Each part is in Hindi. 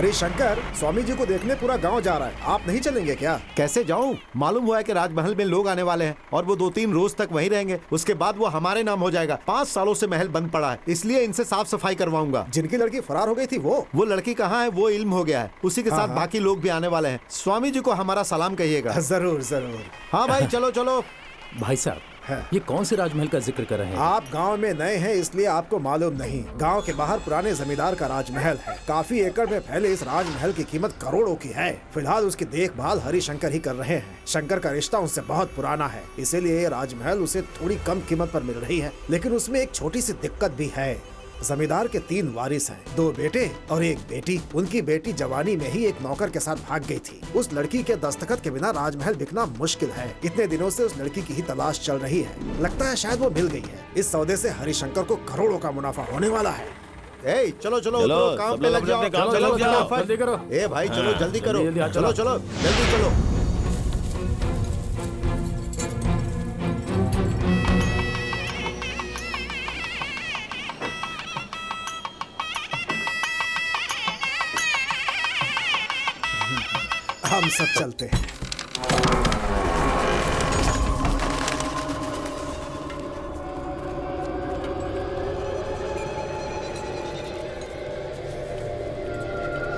हरिशंकर, स्वामी जी को देखने पूरा गांव जा रहा है, आप नहीं चलेंगे क्या? कैसे जाऊं? मालूम हुआ है कि राजमहल में लोग आने वाले हैं और वो 2-3 रोज तक वहीं रहेंगे। उसके बाद वो हमारे नाम हो जाएगा। 5 सालों से महल बंद पड़ा है, इसलिए इनसे साफ सफाई करवाऊंगा। जिनकी लड़की फरार हो गई थी वो लड़की कहाँ है? वो इल्म हो गया है। उसी के साथ बाकी लोग भी आने वाले हैं। स्वामी जी को हमारा सलाम कहिएगा। जरूर जरूर। हाँ भाई, चलो चलो। भाई साहब, ये कौन से राजमहल का जिक्र कर रहे हैं? आप गांव में नए हैं इसलिए आपको मालूम नहीं। गांव के बाहर पुराने जमींदार का राजमहल है। काफी एकड़ में फैले इस राजमहल की कीमत करोड़ों की है। फिलहाल उसकी देखभाल हरिशंकर ही कर रहे हैं। शंकर का रिश्ता उनसे बहुत पुराना है, इसीलिए ये राजमहल उसे थोड़ी कम कीमत पर मिल रही है। लेकिन उसमें एक छोटी सी दिक्कत भी है। जमींदार के 3 वारिस हैं, 2 बेटे और 1 बेटी। उनकी बेटी जवानी में ही एक नौकर के साथ भाग गई थी। उस लड़की के दस्तखत के बिना राजमहल बिकना मुश्किल है। इतने दिनों से उस लड़की की ही तलाश चल रही है। लगता है शायद वो मिल गई है। इस सौदे से हरिशंकर को करोड़ों का मुनाफा होने वाला है। चलो चलो, काम पे लग जाओ। जल्दी करो। ए भाई चलो, जल्दी करो। चलो चलो, जल्दी चलो। हम सब चलते हैं।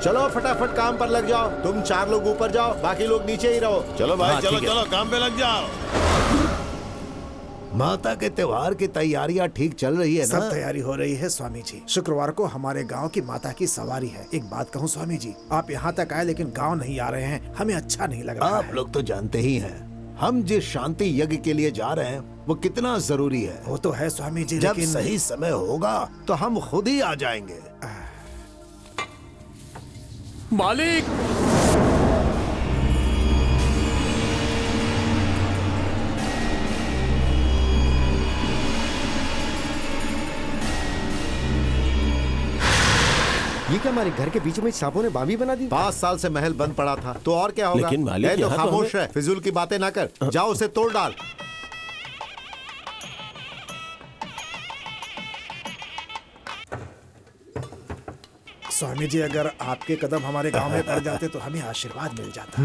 चलो फटाफट काम पर लग जाओ। तुम 4 लोग ऊपर जाओ, बाकी लोग नीचे ही रहो। चलो भाई, चलो चलो, काम पे लग जाओ। माता के त्योहार की तैयारियां ठीक चल रही है ना? सब तैयारी हो रही है स्वामी जी। शुक्रवार को हमारे गांव की माता की सवारी है। एक बात कहूँ स्वामी जी, आप यहाँ तक आए लेकिन गांव नहीं आ रहे हैं, हमें अच्छा नहीं लग रहा है। आप लोग तो जानते ही हैं हम जिस शांति यज्ञ के लिए जा रहे हैं वो कितना जरूरी है। वो तो है स्वामी जी, जब लेकिन सही समय होगा तो हम खुद ही आ जाएंगे। मालिक, ये क्या हमारे घर के बीच में सांपों ने बावी बना दी? 5 साल से महल बंद पड़ा था तो और क्या होगा? लेकिन मालिक, तो यहाँ तो खामोश है, फिजूल की बातें ना कर। जाओ उसे तोड़ डाल। स्वामी जी, अगर आपके कदम हमारे गांव में पड़ जाते तो हमें आशीर्वाद मिल जाता।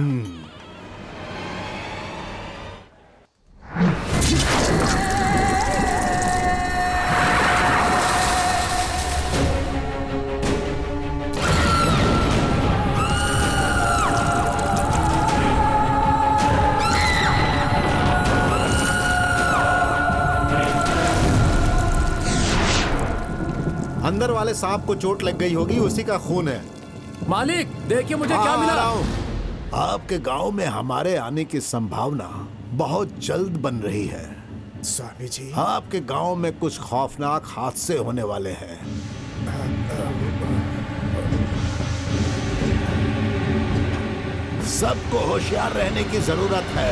अंदर वाले सांप को चोट लग गई होगी, उसी का खून है। मालिक देखिए मुझे क्या मिला। आपके गांव में हमारे आने की संभावना बहुत जल्द बन रही है। स्वामी जी, आपके गांव में कुछ खौफनाक हादसे होने वाले हैं। सबको होशियार रहने की जरूरत है।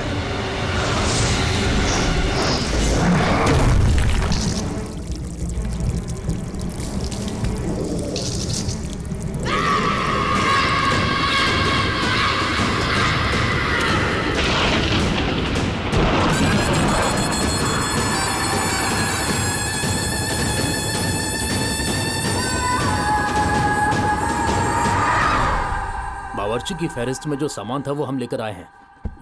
बावर्ची की फहरिस्त में जो सामान था वो हम लेकर आए हैं।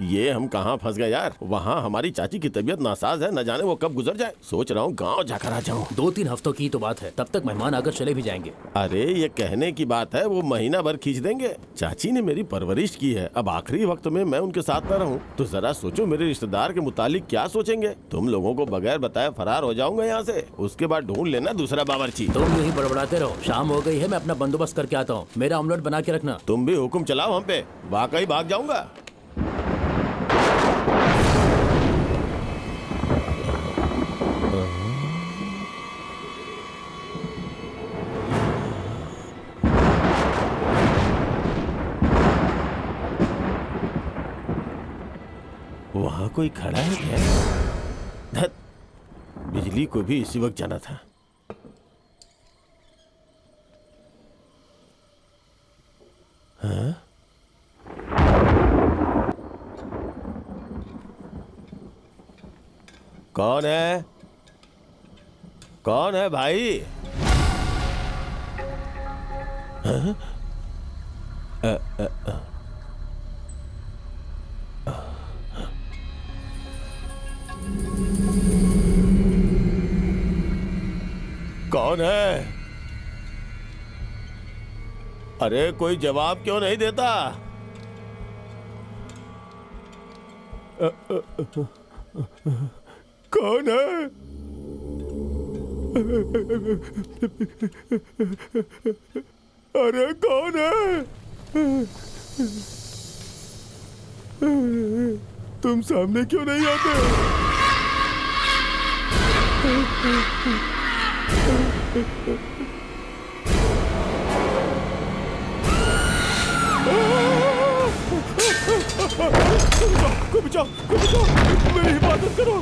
ये हम कहाँ फंस गए यार। वहाँ हमारी चाची की तबीयत नासाज है, न जाने वो कब गुजर जाए। सोच रहा हूँ गांव जाकर आ जाऊँ। 2-3 हफ्तों की तो बात है, तब तक मेहमान आकर चले भी जाएंगे। अरे ये कहने की बात है, वो महीना भर खींच देंगे। चाची ने मेरी परवरिश की है, अब आखिरी वक्त में मैं उनके साथ न रहूँ तो जरा सोचो मेरे रिश्तेदार के मुतालिक क्या सोचेंगे। तुम लोगों को बगैर बताए फरार हो जाऊंगा यहाँ से, उसके बाद ढूंढ लेना दूसरा बावर्ची। तुम यही बड़बड़ाते रहो, शाम हो गई है, मैं अपना बंदोबस्त करके आता हूँ। मेरा ऑमलेट बना के रखना। तुम भी हुक्म चलाओ हम पे, वाकई भाग जाऊंगा। वहाँ कोई खड़ा है क्या? धत, बिजली को भी इसी वक्त जाना था। हाँ? कौन है? कौन है भाई? हाँ? कौन है? अरे कोई जवाब क्यों नहीं देता? कौन है? अरे कौन है? तुम सामने क्यों नहीं आते? को बचाओ, मेरी हिफाजत करो।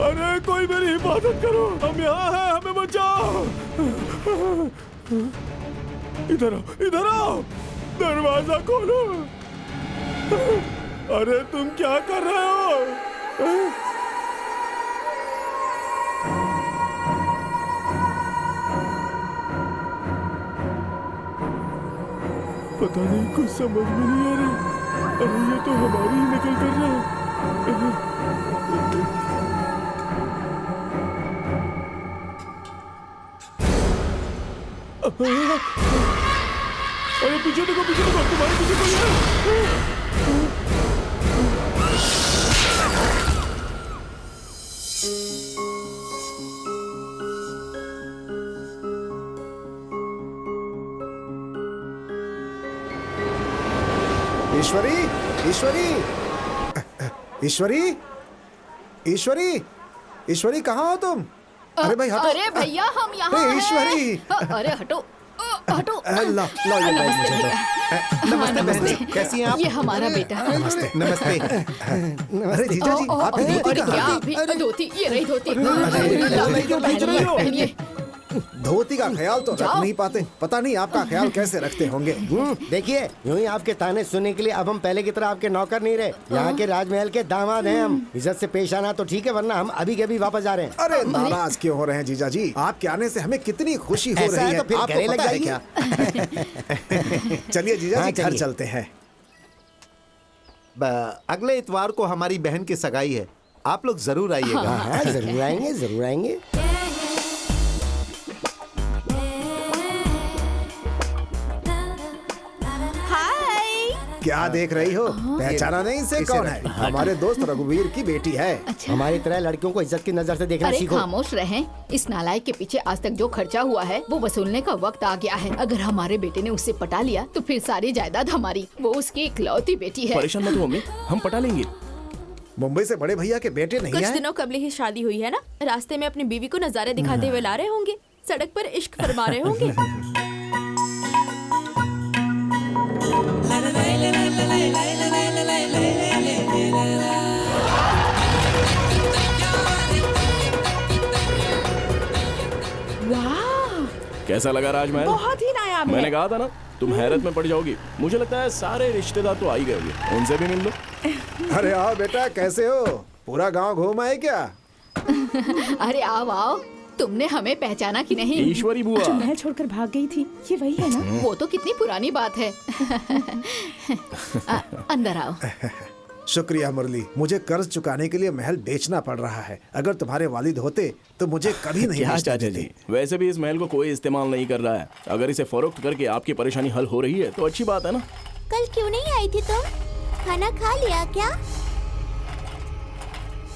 अरे कोई मेरी हिफाजत करो, हम यहाँ हैं, हमें बचाओ। इधर आओ, दरवाजा खोलो। अरे तुम क्या कर रहे हो? पता नहीं, कुछ समझ में नहीं आ रहा। अरे ये तो हमारी ही नकल कर रहा है। अरे पीछे देखो, तुम्हारे पीछे कोई है। ईश्वरी, ईश्वरी, ईश्वरी, ईश्वरी, ईश्वरी, कहाँ हो तुम? अरे भाई हटो। अरे भैया हम यहाँ हैं। ईश्वरी, अरे हटो हटो। लो ये बैग मुझे दो। नमस्ते बहन जी, कैसी हैं आप? ये हमारा बेटा। नमस्ते। नमस्ते। अरे जीजा जी, आपकी धोती अरे कहाँ? क्या अभी धोती, ये रही धोती। पहनिए। धोती का ख्याल तो रख नहीं पाते, पता नहीं आपका ख्याल कैसे रखते होंगे। देखिए, यूं ही आपके ताने सुनने के लिए अब हम पहले की तरह आपके नौकर नहीं रहे। यहाँ के राजमहल के दामाद हैं हम। इज्जत से पेश आना तो ठीक है, वरना हम अभी के अभी वापस जा रहे हैं। अरे नाराज क्यों हो रहे हैं जीजा जी? आपके आने से हमें कितनी खुशी हो ऐसा रही है है, तो फिर आपको गले लग पता है जाइए। क्या? चलिए जीजा हाँ, जी, घर चलिए। चलते हैं। अगले इतवार को हमारी बहन की सगाई है, आप लोग जरूर आइएगा। हाँ, जरूर आएंगे, जरूर आएंगे। क्या देख रही हो? पहचाना नहीं इसे? कौन है? हमारे दोस्त रघुवीर की बेटी है। अच्छा। हमारी तरह लड़कियों को इज्जत की नजर से देखना अरे सीखो। खामोश रहें। इस नालायक के पीछे आज तक जो खर्चा हुआ है वो वसूलने का वक्त आ गया है। अगर हमारे बेटे ने उससे पटा लिया तो फिर सारी जायदाद हमारी। वो उसकी इकलौती बेटी है। परेशान मत हो मम्मी, हम पटा लेंगे। मुंबई से बड़े भैया के बेटे नहीं कुछ आए? दिनों कबल ही शादी हुई है ना, रास्ते में अपनी बीवी को नजारे दिखाते हुए ला रहे होंगे, सड़क पर इश्क फरमा रहे होंगे। वाह, कैसा लगा राजमहल? बहुत ही नायाब मैंने है। कहा था ना, तुम हैरत में पड़ जाओगी। मुझे लगता है सारे रिश्तेदार तो आ ही गए होंगे, उनसे भी मिल लो। अरे आओ बेटा, कैसे हो? पूरा गांव घूम आए क्या? अरे आओ आओ, तुमने हमें पहचाना कि नहीं? ईश्वरी बुआ। महल छोड़कर भाग गई थी, ये वही है ना? वो तो कितनी पुरानी बात है। अंदर आओ। शुक्रिया मुरली, मुझे कर्ज चुकाने के लिए महल बेचना पड़ रहा है। अगर तुम्हारे वालिद होते तो मुझे कभी नहीं क्या बेचने चाचा देते। जी, वैसे भी इस महल को कोई इस्तेमाल नहीं कर रहा है। अगर इसे फरोख्त करके आपकी परेशानी हल हो रही है तो अच्छी बात है ना। कल क्यों नहीं आई थी तुम? खाना खा लिया क्या?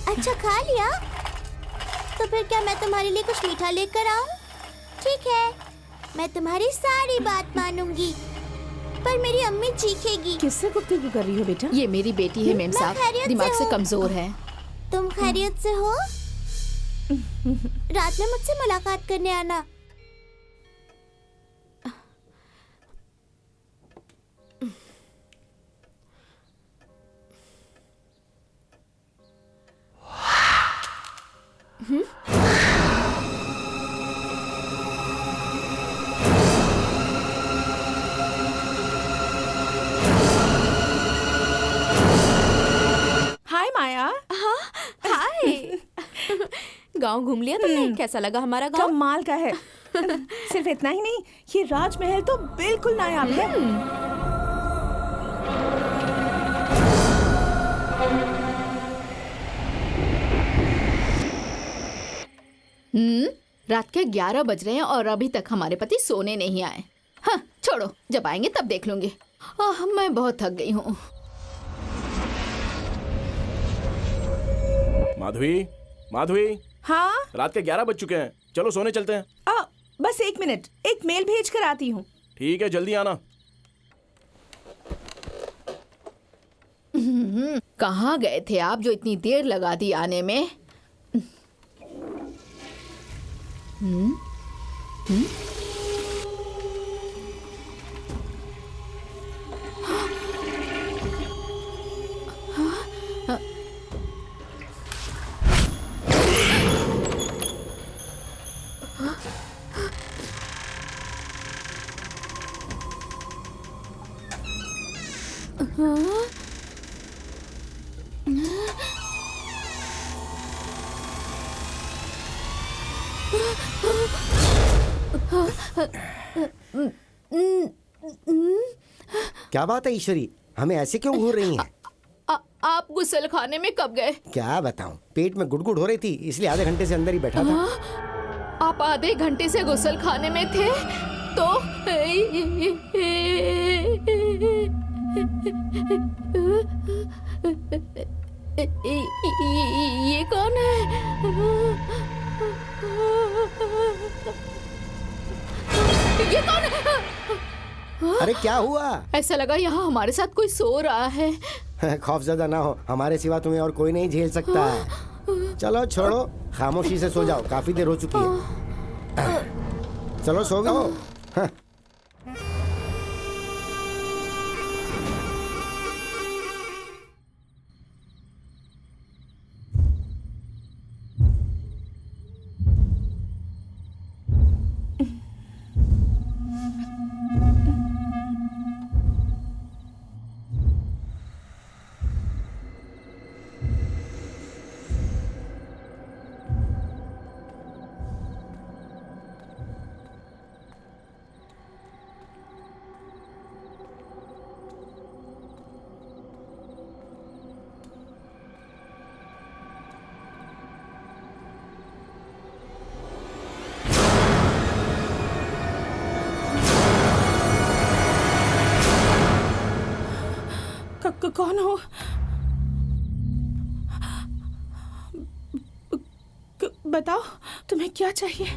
अच्छा खा लिया? तो फिर क्या मैं तुम्हारे लिए कुछ मीठा लेकर आऊं? ठीक है, मैं तुम्हारी सारी बात मानूंगी, पर मेरी अम्मी चीखेगी। किससे गुफ्तगू कर रही हो बेटा? ये मेरी बेटी है मेम मैं साहब, खैरियत से दिमाग से हूँ। कमजोर है। तुम खैरियत से हो? रात में मुझसे मुलाकात करने आना। हाय माया। हाँ हाय। गांव घूम लिया तुमने? कैसा लगा हमारा गांव? कमाल का है। सिर्फ इतना ही नहीं, ये राजमहल तो बिल्कुल नायाब है। रात के 11 बज रहे हैं और अभी तक हमारे पति सोने नहीं आए। हाँ छोड़ो, जब आएंगे तब देख लूंगी। मैं बहुत थक गई हूँ। माधवी, माधवी, हाँ रात के 11 बज चुके हैं, चलो सोने चलते हैं। बस 1 मिनट, एक मेल भेज कर आती हूँ। ठीक है, जल्दी आना। कहाँ गए थे आप जो इतनी देर लगा दी आने में? क्या बात है ईश्वरी, हमें ऐसे क्यों घूर रही हैं? आप गुसल खाने में कब गए? क्या बताऊं, पेट में गुड़गुड़ हो रही थी, इसलिए आधे घंटे से अंदर ही बैठा था। आप आधे घंटे से गुसल खाने में थे तो ये कौन है? ये कौन है? अरे क्या हुआ? ऐसा लगा यहाँ हमारे साथ कोई सो रहा है। खौफजदा ना हो, हमारे सिवा तुम्हें और कोई नहीं झेल सकता है। चलो छोड़ो, खामोशी से सो जाओ, काफी देर हो चुकी है। चलो सो गए। हाँ। कौन हो? बताओ, तुम्हें क्या चाहिए?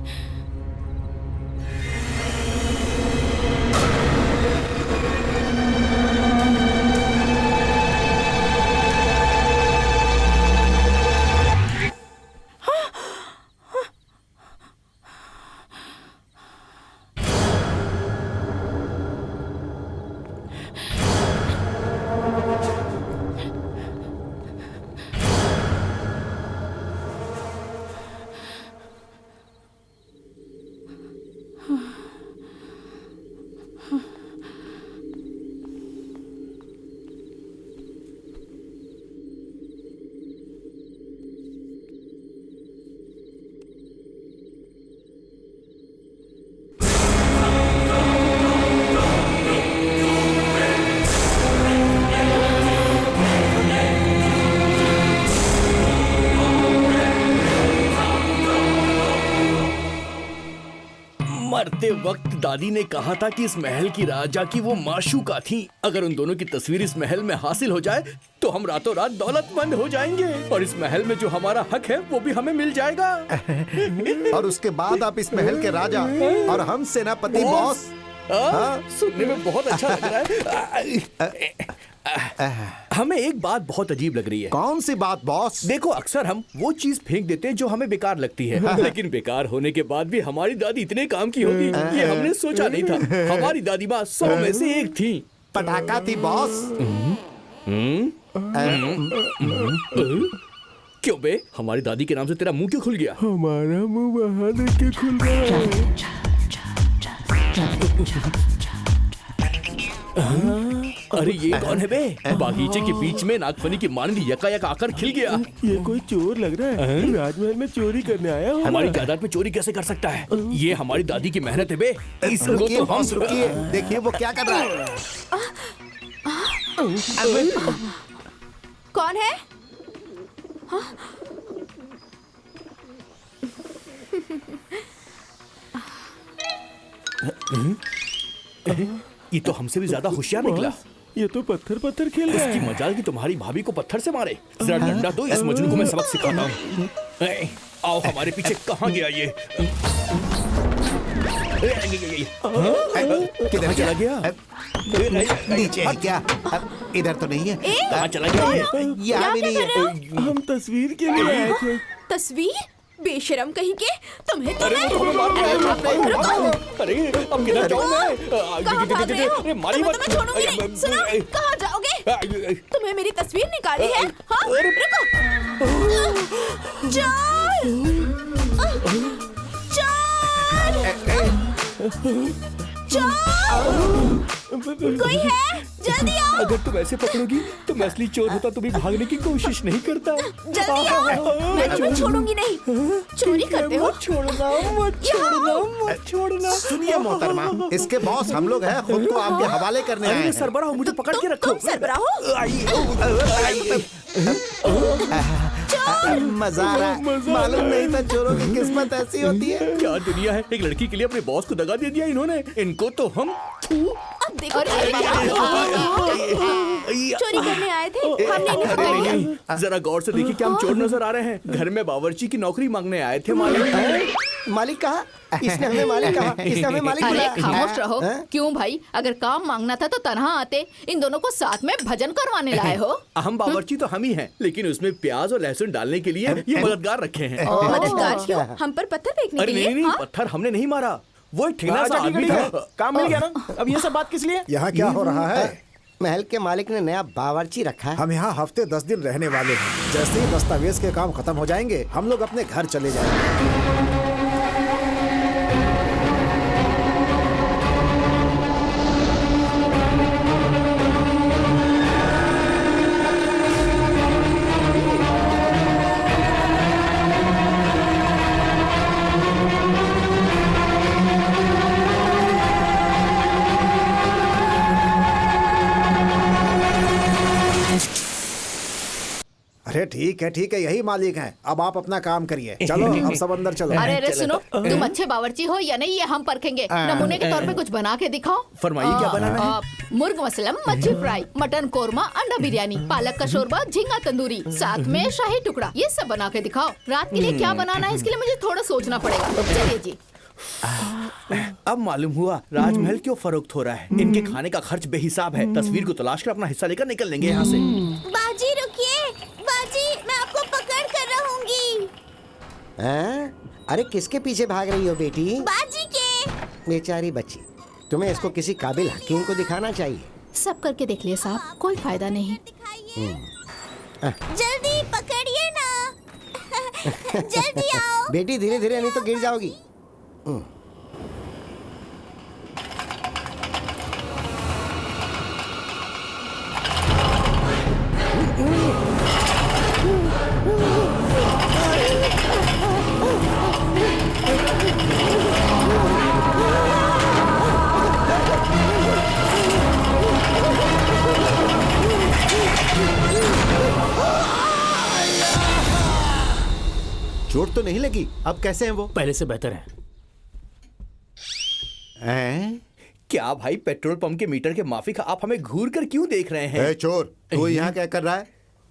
मरते वक्त दादी ने कहा था कि इस महल की राजा की वो माशूका थी। अगर उन दोनों की तस्वीर इस महल में हासिल हो जाए तो हम रातों रात दौलतमंद हो जाएंगे और इस महल में जो हमारा हक है वो भी हमें मिल जाएगा। और उसके बाद आप इस महल के राजा और हम सेनापति बॉस। सुनने में बहुत अच्छा लग रहा है। हमें एक बात बहुत अजीब लग रही है। कौन सी बात बॉस? देखो, अक्सर हम वो चीज फेंक देते हैं जो हमें बेकार लगती है, लेकिन बेकार होने के बाद भी हमारी दादी इतने काम की होगी ये हमने सोचा नहीं था। हमारी दादी माँ 100 में से एक थी। पटाखा थी बॉस। क्यों बे, हमारी दादी के नाम से तेरा मुंह क्यों खुल गया? हमारा मुंह वहाँ देख के खुल रहा है। अरे ये कौन है बे? बागीचे के बीच में नागफनी की मानवी यकायक आकर खिल गया। ये कोई चोर लग रहा है, राजमहल में चोरी करने आया हो। हमारी जायदाद में चोरी कैसे कर सकता है? ये हमारी दादी की मेहनत है बे। इसको रुकिए तो बॉस, हम रुकिए, देखिए वो क्या कर रहा है। कौन है? ये तो हमसे भी ज्यादा होशियार निकला। ये तो पत्थर पत्थर खेल रहा इसकी है। मजाल की तुम्हारी भाभी को पत्थर से मारे। जरा डंडा दो, इस मजनू को मैं सबक सिखाता हूँ। आओ हमारे पीछे कहाँ गया ये? किधर चला गया? नीचे है क्या? इधर तो नहीं है। कहाँ चला गया ये? यहाँ भी नहीं है। हम तस्वीर के लिए आए थे। तस्वीर? बेशरम कहीं के, तुम्हें तो अरे मैं- वो तो हमें मार रहा है। रुको। अरे अब किधर जाऊँ मैं? कहाँ भाग रहे हो? अरे मारी तुम्हें मत। तो मैं छोड़ूंगी नहीं। सुनो, कहाँ जाओगे? तुम्हें मेरी तस्वीर निकाली है? हाँ? रुको। कोई है? जल्दी आओ। अगर तुम ऐसे पकड़ोगी तो मैं असली चोर होता, तुम्हें भागने की कोशिश नहीं करता। जल्दी आओ, मैं तुम्हें छोड़ूंगी नहीं। चोरी करते हो? छोड़ना मत छोड़ना मत छोड़ना। सुनिए मोहतरमा, इसके बॉस हम लोग हैं, खुद को आपके हवाले करने आए अरे हैं। सरबराह हो, मुझे पकड़ के रखो। तुम सरबराह हो? मजा आ रहा है। मालूम नहीं था चोरों की किस्मत ऐसी होती है। क्या दुनिया है, एक लड़की के लिए अपने बॉस को दगा दे दिया इन्होंने। इनको तो हम अब देखो, चोरी करने आए थे, हमने इन्हें पकड़ लिया। जरा गौर से देखिए, क्या हम चोर नजर आ रहे हैं? घर में बावर्ची की नौकरी मांगने आए थे मालिक। मालिक कहा? इसने हमें मालिक कहा? इसने हमें मालिक अरे बुलाया? खामोश रहो। क्यों भाई, अगर काम मांगना था तो तनहा आते। इन दोनों को साथ में भजन करवाने लाए हो। हम बावर्ची तो हम ही हैं, लेकिन उसमें प्याज और लहसुन डालने के लिए ये मददगार रखे हैं। मददगार क्यों? हम पर पत्थर फेंकने अरे के लिए? नहीं नहीं, हाँ? पत्थर हमने नहीं मारा, वो एक ठेला सा आदमी था। काम मिल गया ना? अब ये सब बात किस लिए? यहाँ क्या हो रहा है? महल के मालिक ने नया बावर्ची रखा है। हम यहाँ हफ्ते 10 दिन रहने वाले हैं। जैसे ही दस्तावेज के काम खत्म हो जाएंगे, हम लोग अपने घर चले जाएंगे। अरे ठीक है, यही मालिक हैं। अब आप अपना काम करिए। चलो अब सब अंदर चलो। अरे अरे सुनो, तुम अच्छे बावर्ची हो या नहीं ये हम परखेंगे। नमूने के तौर पे कुछ बना के दिखाओ। फरमाइए, क्या बनाना है? मुर्ग मसलम, मच्छी फ्राई, मटन कोरमा, अंडा बिरयानी, पालक का शोरबा, झींगा तंदूरी, साथ में शाही टुकड़ा। ये सब बना के दिखाओ। रात के लिए क्या बनाना है इसके लिए मुझे थोड़ा सोचना पड़ेगा। चलिए जी। अब मालूम हुआ राजमहल क्यों फरोख्त हो रहा है। इनके खाने का खर्च बेहिसाब है। तस्वीर को तलाश कर अपना हिस्सा लेकर निकल लेंगे यहाँ से। बाजी रुकिए, बाजी मैं आपको पकड़ कर रहूंगी। हैं? अरे किसके पीछे भाग रही हो बेटी? बाजी के। बेचारी बच्ची, तुम्हें इसको किसी काबिल हकीम को दिखाना चाहिए। सब करके देख लिया साहब, कोई फायदा नहीं। जल्दी पकड़िए ना। जल्दी आओ। बेटी धीरे धीरे, नहीं तो गिर जाओगी। चोट तो नहीं लगी? अब कैसे हैं वो? पहले से बेहतर है। हैं? क्या भाई, पेट्रोल पंप के मीटर के माफिक आप हमें घूर कर क्यों देख रहे हैं? ए चोर, तू यहाँ क्या कर रहा है?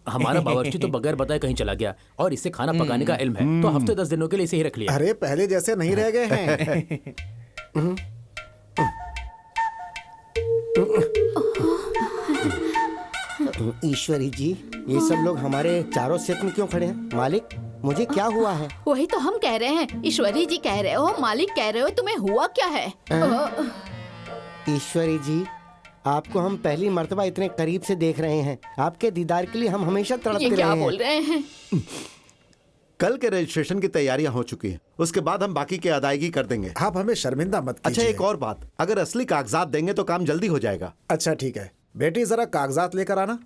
हमारा बावर्ची तो बगैर बताए कहीं चला गया और इससे खाना पकाने का इल्म है, तो हफ्ते 10 दिनों के लिए इसे ही रख लिया। अरे पहले जैसे नहीं रह गए हैं। ईश्वरी जी, ये सब लोग हमारे चारों सेट में क्यों खड़े हैं? मालिक, मुझे क्या हुआ है? वही तो हम कह रहे हैं। ईश्वरी जी कह रहे हो, मालिक कह रहे हो, तुम्हें हुआ क्या है? ईश्वरी जी, आपको हम पहली मर्तबा इतने करीब से देख रहे हैं। आपके दीदार के लिए हम हमेशा तड़पते ये रहे क्या हैं। बोल रहे हैं? कल के रजिस्ट्रेशन की तैयारियां हो चुकी हैं, उसके बाद हम बाकी की अदायगी कर देंगे। आप हमें शर्मिंदा मत अच्छा कीजिए। एक और बात, अगर असली कागजात देंगे तो काम जल्दी हो जाएगा। अच्छा ठीक है, बेटी जरा कागजात लेकर आना।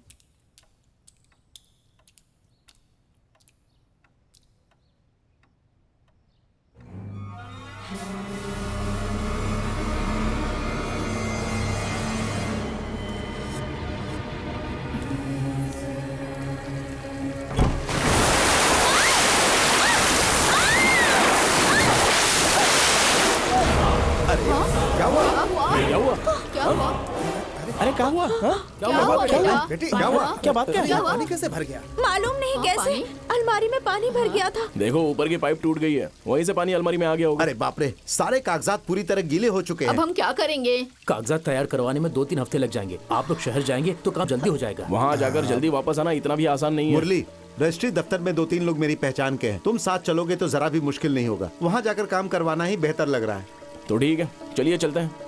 अरे क्या हुआ? बेटी क्या हुआ? क्या बात क्या है? पानी कैसे भर गया? मालूम नहीं कैसे अलमारी में पानी भर गया था। देखो ऊपर की पाइप टूट गई है, वहीं से पानी अलमारी में आ गया होगा। अरे बाप रे, सारे कागजात पूरी तरह गीले हो चुके अब हैं। हम क्या करेंगे? कागजात तैयार करवाने में 2-3 हफ्ते लग जाएंगे। आप लोग शहर जाएंगे तो काम जल्दी हो जाएगा। वहाँ जाकर जल्दी वापस आना इतना भी आसान नहीं है। मुरली, रजिस्ट्री दफ्तर में 2-3 लोग मेरी पहचान के हैं। तुम साथ चलोगे तो जरा भी मुश्किल नहीं होगा। वहाँ जाकर काम करवाना ही बेहतर लग रहा है। तो ठीक है, चलिए चलते हैं।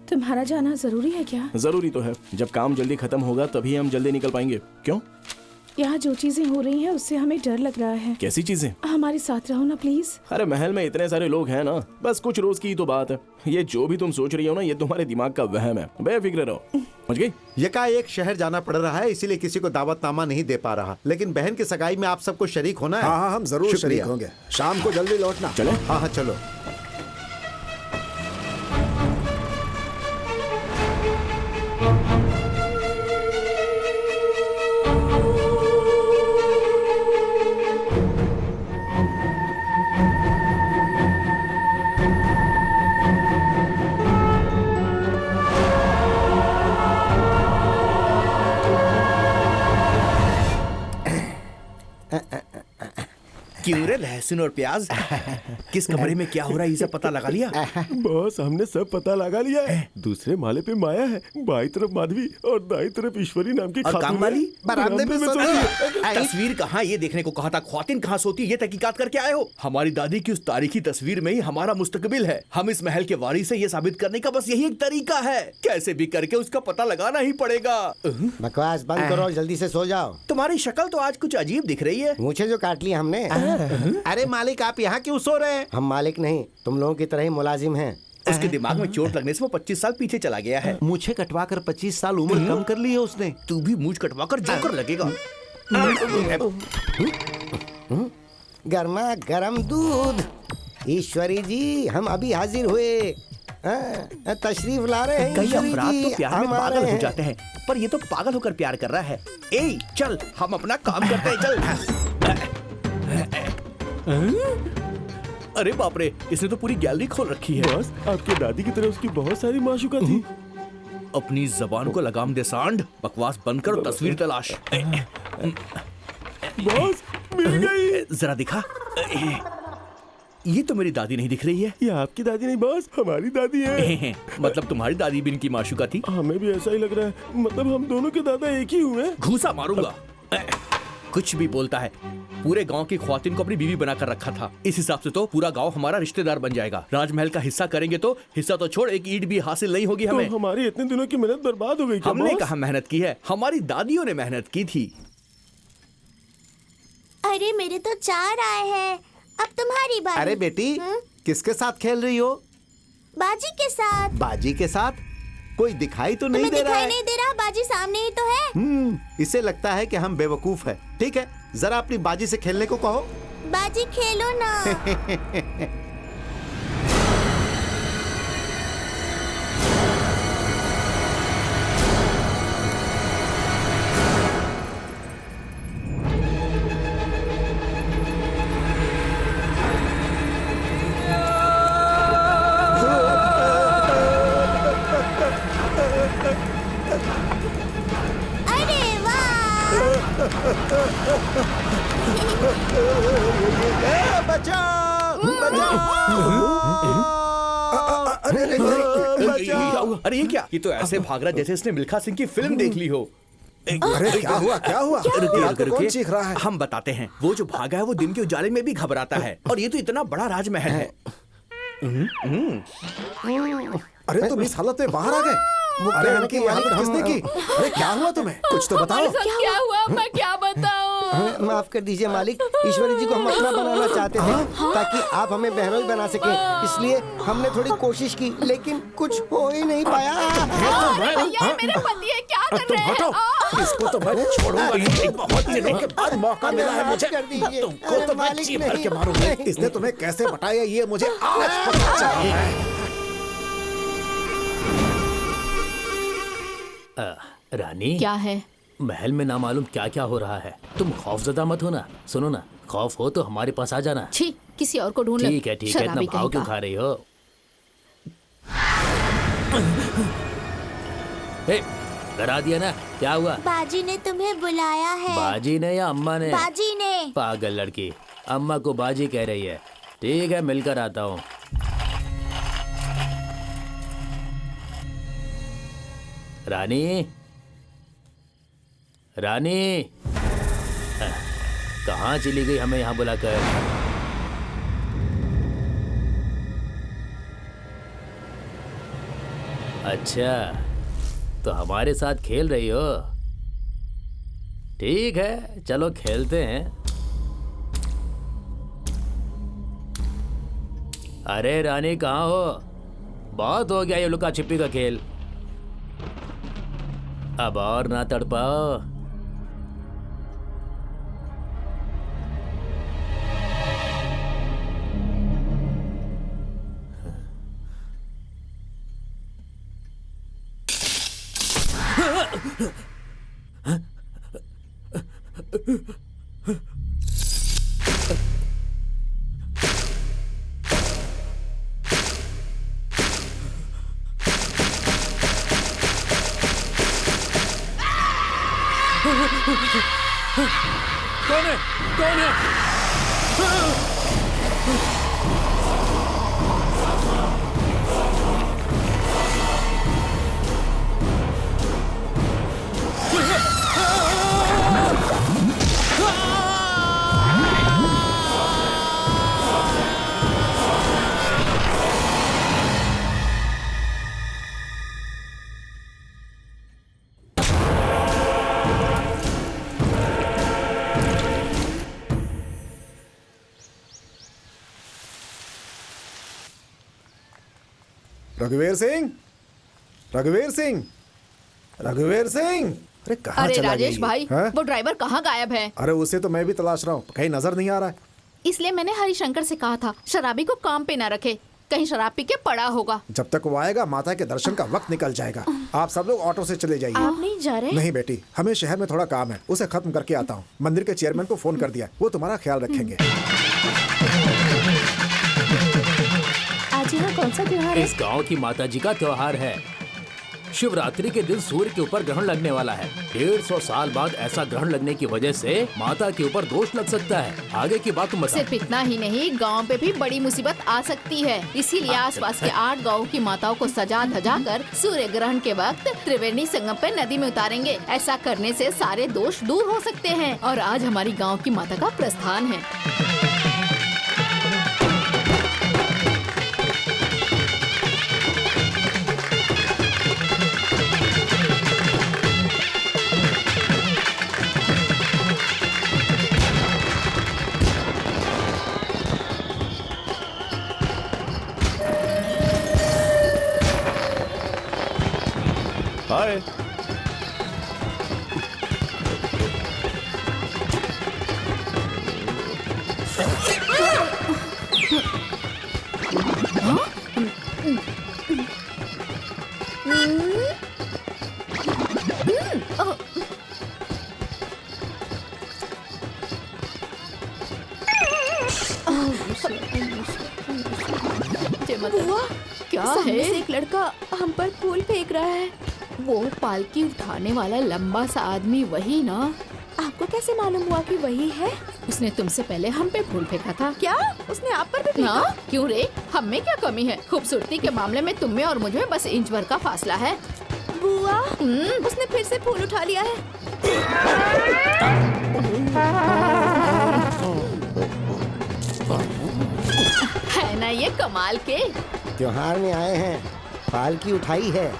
तुम्हारा जाना जरूरी है क्या? जरूरी तो है, जब काम जल्दी खत्म होगा तभी हम जल्दी निकल पाएंगे। क्यों? यहाँ जो चीजें हो रही हैं उससे हमें डर लग रहा है। कैसी चीजें? हमारे साथ रहो ना प्लीज। अरे महल में इतने सारे लोग हैं ना, बस कुछ रोज की ही तो बात है। ये जो भी तुम सोच रही हो ना, ये तुम्हारे दिमाग का वहम है। बेफिक्र रहो, समझ गई? यकाएक शहर जाना पड़ रहा है, इसीलिए किसी को दावतनामा नहीं दे पा रहा। लेकिन बहन की सगाई में आप सबको शरीक होना है। हाँ हाँ, हम जरूर शुक्रिया। शरीक होंगे। शाम को जल्दी लौटना। चले? हाँ हाँ चलो। क्यों रे लहसुन और प्याज? किस कमरे में क्या हो रहा है ये सब पता लगा लिया? बॉस हमने सब पता लगा लिया है। दूसरे माले पे माया है, बाई तरफ माधवी और दाई तरफ ईश्वरी नाम की और खातून काम वाली? है। बरामदे में सो रही है। तस्वीर कहाँ ये देखने को कहा था, ख्वातीन कहाँ सोती है ये तहकीकात करके आए हो? हमारी दादी की उस तारीखी तस्वीर में ही हमारा मुस्तकबिल है। हम इस महल के वारिस है, ये साबित करने का बस यही एक तरीका है। कैसे भी करके उसका पता लगाना ही पड़ेगा। बकवास बंद करो, जल्दी से सो जाओ। तुम्हारी शक्ल तो आज कुछ अजीब दिख रही है। मुझे जो काट लिया हमने। अरे मालिक, आप यहाँ क्यों सो रहे हैं? हम मालिक नहीं, तुम लोगों की तरह ही मुलाजिम हैं। उसके दिमाग में चोट लगने से वो 25 साल पीछे चला गया है। मुझे कटवा कर 25 साल उम्र कम कर ली है उसने। तू भी मूंछ कटवा कर जोकर लगेगा। गर्मा गर्म दूध। ईश्वरी जी, हम अभी हाजिर हुए। तशरीफ ला रहे हैं। कई ईश्वरी अफराद जी, तो प्यार में हम आ पागल रहे हो हैं। जाते हैं, पर ये तो पागल होकर प्यार कर रहा है। ए चल, हम अपना काम करते हैं, चल। अरे बाप रे, इसने तो पूरी गैलरी खोल रखी है। बॉस, आपके दादी की तरह उसकी बहुत सारी माशूका थी। अपनी जबान को लगाम दे सांड। बकवास बंद कर, तस्वीर तलाश। बॉस मिल गई। जरा दिखा। ये तो मेरी दादी नहीं दिख रही है। ये आपकी दादी नहीं बॉस, हमारी दादी है। मतलब तुम्हारी दादी भी इनकी माशूका थी? हमें भी ऐसा ही लग रहा है। मतलब हम दोनों के दादा एक ही हुए। घूसा मारूंगा। कुछ भी बोलता है। पूरे गांव की ख्वातीन को अपनी बीवी बनाकर रखा था। इस हिसाब से तो पूरा गांव हमारा रिश्तेदार बन जाएगा। राजमहल का हिस्सा करेंगे तो हिस्सा तो छोड़, एक ईंट भी हासिल नहीं होगी हमें। तो हमारी इतने दिनों की मेहनत बर्बाद हो गई क्या हमने बॉस? कहा मेहनत की है, हमारी दादियों ने मेहनत की थी। अरे मेरे तो 4 आए हैं, अब तुम्हारी बारी। अरे बेटी, किसके साथ खेल रही हो? बाजी के साथ। बाजी के साथ? कोई दिखाई तो नहीं तुम्हें दे रहा दिखाई है। नहीं दे रहा, बाजी सामने ही तो है। इसे लगता है कि हम बेवकूफ है। ठीक है, जरा अपनी बाजी से खेलने को कहो। बाजी खेलो ना। अरे वाह! अरे ये क्या? ये तो ऐसे भाग रहा जैसे इसने मिल्खा सिंह की फिल्म देख ली हो। अरे क्या हुआ, क्या हुआ? रुकिए, आपको रुकिए, कौन सीख रहा है? हम बताते हैं। वो जो भागा है वो दिन के उजाले में भी घबराता है, और ये तो इतना बड़ा राजमहल है। अरे तुम इस हालत में बाहर आ गए? अरे इनकी हालत किसने की? अरे क्या हुआ तुम्हें? कुछ तो बताओ। क्या हुआ मैं क्या बताऊं? माफ कर दीजिए मालिक, ईश्वरी जी को हम अपना बनाना चाहते थे ताकि आप हमें बहनोई बना सके, इसलिए हमने थोड़ी कोशिश की लेकिन कुछ हो ही नहीं पाया। भैया मेरे पति है, क्या कर रहे हैं? इसको तो मैं छोड़ूंगा नहीं। बहुत दिनों के बाद मौका मिला है मुझे। कर दीजिए। तुमको तो मैं जी भर के मारूंगा। इसने तुम्हें कैसे बटाया ये मुझे आज पता चला है। रानी क्या है? महल में ना मालूम क्या क्या हो रहा है। तुम खौफजदा मत हो ना। सुनो ना, खौफ हो तो हमारे पास आ जाना। छी, किसी और को ढूंढ लो। ठीक है, इतना भाव क्यों खा रही हो? डरा दिया ना? क्या हुआ? बाजी ने तुम्हें बुलाया है। बाजी ने या अम्मा ने? बाजी ने। पागल लड़की, अम्मा को बाजी कह रही है। ठीक है, मिलकर आता हूँ। रानी, रानी, कहाँ चली गई हमें यहाँ बुलाकर? अच्छा, तो हमारे साथ खेल रही हो? ठीक है, चलो खेलते हैं। अरे रानी कहाँ हो? बहुत हो गया ये लुका छिपी का खेल। अब और ना तड़पाओ। कौन है? कौन है? रघुवीर सिंह, रघुवीर सिंह, रघुवीर सिंह। अरे कहाँ अरे चला राजेश गया ये? भाई, हाँ? वो ड्राइवर कहाँ गायब है? अरे उसे तो मैं भी तलाश रहा हूँ, कहीं नजर नहीं आ रहा है। इसलिए मैंने हरिशंकर से कहा था शराबी को काम पे न रखे, कहीं शराब पी के पड़ा होगा। जब तक वो आएगा माता के दर्शन का वक्त निकल जाएगा। आप सब लोग ऑटो से चले जाइए। आप नहीं जा रहे? नहीं बेटी, हमें शहर में थोड़ा काम है, उसे खत्म करके आता हूँ। मंदिर के चेयरमैन को फोन कर दिया, वो तुम्हारा ख्याल रखेंगे। आज यहाँ कौन सा त्योहार है? इस गांव की माताजी का त्योहार है। शिवरात्रि के दिन सूर्य के ऊपर ग्रहण लगने वाला है। 150 साल बाद ऐसा ग्रहण लगने की वजह से माता के ऊपर दोष लग सकता है। आगे की बात तुम बताओ। सिर्फ इतना ही नहीं, गांव पे भी बड़ी मुसीबत आ सकती है। इसीलिए आसपास के 8 गांवों की माताओं को सजा धजा कर सूर्य ग्रहण के वक्त त्रिवेणी संगम पे नदी में उतारेंगे। ऐसा करने से सारे दोष दूर हो सकते हैं। और आज हमारी गाँव की माता का प्रस्थान है। हाय। बुआ, क्या सामने है? से एक लड़का हम पर फूल फेंक रहा है। वो पालकी उठाने वाला लंबा सा आदमी वही ना? आपको कैसे मालूम हुआ कि वही है? उसने तुमसे पहले हम पे फूल फेंका था। क्या उसने आप पर भी फेंका? ना, क्यों रे? हम में क्या कमी है? खूबसूरती के मामले में तुम में और मुझ में बस इंच भर का फासला है। बुआ, उसने फिर से फूल उठा लिया है। है ना है ये कमाल के। त्योहार में आए हैं, पालकी उठाई है,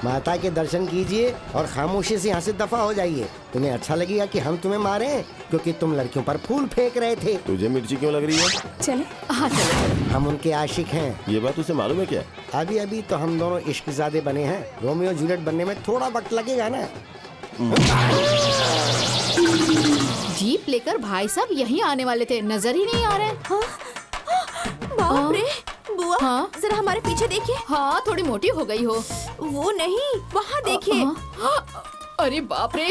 माता के दर्शन कीजिए और खामोशी से यहाँ से दफा हो जाइए। तुम्हें अच्छा लगेगा कि हम तुम्हें मारें क्योंकि तुम लड़कियों पर फूल फेंक रहे थे। तुझे मिर्ची क्यों लग रही है? चले। हाँ चलो। हम उनके आशिक हैं। ये बात उसे मालूम है क्या? अभी अभी तो हम दोनों इश्कज़ादे बने हैं, रोमियो जूलियट बनने में थोड़ा वक्त लगेगा ना। जीप लेकर भाई साहब यहीं आने वाले थे, नजर ही नहीं आ रहे। बाप रे, बुआ हाँ? जरा हमारे पीछे देखिए। हाँ थोड़ी मोटी हो गई हो। वो नहीं, वहाँ देखिए। अरे बाप रे,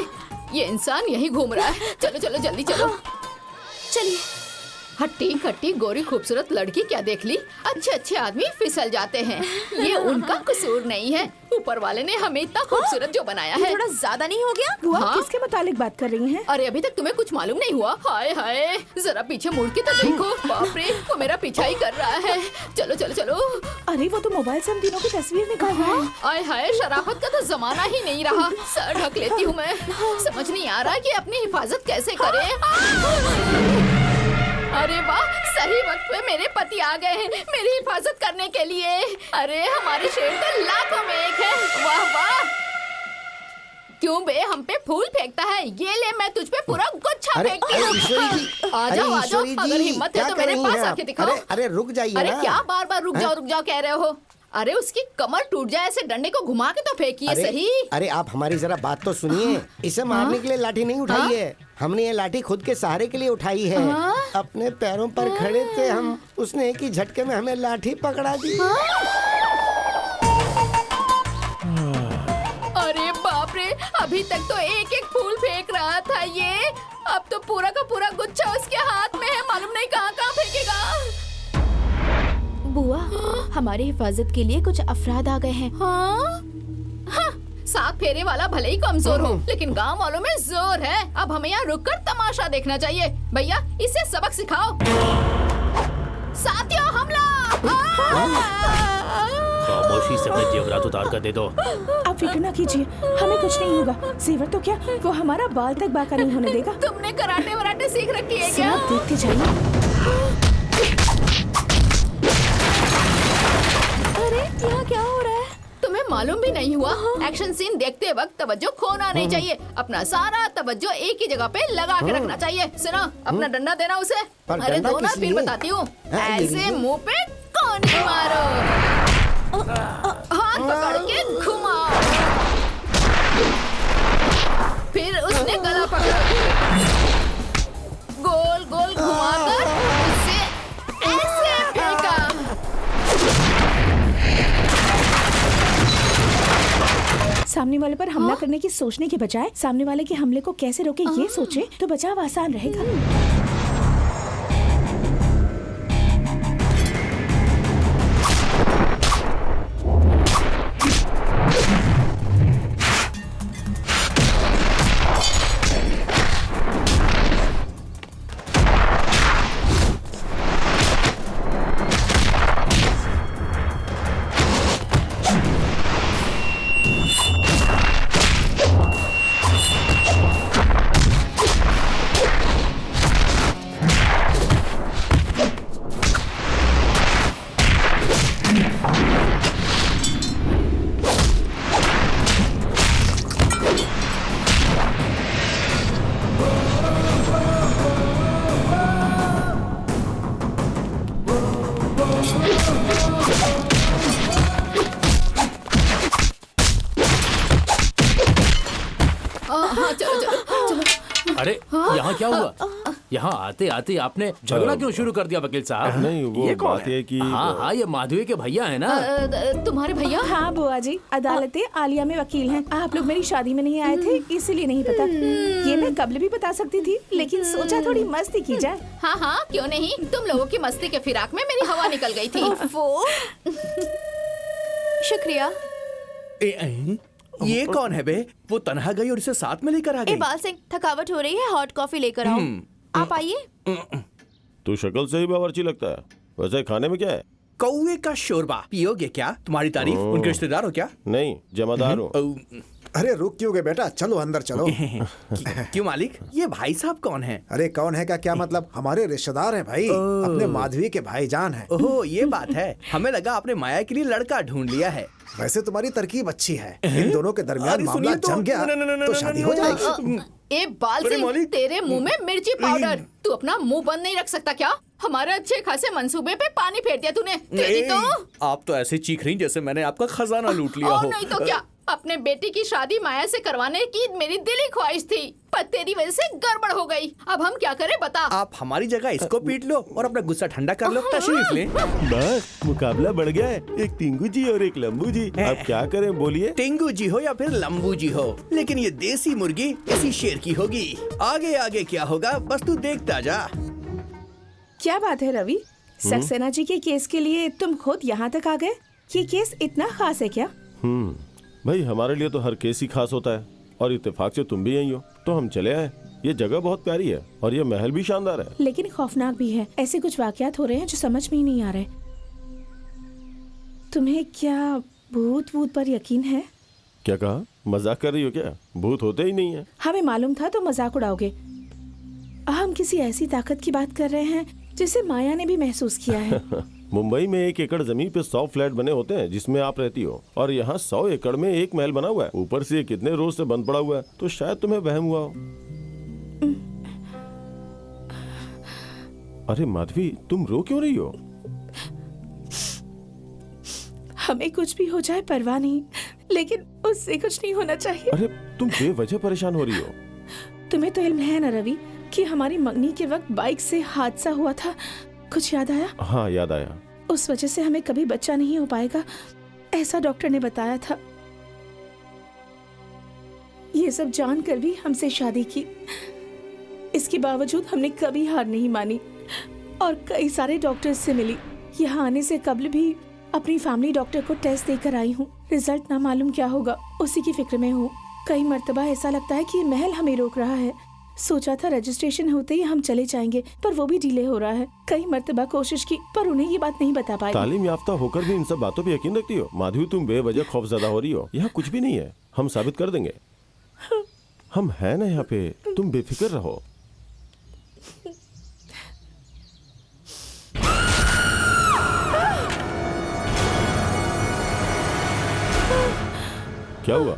ये इंसान यहीं घूम रहा है। चलो चलो जल्दी चलो। चलिए। हट्टी कट्टी गोरी खूबसूरत लड़की क्या देख ली, अच्छे अच्छे आदमी फिसल जाते हैं। ये उनका कसूर नहीं है, ऊपर वाले ने हमें इतना खूबसूरत जो बनाया है। थोड़ा ज्यादा नहीं हो गया? बुआ हाँ? किसके मुतालिक बात कर रही हैं? अरे अभी तक तुम्हें कुछ मालूम नहीं हुआ? हाय हाय, जरा पीछे मुड़ के तो देखो। बाप रे, वो मेरा पीछा ही कर रहा है। चलो चलो चलो। अरे वो तो मोबाइल से हम तीनों की तस्वीर निकाल रहा है। हाय हाय, शराफत का तो जमाना ही नहीं रहा। सर ढक लेती हूँ मैं। समझ नहीं आ रहा कि अपनी हिफाजत कैसे करें। अरे वाह, सही वक्त पे मेरे पति आ गए हैं मेरी हिफाजत करने के लिए। अरे हमारे शेर तो लाखों में एक है। वाह वाह। क्यों बे हम पे फूल फेंकता है? ये ले, मैं तुझ पे पूरा गुच्छा अरे फेंकती अरे हूँ। ईश्वरी जी, आ अरे जाओ आ जाओ, ईश्वरी अगर जी, हिम्मत क्या है तो कर मेरे रही पास हैं आके आप? दिखाओ। अरे रुक जाइए अरे ना। क्या बार बार रुक जाओ कह रहे हो? अरे उसकी कमर टूट जाए, ऐसे डंडे को घुमा के तो फेंकिए अरे, सही। अरे आप हमारी जरा बात तो सुनिए। इसे मारने के लिए लाठी नहीं उठाई है, हमने ये लाठी खुद के सहारे के लिए उठाई है। अपने पैरों पर खड़े थे हम, उसने एक ही झटके में हमें लाठी पकड़ा दी। अरे बाप रे, अभी तक तो एक एक फूल फेंक रहा था ये, अब तो पूरा का पूरा गुच्छा उसके हाथ में है। मालूम नहीं कहाँ कहाँ फेंकेगा। बुआ, हमारी हिफाजत के लिए कुछ अफराद आ गए हैं। हाँ? हाँ, सात फेरे वाला भले ही कमजोर हो, लेकिन गांव वालों में जोर है। अब हमें यहाँ रुककर तमाशा देखना चाहिए। भैया इसे सबक सिखाओ। साथियों हमला! खामोशी से अपने जेवरात उतार कर दे दो। आप फिक्र ना कीजिए, हमें कुछ नहीं होगा। जेवर तो क्या, वो हमारा बाल तक बाका नहीं होने देगा। तुमने कराटे वराटे सीख रखी है क्या? आप देखते जाइए। अरे यहाँ क्या हो रहा है? तुम्हें मालूम भी नहीं हुआ? एक्शन सीन देखते वक्त तवज्जो खोना नहीं चाहिए। अपना सारा तवज्जो एक ही जगह पे लगा के रखना चाहिए। सुनो, अपना डंडा देना उसे। पर अरे डंडा दो ना, किस फिर लिए? बताती हूँ। हाँ, ये ऐसे लीजिए। मुंह पे कोनी मारो, हाथ पकड़ के घुमाओ, फिर उसने गला पकड़ा, गोल गोल घुमाकर उसे ऐसे फेंका। सामने वाले पर हमला करने की सोचने के बजाय सामने वाले के हमले को कैसे रोके ये सोचे तो बचाव आसान रहेगा। हाँ चलो चलो चलो। अरे यहाँ क्या हुआ? यहाँ आते आते आपने झगड़ा क्यों शुरू कर दिया वकील साहब? नहीं, वो ये कौन बात ये कि हाँ हाँ, ये माधवी के भैया है ना। तुम्हारे भैया? हाँ बुआ जी, अदालतें आलिया में वकील हैं। आप लोग मेरी शादी में नहीं आए थे इसीलिए नहीं पता। ये मैं कबल भी बता सकती थी लेकिन सोचा थोड़ी मस्ती की जाए। हाँ हाँ क्यों नहीं, तुम लोगों की मस्ती के फिराक में मेरी हवा निकल गई थी। वो शुक्रिया। ये कौन है बे? वो तन्हा गई और इसे साथ में लेकर आ गई। इकबाल सिंह, थकावट हो रही है, हॉट कॉफी लेकर आओ। आप आइए। तू शक्ल से ही बावर्ची लगता है। वैसे खाने में क्या है? कौवे का शोरबा पियोगे क्या? तुम्हारी तारीफ। उनके रिश्तेदार हो क्या? नहीं, जमादार हूँ। अरे रुक क्यों गए बेटा, चलो अंदर चलो। क्यों मालिक, ये भाई साहब कौन है? अरे कौन है का क्या मतलब, हमारे रिश्तेदार हैं भाई, अपने माधवी के भाईजान हैं। ओह ये बात है, हमें लगा आपने माया के लिए लड़का ढूंढ लिया है। वैसे तुम्हारी तरकीब अच्छी है, इन दोनों के दरमियान मामला जम गया तो शादी हो जाएगी। ए बाल सिंह, तेरे मुंह में मिर्ची पाउडर, तू अपना मुंह बंद नहीं रख सकता क्या? हमारे अच्छे खासे मंसूबे पे पानी फेर दिया तूने। तेरी तो आप तो ऐसे चीख रही जैसे मैंने आपका खजाना लूट लिया हो। नहीं तो क्या, अपने बेटी की शादी माया से करवाने की मेरी दिली ख्वाहिश थी, पर तेरी वजह से गड़बड़ हो गई। अब हम क्या करें बता? आप हमारी जगह इसको पीट लो और अपना गुस्सा ठंडा कर लो। तशरीफ ले। बस मुकाबला बढ़ गया है, एक टिंगू जी और एक लंबू जी। अब क्या करें बोलिए? टिंगू जी हो या फिर लंबू जी हो, लेकिन ये देसी मुर्गी इसी शेर की होगी। आगे आगे क्या होगा बस तू देखता जा। क्या बात है रवि, सक्सेना जी के केस के लिए तुम खुद यहाँ तक आ गए? ये केस इतना खास है क्या? भाई हमारे लिए तो हर केस ही खास होता है, और इत्तेफाक से तुम भी यही हो तो हम चले आए। ये जगह बहुत प्यारी है और ये महल भी शानदार है, लेकिन खौफनाक भी है। ऐसे कुछ वाकयात हो रहे हैं जो समझ में ही नहीं आ रहे। तुम्हें क्या भूत वूत पर यकीन है? क्या कहा? मजाक कर रही हो क्या? भूत होते ही नहीं है। हमें मालूम था तो मजाक उड़ाओगे। हम किसी ऐसी ताकत की बात कर रहे हैं जिसे माया ने भी महसूस किया है। मुंबई में 1 एकड़ जमीन पे 100 फ्लैट बने होते हैं जिसमें आप रहती हो, और यहाँ 100 एकड़ में एक महल बना हुआ है। ऊपर से ये कितने रोज से बंद पड़ा हुआ है, तो शायद तुम्हें वहम हुआ हो। अरे माधवी, तुम रो क्यों रही हो? हमें कुछ भी हो जाए परवाह नहीं, लेकिन उससे कुछ नहीं होना चाहिए। अरे तुम बेवजह परेशान हो रही हो। तुम्हें तो इल्म है ना रवि कि हमारी मंगनी के वक्त बाइक से हादसा हुआ था। कुछ याद आया? हाँ याद आया। उस वजह से हमें कभी बच्चा नहीं हो पाएगा, ऐसा डॉक्टर ने बताया था। ये सब जानकर भी हमसे शादी की। इसके बावजूद हमने कभी हार नहीं मानी और कई सारे डॉक्टर्स से मिली। यहाँ आने से कबल भी अपनी फैमिली डॉक्टर को टेस्ट देकर आई हूँ। रिजल्ट ना मालूम क्या होगा, उसी की फिक्र में हूँ। कई मर्तबा ऐसा लगता है कि ये महल हमें रोक रहा है। सोचा था रजिस्ट्रेशन होते ही हम चले जाएंगे, पर वो भी डिले हो रहा है। कई मर्तबा कोशिश की पर उन्हें ये बात नहीं बता पाई। तालीम याफ्ता होकर भी इन सब बातों पे यकीन रखती हो? माधवी तुम बेवजह खौफजदा हो रही हो। यहाँ कुछ भी नहीं है, हम साबित कर देंगे। हम हैं ना यहाँ पे, तुम बेफिक्र रहो। क्या हुआ?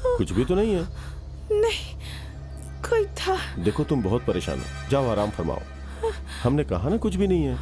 कुछ भी तो नहीं है। नहीं, कोई था। देखो तुम बहुत परेशान हो, जाओ आराम फरमाओ। हमने कहा ना कुछ भी नहीं है।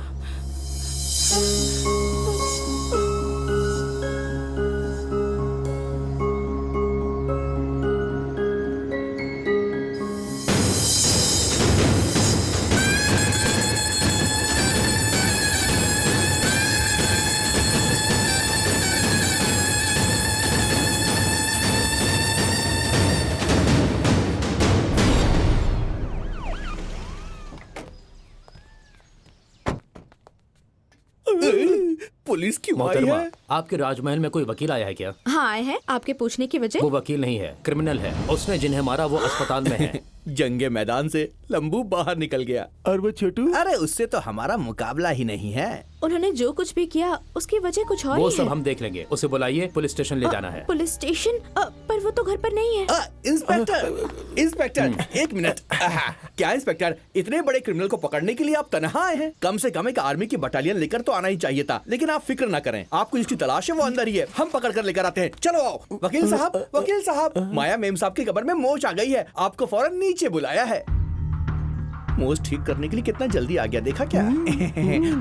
पुलिस क्यों आई मोहतरमा, है? आपके राजमहल में कोई वकील आया है क्या? हाँ आए हैं, आपके पूछने की वजह? वो वकील नहीं है, क्रिमिनल है। उसने जिन्हें मारा वो अस्पताल में है। जंगे मैदान से लंबू बाहर निकल गया। और वो छोटू? अरे उससे तो हमारा मुकाबला ही नहीं है। उन्होंने जो कुछ भी किया उसकी वजह कुछ और वो ही सब है। हम देख लेंगे। उसे बुलाइए, पुलिस स्टेशन ले जाना है। Police station? पर वो तो घर पर नहीं है। इंस्पेक्टर, इंस्पेक्टर, एक मिनट। क्या इंस्पेक्टर, इतने बड़े क्रिमिनल को पकड़ने के लिए आप तनहा आए हैं? कम से कम एक आर्मी की बटालियन लेकर तो आना ही चाहिए था। लेकिन आप फिक्र ना करें, आपको जिसकी तलाश है वो अंदर ही है। हम पकड़ कर लेकर आते हैं। चलो आओ। वकील साहब, वकील साहब, माया मेम साहब की कब्र में मोच आ गई है, आपको फौरन नीचे बुलाया है। मोच ठीक करने के लिए कितना जल्दी आ गया, देखा क्या?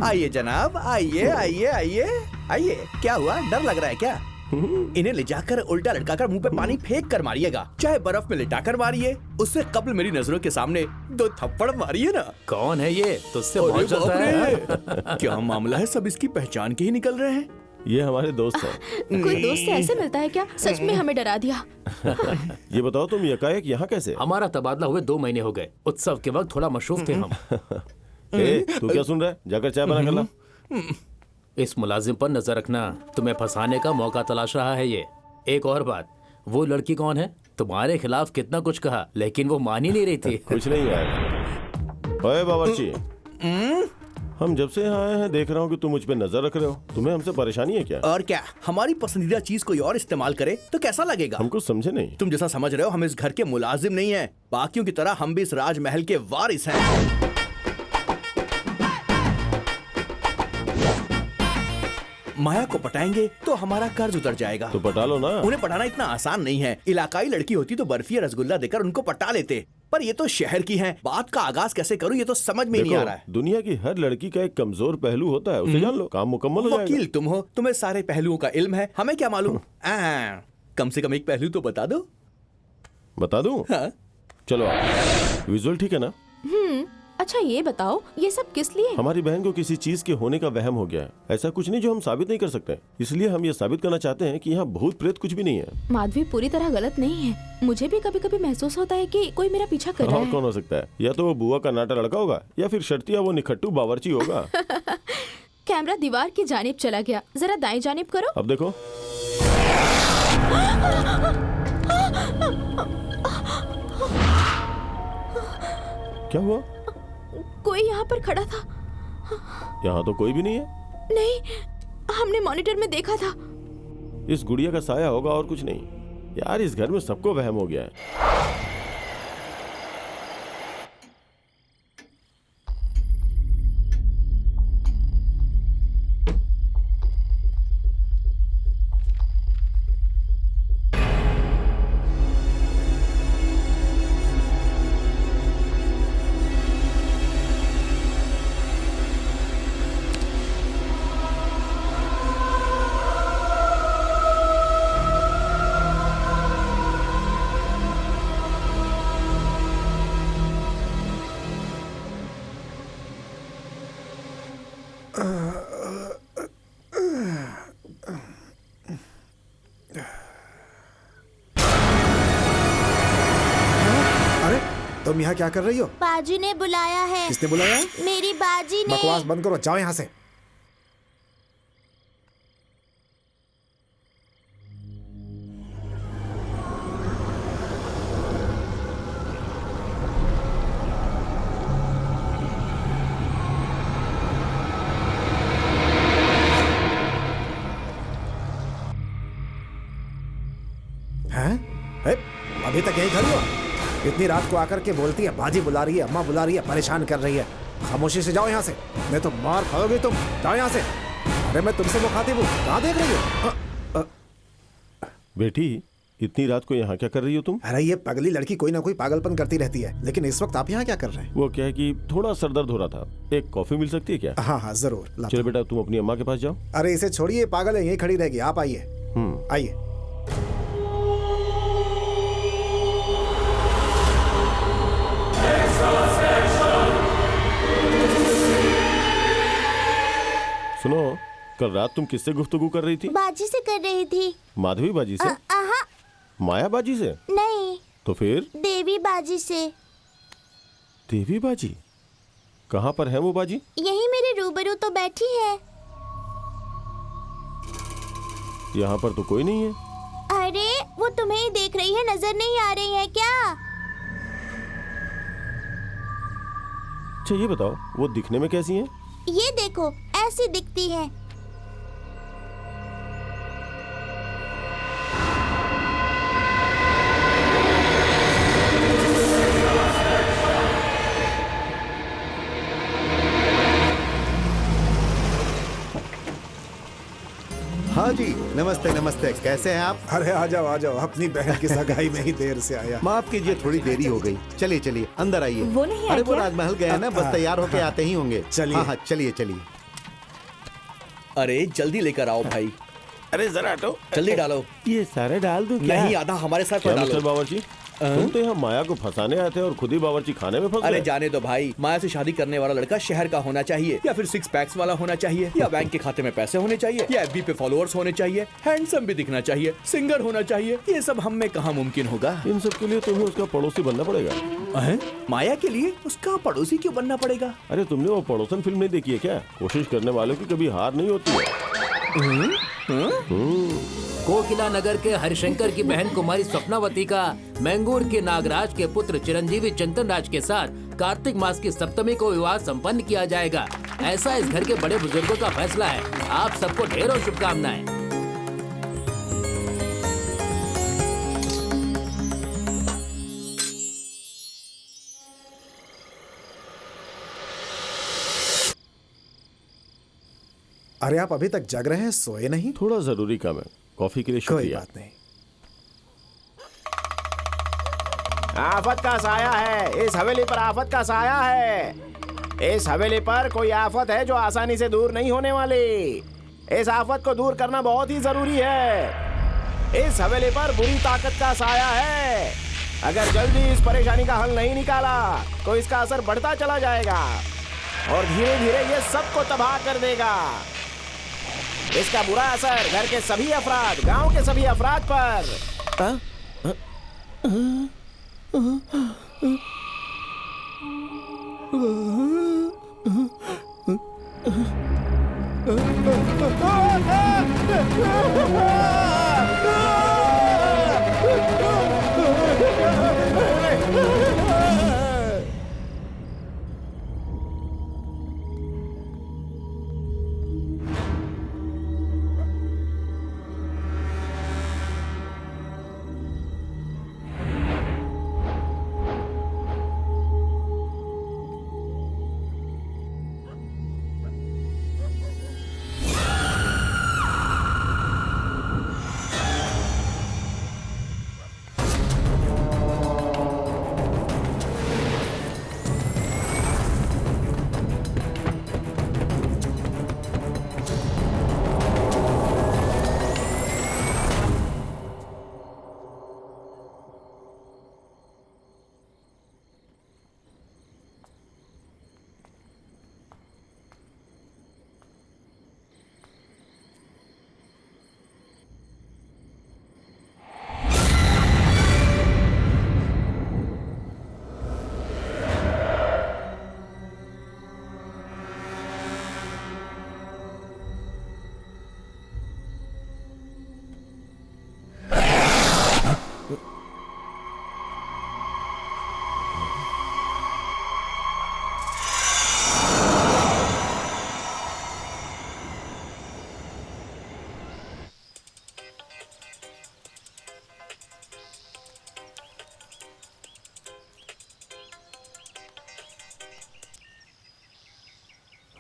आइए जनाब, आइए आइए आइए आइए। क्या हुआ, डर लग रहा है क्या? इन्हें ले जाकर उल्टा लटकाकर मुंह पे पानी फेंक कर मारिएगा, चाहे बर्फ में लिटाकर मारिए। उससे कबल मेरी नजरों के सामने 2 थप्पड़ मारिए ना। कौन है ये? तुझसे अरे बहुत जलता बाप है। रे, क्या मामला है? सब इसकी पहचान के ही निकल रहे हैं। ये हमारे दोस्त हैं। कोई दोस्त से ऐसे मिलता है क्या? सच में हमें डरा दिया। ये बताओ तुम यकायक यहाँ कैसे? हमारा तबादला हुए 2 महीने हो गए। उत्सव के वक्त थोड़ा मशरूफ थे हम। ए, तू क्या सुन रहा है? जाकर चाय बना कर ला। इस मुलाजिम पर नजर रखना, तुम्हें फंसाने का मौका तलाश रहा है ये। एक और बात, वो लड़की कौन है? तुम्हारे खिलाफ कितना कुछ कहा लेकिन वो मान ही नहीं रही थी। कुछ नहीं आएगा। ओए बावर्ची, हम जब से यहाँ आए हैं देख रहा हूँ कि तुम मुझ पे नजर रख रहे हो। तुम्हें हमसे परेशानी है क्या? और क्या, हमारी पसंदीदा चीज कोई और इस्तेमाल करे तो कैसा लगेगा? हम कुछ समझे नहीं। तुम जैसा समझ रहे हो, हम इस घर के मुलाजिम नहीं हैं। बाकियों की तरह हम भी इस राजमहल के वारिस हैं। माया को पटाएंगे तो हमारा कर्ज उतर जाएगा। तो पटा लो ना। उन्हें पटाना इतना आसान नहीं है। इलाकाई लड़की होती तो बर्फी या रसगुल्ला देकर उनको पटा लेते, पर ये तो शहर की हैं। बात का आगाज कैसे करूं ये तो समझ में नहीं आ रहा है। दुनिया की हर लड़की का एक कमजोर पहलू होता है, उसे जान लो, काम मुकम्मल हो जाएगा। वकील तुम हो, तुम्हें सारे पहलुओं का इल्म है, हमें क्या मालूम। कम से कम एक पहलू तो बता दो। बता दूं? हाँ? चलो विजुअल ठीक है ना? अच्छा ये बताओ, ये सब किस लिए? हमारी बहन को किसी चीज के होने का वहम हो गया है। ऐसा कुछ नहीं जो हम साबित नहीं कर सकते, इसलिए हम ये साबित करना चाहते हैं कि यहाँ भूत प्रेत कुछ भी नहीं है। माधवी पूरी तरह गलत नहीं है। मुझे भी कभी कभी महसूस होता है कि कोई मेरा पीछा कर रहा है। कौन हो सकता है? या तो वो बुआ का नाटा लड़का होगा या फिर शर्तिया वो निखट्टू बावर्ची होगा। कैमरा दीवार की जानिब चला गया, जरा दाएं जानिब करो। अब देखो। क्या हुआ? कोई यहाँ पर खड़ा था। यहाँ तो कोई भी नहीं है। नहीं, हमने मॉनिटर में देखा था। इस गुड़िया का साया होगा और कुछ नहीं। यार इस घर में सबको वहम हो गया है। तुम यहाँ क्या कर रही हो? बाजी ने बुलाया है। किसने बुलाया? मेरी बाजी ने। बकवास बंद करो, जाओ यहाँ से। हैं? अभी तक यही खड़ी हो? इतनी रात को आकर के बोलती है बाजी बुला रही है, अम्मा बुला रही है, परेशान कर रही है। खामोशी से जाओ यहाँ से, नहीं तो मार खाओगे तुम। जाओ यहाँ से। अरे मैं तुमसे मुखातिब हूँ, कहाँ देख रही हो? बेटी इतनी रात को यहाँ क्या कर रही हो तुम? अरे ये पगली लड़की कोई ना कोई पागलपन करती रहती है, लेकिन इस वक्त आप यहाँ क्या कर रहे हैं? वो क्या है कि थोड़ा सर दर्द हो रहा था, एक कॉफी मिल सकती है क्या? हाँ हाँ जरूर। चलो बेटा तुम अपनी अम्मा के पास जाओ। अरे इसे छोड़िए, पागल है, यहीं खड़ी रहेगी। आप आइए, आइए। सुनो, कल रात तुम किससे गुफ्तगू कर रही थी? बाजी से कर रही थी। माधवी बाजी से? माया बाजी से? नहीं। तो फिर? देवी बाजी से। देवी बाजी? कहाँ पर है वो बाजी? यही मेरे रूबरू तो बैठी है। यहाँ पर तो कोई नहीं है। अरे वो तुम्हें ही देख रही है, नजर नहीं आ रही है क्या? अच्छा ये बताओ, वो दिखने में कैसी हैं? ये देखो, ऐसी दिखती है। हाँ जी, नमस्ते नमस्ते, कैसे हैं आप? अरे आ जाओ आ जाओ, अपनी बहन की सगाई में ही देर से आया। माफ कीजिए, थोड़ी देरी हो गई। चलिए चलिए अंदर आइए। वो नहीं अरे आया वो क्या? राजमहल गया ना, बस तैयार होके आते ही होंगे। चलिए। हाँ हाँ चलिए चलिए। अरे जल्दी लेकर आओ भाई। अरे जरा हटो, जल्दी डालो। ये सारे डाल दो क्या? नहीं, आधा हमारे साथ क्या डालो। मिस्टर बावर्ची, तुम तो यहाँ माया को फंसाने आए थे और खुद ही बावर्ची खाने में फंस अरे गए। जाने दो भाई, माया से शादी करने वाला लड़का शहर का होना चाहिए, या फिर 6 पैक्स वाला होना चाहिए, या बैंक के खाते में पैसे होने चाहिए, या FB पे फॉलोअर्स होने चाहिए, हैंडसम भी दिखना चाहिए, सिंगर होना चाहिए। ये सब हम में कहाँ मुमकिन होगा? इन सब के लिए तुम्हें उसका पड़ोसी बनना पड़ेगा। माया के लिए उसका पड़ोसी क्यों बनना पड़ेगा? अरे तुमने वो पड़ोसन फिल्म नहीं देखी है क्या? कोशिश करने वालों की कभी हार नहीं होती है। कोकिला नगर के हरिशंकर की बहन कुमारी स्वप्नावती का मैंगूर के नागराज के पुत्र चिरंजीवी चंदन राज के साथ कार्तिक मास की सप्तमी को विवाह संपन्न किया जाएगा। ऐसा इस घर के बड़े बुजुर्गों का फैसला है। आप सबको ढेरों शुभकामनाएं। अरे आप अभी तक जग रहे हैं, सोए नहीं? थोड़ा जरूरी काम है। कॉफी के लिए कोई शुक्रिया। बात नहीं। आफत का साया है, इस हवेली पर आफत का साया है। इस हवेली पर कोई आफत है जो आसानी से दूर नहीं होने वाली। इस आफत को दूर करना बहुत ही जरूरी है। इस हवेली पर बुरी ताकत का साया है। अगर जल्दी इस परेशानी का हल नहीं निकाला तो इसका असर बढ़ता चला जाएगा और धीरे धीरे ये सबको तबाह कर देगा। इसका बुरा असर घर के सभी अफराद, गांव के सभी अफराद पर।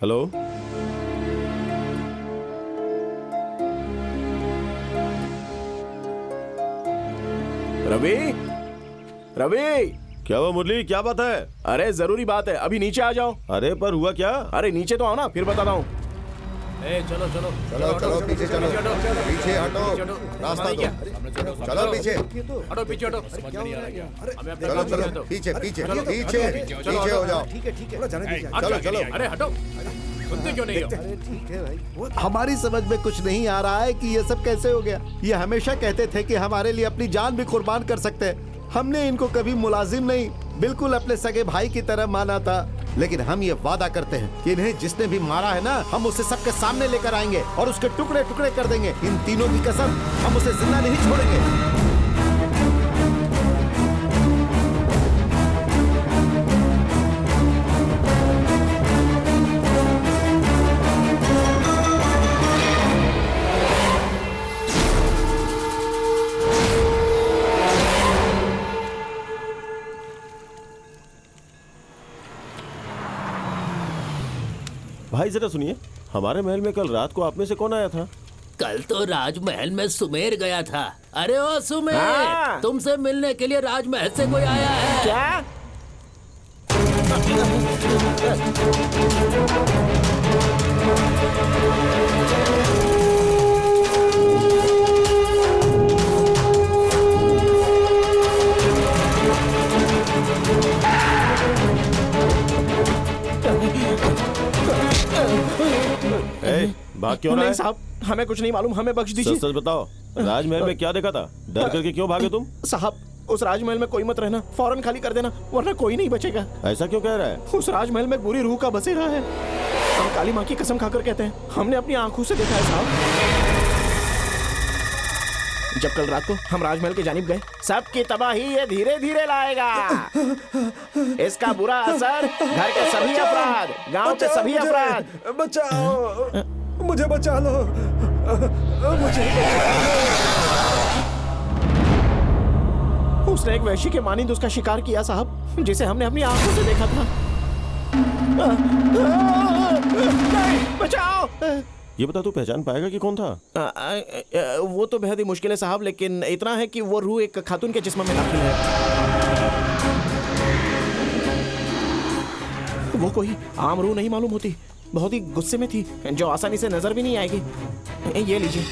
हेलो, रवि, रवि, क्या हुआ मुरली? क्या बात है? अरे जरूरी बात है, अभी नीचे आ जाओ। अरे पर हुआ क्या? अरे नीचे तो आओ ना, फिर बताता हूँ। चलो चलो चलो चलो पीछे चलो, पीछे हटो, रास्ता दो, चलो पीछे, हटो पीछे हटो। चलो चलो पीछे पीछे पीछे पीछे हो जाओ। ठीक है, जाने दीजिए। चलो चलो। अरे हटो, सुनते क्यों नहीं हो? हमारी समझ में कुछ नहीं आ रहा है कि ये सब कैसे हो गया। ये हमेशा कहते थे कि हमारे लिए अपनी जान भी कुर्बान कर सकते हैं। हमने इनको कभी मुलाजिम नहीं, बिल्कुल अपने सगे भाई की तरह माना था। लेकिन हम ये वादा करते हैं कि इन्हें जिसने भी मारा है ना, हम उसे सबके सामने लेकर आएंगे और उसके टुकड़े टुकड़े कर देंगे। इन तीनों की कसम, हम उसे जिंदा नहीं छोड़ेंगे। भाई जरा सुनिए, हमारे महल में कल रात को आप में से कौन आया था? कल तो राजमहल में सुमेर गया था। अरे ओ सुमेर, तुमसे मिलने के लिए राजमहल से कोई आया है क्या? भाग क्यों रहा है? नहीं साहब, हमें कुछ नहीं मालूम, हमें बख्श दीजिए। सच सच बताओ, राजमहल में क्या देखा था? डर करके क्यों भागे तुम? साहब, उस राजमहल में कोई मत रहना, फौरन खाली कर देना, वरना कोई नहीं बचेगा। ऐसा क्यों कह रहा है? उस राजमहल में बुरी रूह का बसेरा है। हम काली माँ की कसम खाकर कहते हैं, हमने अपनी आंखों से देखा है साहब। जब कल रात को हम राजमहल के जानिब गए, सबकी तबाही ये धीरे धीरे लाएगा। इसका बुरा असर घर के सभी अफराद, गांव के सभी अफराद। बचाओ, मुझे बचा लो, मुझे उसने एक वैश्य के मानिंद उसका शिकार किया साहब, जिसे हमने अपनी आंखों से देखा था। नहीं, बचाओ। ये बता, तू पहचान पाएगा कि कौन था? वो तो बेहद ही मुश्किल है साहब, लेकिन इतना है कि वो रूह एक खातून के जिस्म में दाखिल है। वो कोई आम रूह नहीं मालूम होती, बहुत ही गुस्से में थी, जो आसानी से नजर भी नहीं आएगी। ये लीजिए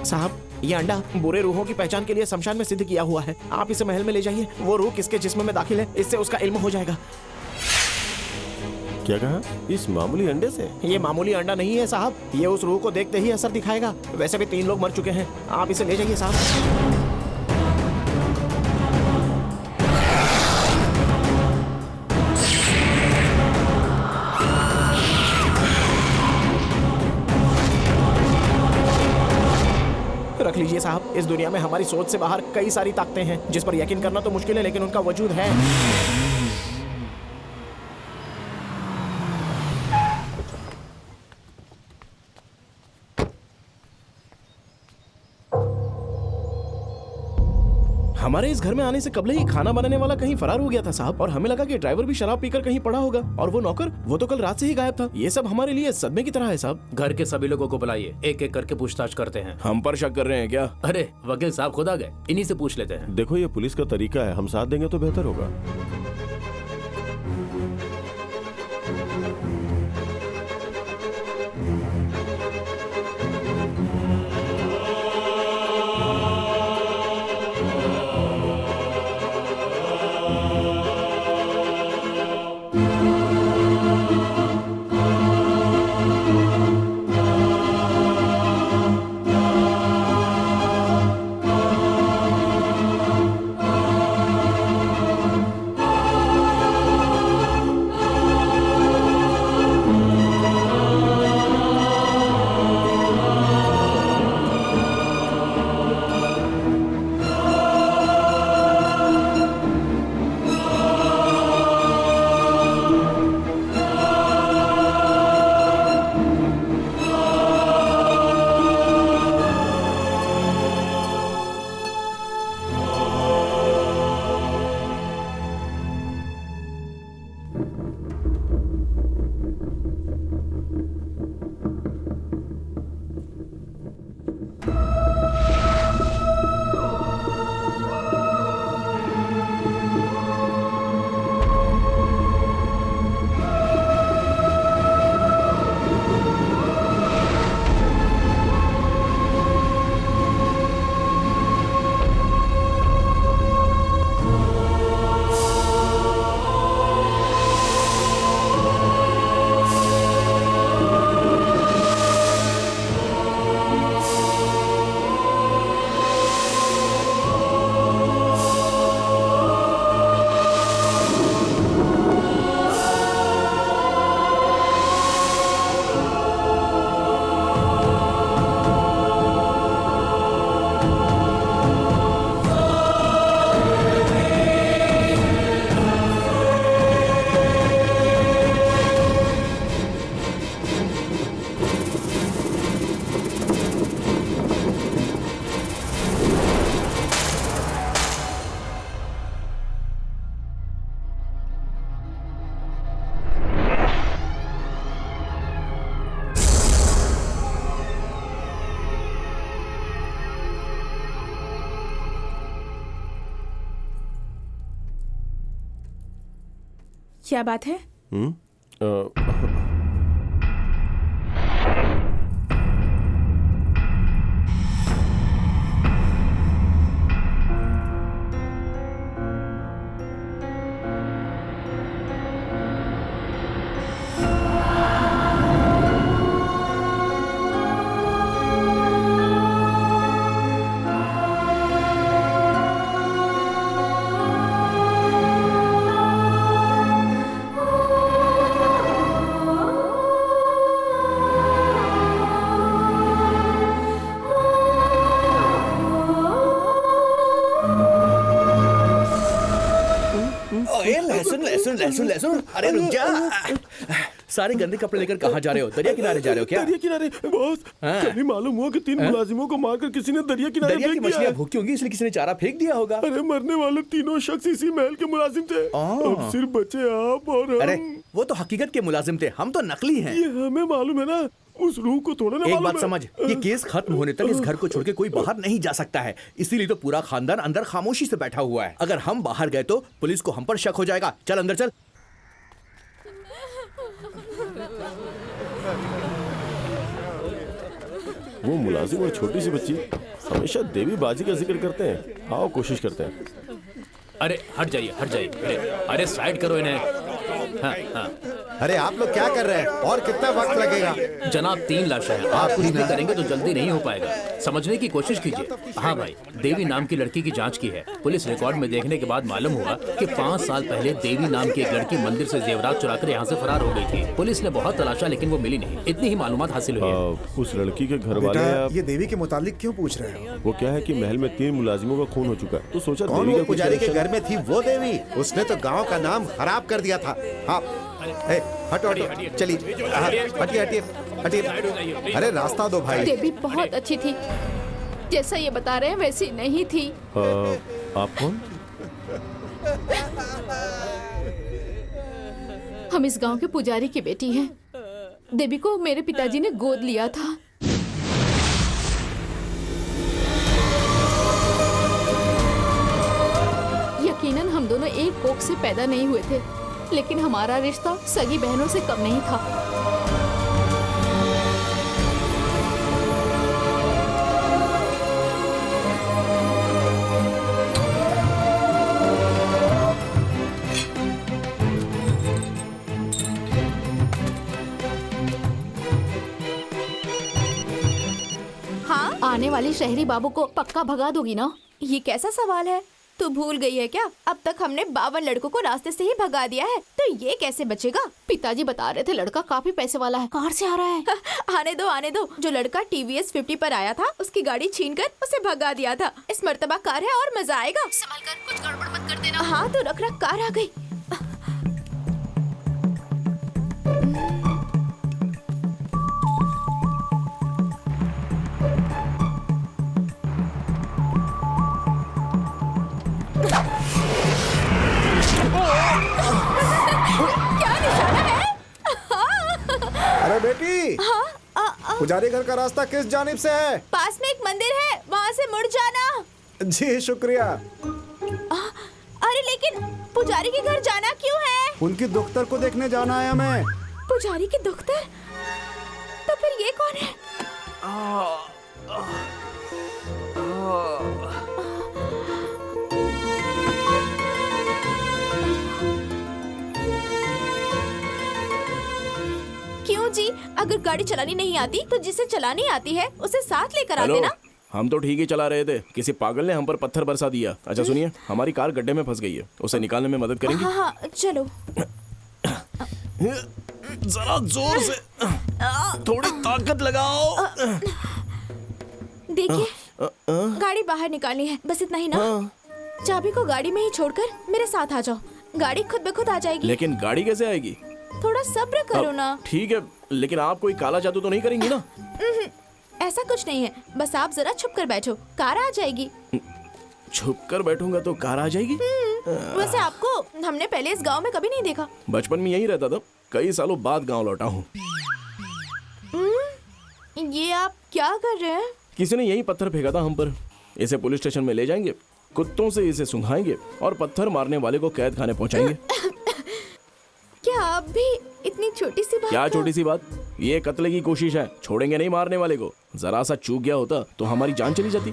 साहब, ये अंडा बुरे रूहों की पहचान के लिए शमशान में सिद्ध किया हुआ है। आप इसे महल में ले जाइए, वो रूह किसके जिस्म में दाखिल है इससे उसका इल्म हो जाएगा। क्या कहा? इस मामूली अंडे से? ये मामूली अंडा नहीं है साहब, ये उस रूह को देखते ही असर दिखाएगा। वैसे भी 3 लोग मर चुके हैं, आप इसे ले जाइए साहब। रख लीजिए साहब, इस दुनिया में हमारी सोच से बाहर कई सारी ताकतें हैं जिस पर यकीन करना तो मुश्किल है, लेकिन उनका वजूद है। हमारे इस घर में आने से कबले ही खाना बनाने वाला कहीं फरार हो गया था साहब, और हमें लगा कि ड्राइवर भी शराब पीकर कहीं पड़ा होगा, और वो नौकर, वो तो कल रात से ही गायब था। ये सब हमारे लिए सदमे की तरह है साहब। घर के सभी लोगों को बुलाइए, एक एक करके पूछताछ करते हैं। हम पर शक कर रहे हैं क्या? अरे वकील साहब खुद आ गए, इन्हीं से पूछ लेते हैं। देखो, ये पुलिस का तरीका है, हम साथ देंगे तो बेहतर होगा। क्या बात है? लहसुन लहसुन लहसुन। अरे रुक जा। सारे गंदे कपड़े लेकर कहाँ जा रहे हो? दरिया किनारे जा रहे हो क्या? दरिया किनारे बॉस, कभी मालूम हुआ कि 3 मुलाजिमों को मारकर किसी ने दरिया किनारे दरिया की फेंक दिया मछलियाँ है। भूखी होंगी इसलिए किसी ने चारा फेंक दिया होगा। अरे मरने वाले तीनों शख्स इसी महल के मुलाजिम थे। अब सिर्फ बचे आप और हम। अरे वो तो हकीकत के मुलाजिम थे, हम तो नकली हैं। ये हमें मालूम है ना, उस रूह को थोड़ा ना एक मालूम बात है। समझ, ये केस खत्म होने तक इस घर को छोड़ के कोई बाहर नहीं जा सकता है। इसीलिए तो पूरा खानदान अंदर खामोशी से बैठा हुआ है। अगर हम बाहर गए तो पुलिस को हम पर शक हो जाएगा। चल अंदर चल। वो मुलाजिम और छोटी सी बच्ची हमेशा देवी बाजी का जिक्र करते हैं। आओ कोशिश करते हैं। अरे हट जाइए, हट जाइए। अरे साइड करो इन्हें। हाँ, हाँ। अरे आप लोग क्या कर रहे हैं? और कितना वक्त लगेगा? जनाब 3 लाशें हैं। आप कुछ भी करेंगे तो जल्दी नहीं हो पाएगा। समझने की कोशिश कीजिए। हाँ भाई, देवी नाम की लड़की की जांच की है। पुलिस रिकॉर्ड में देखने के बाद मालूम हुआ कि 5 साल पहले देवी नाम की एक लड़की मंदिर से जेवरात चुराकर यहाँ से फरार हो गई थी। पुलिस ने बहुत तलाशा लेकिन वो मिली नहीं। इतनी ही मालूमात हासिल हुई है। उस लड़की के घर वाले बेटा, ये देवी के मुतालिक क्यों पूछ रहे हो? वो क्या है कि महल में 3 मुलाजिमों का खून हो चुका है, तो सोचा कौन देवी वो का कुछ पुजारी के रिएक्शन- घर में थी? वो देवी, उसने तो गांव का नाम खराब कर दिया था। हाँ, हटो हटो, चलिए हटिए हटिए हटिए। अरे रास्ता दो भाई। देवी बहुत अच्छी थी, जैसा ये बता रहे हैं वैसी नहीं थी। आप कौन? हम इस गांव के पुजारी की बेटी हैं। देवी को मेरे पिताजी ने गोद लिया था। यकीनन हम दोनों एक कोख से पैदा नहीं हुए थे, लेकिन हमारा रिश्ता सगी बहनों से कम नहीं था। हाँ, आने वाली शहरी बाबू को पक्का भगा दोगी ना? ये कैसा सवाल है? तू भूल गई है क्या? अब तक हमने 52 लड़कों को रास्ते से ही भगा दिया है, तो ये कैसे बचेगा? पिताजी बता रहे थे लड़का काफी पैसे वाला है, कार से आ रहा है। आने दो आने दो। जो लड़का TVS 50 पर आया था, उसकी गाड़ी छीनकर उसे भगा दिया था। इस मर्तबा कार है और मजा आएगा। संभल कर, कुछ गड़बड़ मत कर देना। हाँ तो रख रख, कार आ गई। क्या निशाना है? अरे बेटी, पुजारी घर का रास्ता किस जानिब से है? पास में एक मंदिर है, वहाँ से मुड़ जाना। जी शुक्रिया। अरे लेकिन पुजारी के घर जाना क्यों है? उनकी दुख्तर को देखने जाना है हमें। पुजारी की दुख्तर? तो फिर ये कौन है? क्यों जी? अगर गाड़ी चलानी नहीं आती तो जिसे चलानी आती है उसे साथ लेकर आते ना। हम तो ठीक ही चला रहे थे, किसी पागल ने हम पर पत्थर बरसा दिया। अच्छा सुनिए, हमारी कार गड्ढे में फंस गई है, उसे निकालने में मदद करेंगी? हाँ हाँ चलो। जरा जोर से, थोड़ी ताकत लगाओ। देखिए, गाड़ी बाहर निकालनी है, बस इतना ही ना। चाबी को गाड़ी में ही छोड़कर मेरे साथ आ जाओ, गाड़ी खुद ब खुद आ जाएगी। लेकिन गाड़ी कैसे आएगी? थोड़ा सब्र करो ना। ठीक है, लेकिन आप कोई काला जादू तो नहीं करेंगी ना? ऐसा कुछ नहीं है, बस आप जरा छुप कर बैठो, कार आ जाएगी। छुप कर बैठूंगा तो कार आ जाएगी? वैसे आपको हमने पहले इस गांव में कभी नहीं देखा। बचपन में यही रहता था, कई सालों बाद गांव लौटा हूँ। ये आप क्या कर रहे हैं? किसी ने यही पत्थर फेंका था हम पर। इसे पुलिस स्टेशन में ले जाएंगे, कुत्तों से इसे सुंघाएंगे और पत्थर मारने वाले को कैद खाने पहुंचाएंगे। क्या आप भी इतनी छोटी सी बात? क्या छोटी सी बात? ये कत्ले की कोशिश है, छोड़ेंगे नहीं मारने वाले को। जरा सा चूक गया होता तो हमारी जान चली जाती।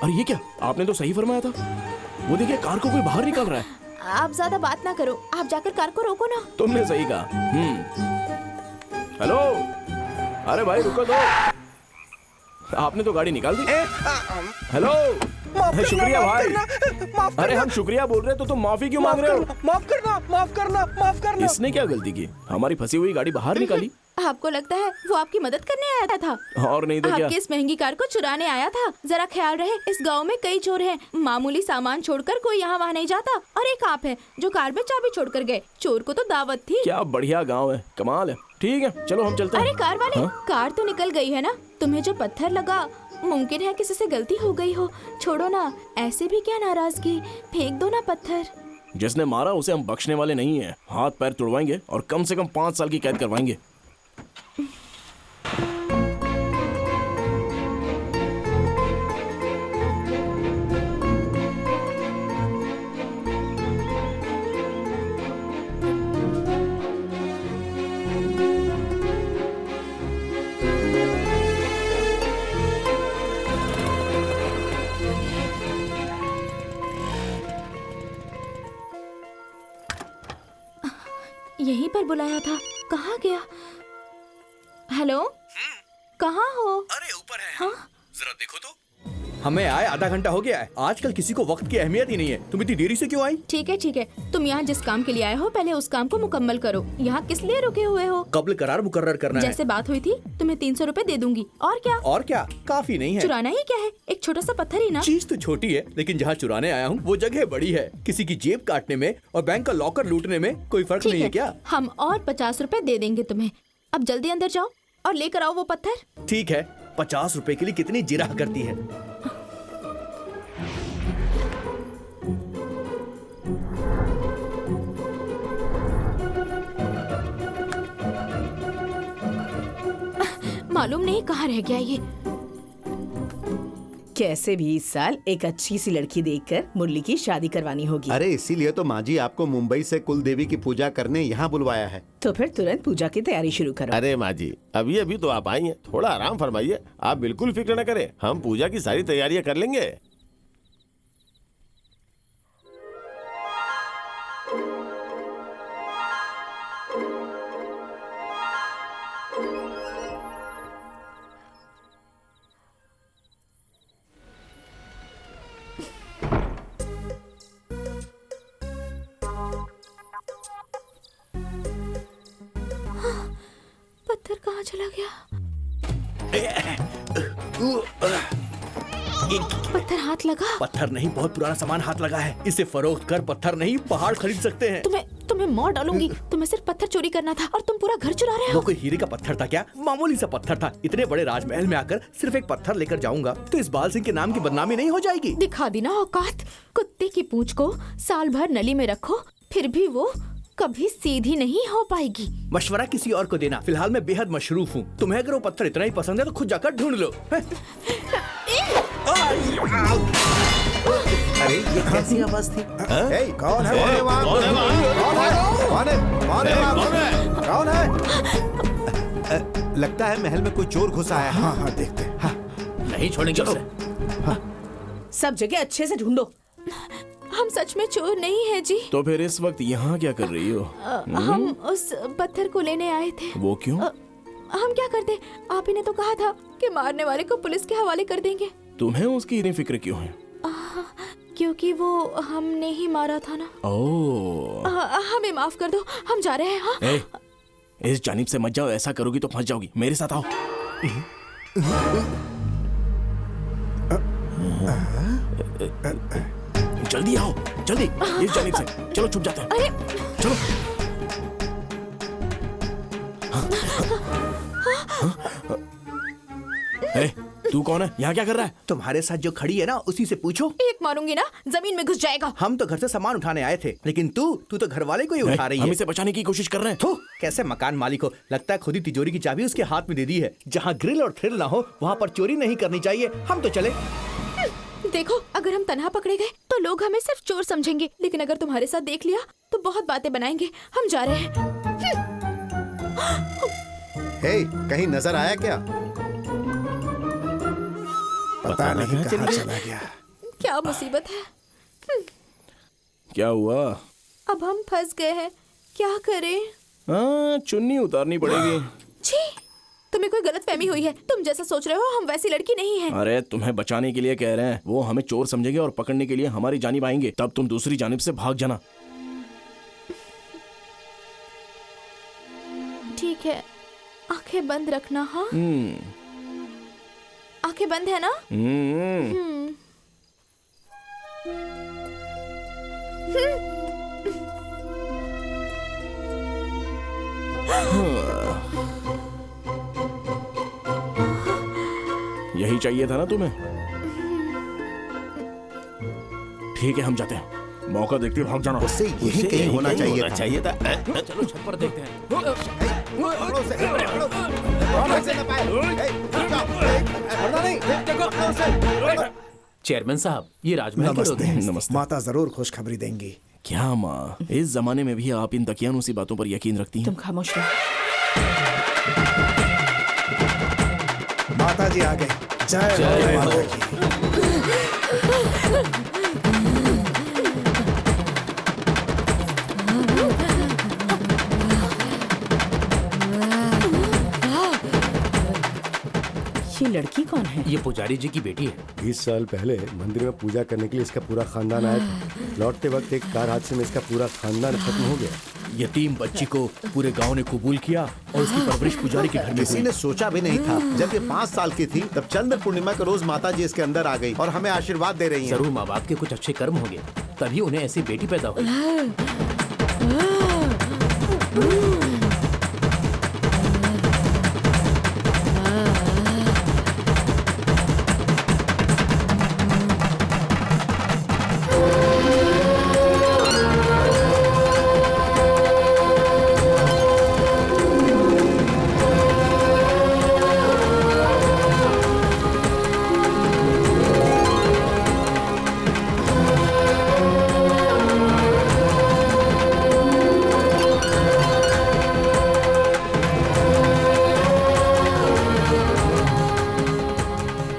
और ये क्या, आपने तो सही फरमाया था। वो देखिए, कार को कोई बाहर निकाल रहा है। आप ज्यादा बात ना करो, आप जाकर कार को रोको ना। तुमने सही कहा। हेलो, अरे भाई रुको तो, आपने तो गाड़ी निकाल दी। हेलो, शुक्रिया भाई। अरे हम शुक्रिया बोल रहे हैं तो तुम माफी क्यों मांग रहे हो? माफ करना, माफ करना, माफ करना। इसने क्या गलती की? हमारी फंसी हुई गाड़ी बाहर निकाली। आपको लगता है वो आपकी मदद करने आया था? और नहीं तो क्या? आपकी इस महंगी कार को चुराने आया था। जरा ख्याल रहे, इस गांव में कई चोर हैं। मामूली सामान छोड़कर कोई यहाँ वहाँ नहीं जाता। और एक आप है जो कार में चाबी छोड़कर गए। चोर को तो दावत थी। क्या बढ़िया गांव है, कमाल है। ठीक है चलो हम चलते हैं। अरे कार वाले, कार तो निकल गई है ना? तुम्हें जो पत्थर लगा, मुमकिन है किसी से गलती हो गई हो। छोड़ो ना, ऐसे भी क्या नाराजगी, फेंक दो ना पत्थर। जिसने मारा उसे हम बख्शने वाले नहीं हैं। हाथ पैर तुड़वाएंगे और कम से कम 5 साल की कैद करवाएंगे। यहीं पर बुलाया था, कहाँ गया? हेलो, कहाँ हो? अरे ऊपर है। हाँ? जरा देखो तो। हमें आए आधा घंटा हो गया है। आजकल किसी को वक्त की अहमियत ही नहीं है। तुम इतनी देरी से क्यों आई? ठीक है, तुम यहाँ जिस काम के लिए आए हो पहले उस काम को मुकम्मल करो। यहाँ किस लिए रुके हुए हो? कब्ल करार मुकर्रर करना है। जैसे बात हुई थी, तुम्हें 300 रुपए दे दूंगी। और क्या? और क्या, काफी नहीं है। चुराना ही क्या है, एक छोटा सा पत्थर ही ना। चीज तो छोटी है, लेकिन जहाँ चुराने आया हूँ वो जगह बड़ी है। किसी की जेब काटने में और बैंक का लॉकर लूटने में कोई फर्क नहीं है क्या? हम और 50 रुपए दे देंगे तुम्हें। अब जल्दी अंदर जाओ और लेकर आओ वो पत्थर। ठीक है, 50 रुपए के लिए कितनी जिराह करती है। मालूम नहीं कहाँ रह गया ये। कैसे भी इस साल एक अच्छी सी लड़की देखकर मुरली की शादी करवानी होगी। अरे इसीलिए तो माँ जी आपको मुंबई से कुल देवी की पूजा करने यहाँ बुलवाया है। तो फिर तुरंत पूजा की तैयारी शुरू करो। अरे माँ जी, अभी अभी तो आप आई हैं, थोड़ा आराम फरमाइए। आप बिल्कुल फिक्र न करें, हम पूजा की सारी तैयारियां कर लेंगे। पत्थर कहाँ चला गया? पत्थर हाथ लगा? पत्थर नहीं, बहुत पुराना सामान हाथ लगा है। इसे फरोख्त कर पत्थर नहीं पहाड़ खरीद सकते हैं। तुम्हें मार डालूंगी। तुम्हें सिर्फ पत्थर चोरी करना था और तुम पूरा घर चुरा रहे हो। वो कोई हीरे का पत्थर था क्या? मामूली सा पत्थर था। इतने बड़े राजमहल में आकर सिर्फ एक पत्थर लेकर जाऊंगा तो इस बाल सिंह के नाम की बदनामी नहीं हो जाएगी? दिखा दी ना औकात। कुत्ते की पूंछ को साल भर नली में रखो, फिर भी वो कभी सीधी नहीं हो पाएगी। मशवरा किसी और को देना। फिलहाल मैं बेहद मशरूफ हूँ। तुम्हें अगर वो पत्थर इतना ही पसंद है तो खुद जाकर ढूंढ लो। अरे ये कैसी आवाज थी? कौन है? कौन है? लगता है महल में कोई चोर घुसा है। हाँ देखते हैं। हाँ। नहीं छोड़ेंगे उसे। सब जगह अच्छे से ढूंढो। हम सच में चोर नहीं है जी। तो फिर इस वक्त यहाँ क्या कर रही हो? हम उस पत्थर को लेने आए थे। वो क्यों? हम क्या करते? आप ही ने तो कहा था कि मारने वाले को पुलिस के हवाले कर देंगे। तुम्हें उसकी इतनी फिक्र क्यों है? क्योंकि वो हमने ही मारा था ना। ओह। हमें माफ कर दो, हम जा रहे हैं। हाँ? इस जानिब से मत जाओ, ऐसा करोगी तो फंस जाओगी। मेरे साथ आओ। जल्दी आओ, जल्दी। इस जानिब से चलो, छुप जाते हैं। चलो। तू कौन है? यहाँ क्या कर रहा है? तुम्हारे साथ जो खड़ी है ना, उसी से पूछो। एक मारूंगी ना, जमीन में घुस जाएगा। हम तो घर से सामान उठाने आए थे, लेकिन तू तो घर वाले को ही उठा रही है। हम इसे बचाने की कोशिश कर रहे हैं। तो कैसे मकान मालिक हो, लगता है खुद ही तिजोरी की चाबी उसके हाथ में दे दी है। जहाँ ग्रिल और थ्रिल ना हो वहाँ पर चोरी नहीं करनी चाहिए। हम तो चले। देखो, अगर हम तन्हा पकड़े गए तो लोग हमें सिर्फ चोर समझेंगे, लेकिन अगर तुम्हारे साथ देख लिया तो बहुत बातें बनाएंगे। हम जा रहे हैं। कहीं नजर आया क्या? पता नहीं कहाँ चला गया। क्या मुसीबत है। क्या हुआ? अब हम फंस गए हैं, क्या करें? चुन्नी उतारनी पड़ेगी। छी, तुम्हें कोई गलतफहमी हुई है। तुम जैसा सोच रहे हो हम वैसी लड़की नहीं है। अरे तुम्हें बचाने के लिए कह रहे हैं। वो हमें चोर समझेंगे और पकड़ने के लिए हमारी जानिब आएंगे। तब तुम दूसरी जानिब से भाग जाना। ठीक है, आंखें बंद रखना। हाँ, आंखें बंद है ना? यही चाहिए था ना तुम्हें? ठीक है, हम जाते हैं। मौका देखते भाग जाना। उससे यही कहीं होना चाहिए था। चलो छत पर देखते हैं। चेयरमैन साहब, ये राजमहल के लोग हैं। नमस्ते। माता जरूर खुशखबरी देंगी। क्या माँ, इस जमाने में भी आप इन दकियानूसी बातों पर यकीन रखती हैं? तुम खामोश रहो। माता जी आ गए। जय माता की। ये लड़की कौन है? ये पुजारी जी की बेटी है। 20 साल पहले मंदिर में पूजा करने के लिए इसका पूरा खानदान आया था। लौटते वक्त एक कार हादसे में इसका पूरा खानदान खत्म हो गया। यतीम बच्ची को पूरे गांव ने कबूल किया और उसकी परवरिश पुजारी के घर में किसी हुई। ने सोचा भी नहीं था। जब ये 5 साल की थी तब चंद्र पूर्णिमा के रोज माता जी इसके अंदर आ गई और हमें आशीर्वाद दे रही हैं। जरूर माँ बाप के कुछ अच्छे कर्म होंगे, तभी उन्हें ऐसी बेटी पैदा हुई।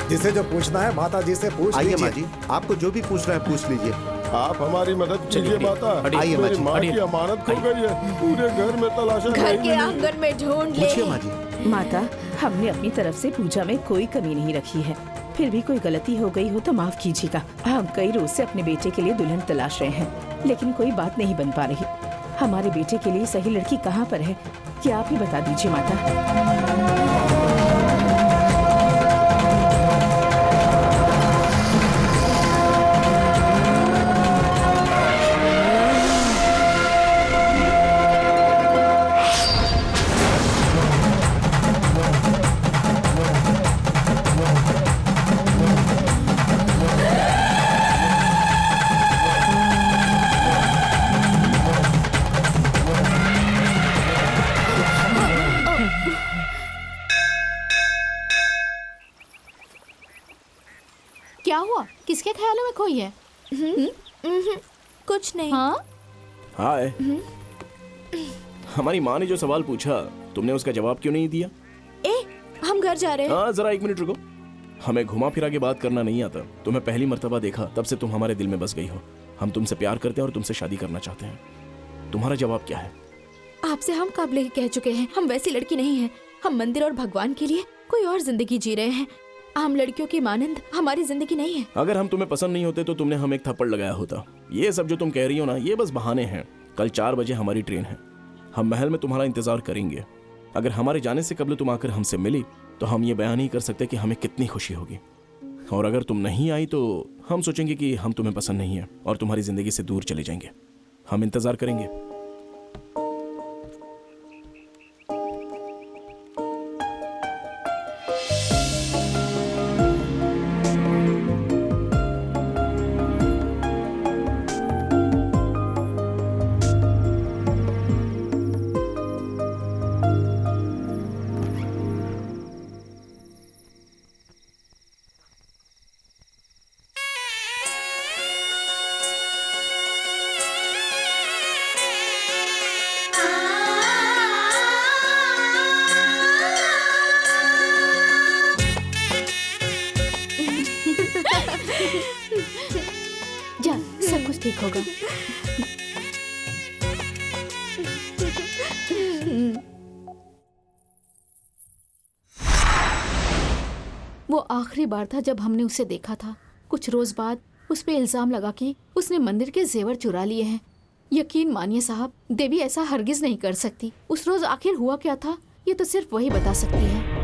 जिसे जो पूछना है माता जी से पूछ आइए लीजिए। माँ जी, आपको जो भी पूछना है पूछ लीजिए। आप हमारी मदद कीजिए माता। आइए माँ मेरी जी, माँ की अमानत खो गई है। पूरे घर में तलाशा घर नहीं के मिली। आंगन में ढूंढ ले। पूछिए माँ जी। माता, हमने अपनी तरफ से पूजा में कोई कमी नहीं रखी है। फिर भी कोई गलती हो गई हो तो माफ कीजिएगा। हम कई रोज से अपने बेटे के लिए दुल्हन तलाश रहे हैं, लेकिन कोई बात नहीं बन पा रही। हमारे बेटे के लिए सही लड़की कहाँ पर है, ये आप ही बता दीजिए माता। क्या हुआ? किसके ख्यालों में खोई है? कुछ नहीं। हाँ? हाय। हमारी माँ ने जो सवाल पूछा, तुमने उसका जवाब क्यों नहीं दिया? हम घर जा रहे हैं। हाँ, जरा 1 मिनट रुको। हमें घुमा फिरा के बात करना नहीं आता। तुम्हें पहली मर्तबा देखा तब से तुम हमारे दिल में बस गई हो। हम तुमसे प्यार करते हैं और तुमसे शादी करना चाहते हैं। तुम्हारा जवाब क्या है? आपसे हम कब ही कह चुके हैं, हम वैसी लड़की नहीं हैं। हम मंदिर और भगवान के लिए कोई और जिंदगी जी रहे हैं। हम लड़कियों की मानंद हमारी जिंदगी नहीं है। अगर हम तुम्हें पसंद नहीं होते तो तुमने हमें एक थप्पड़ लगाया होता। ये सब जो तुम कह रही हो ना, ये बस बहाने हैं। कल 4 बजे हमारी ट्रेन है। हम महल में तुम्हारा इंतजार करेंगे। अगर हमारे जाने से कबल तुम आकर हमसे मिली तो हम ये बयान नहीं कर सकते कि हमें कितनी खुशी होगी। और अगर तुम नहीं आई तो हम सोचेंगे कि हम तुम्हें पसंद नहीं है और तुम्हारी जिंदगी से दूर चले जाएंगे। हम इंतजार करेंगे। जा, सब कुछ ठीक होगा। वो आखिरी बार था जब हमने उसे देखा था। कुछ रोज बाद उस पे इल्जाम लगा कि उसने मंदिर के जेवर चुरा लिए हैं। यकीन मानिए साहब, देवी ऐसा हरगिज नहीं कर सकती। उस रोज आखिर हुआ क्या था ये तो सिर्फ वही बता सकती है।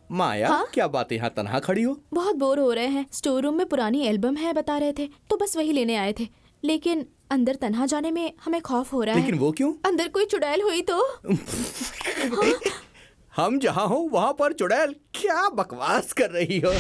माया, हाँ? क्या बात है, यहाँ तन्हा खड़ी हो? बहुत बोर हो रहे हैं। स्टोर रूम में पुरानी एल्बम है बता रहे थे, तो बस वही लेने आए थे। लेकिन अंदर तन्हा जाने में हमें खौफ हो रहा है। लेकिन वो क्यों? अंदर कोई चुड़ैल हुई तो हम जहाँ हो वहाँ पर चुड़ैल? क्या बकवास कर रही हो?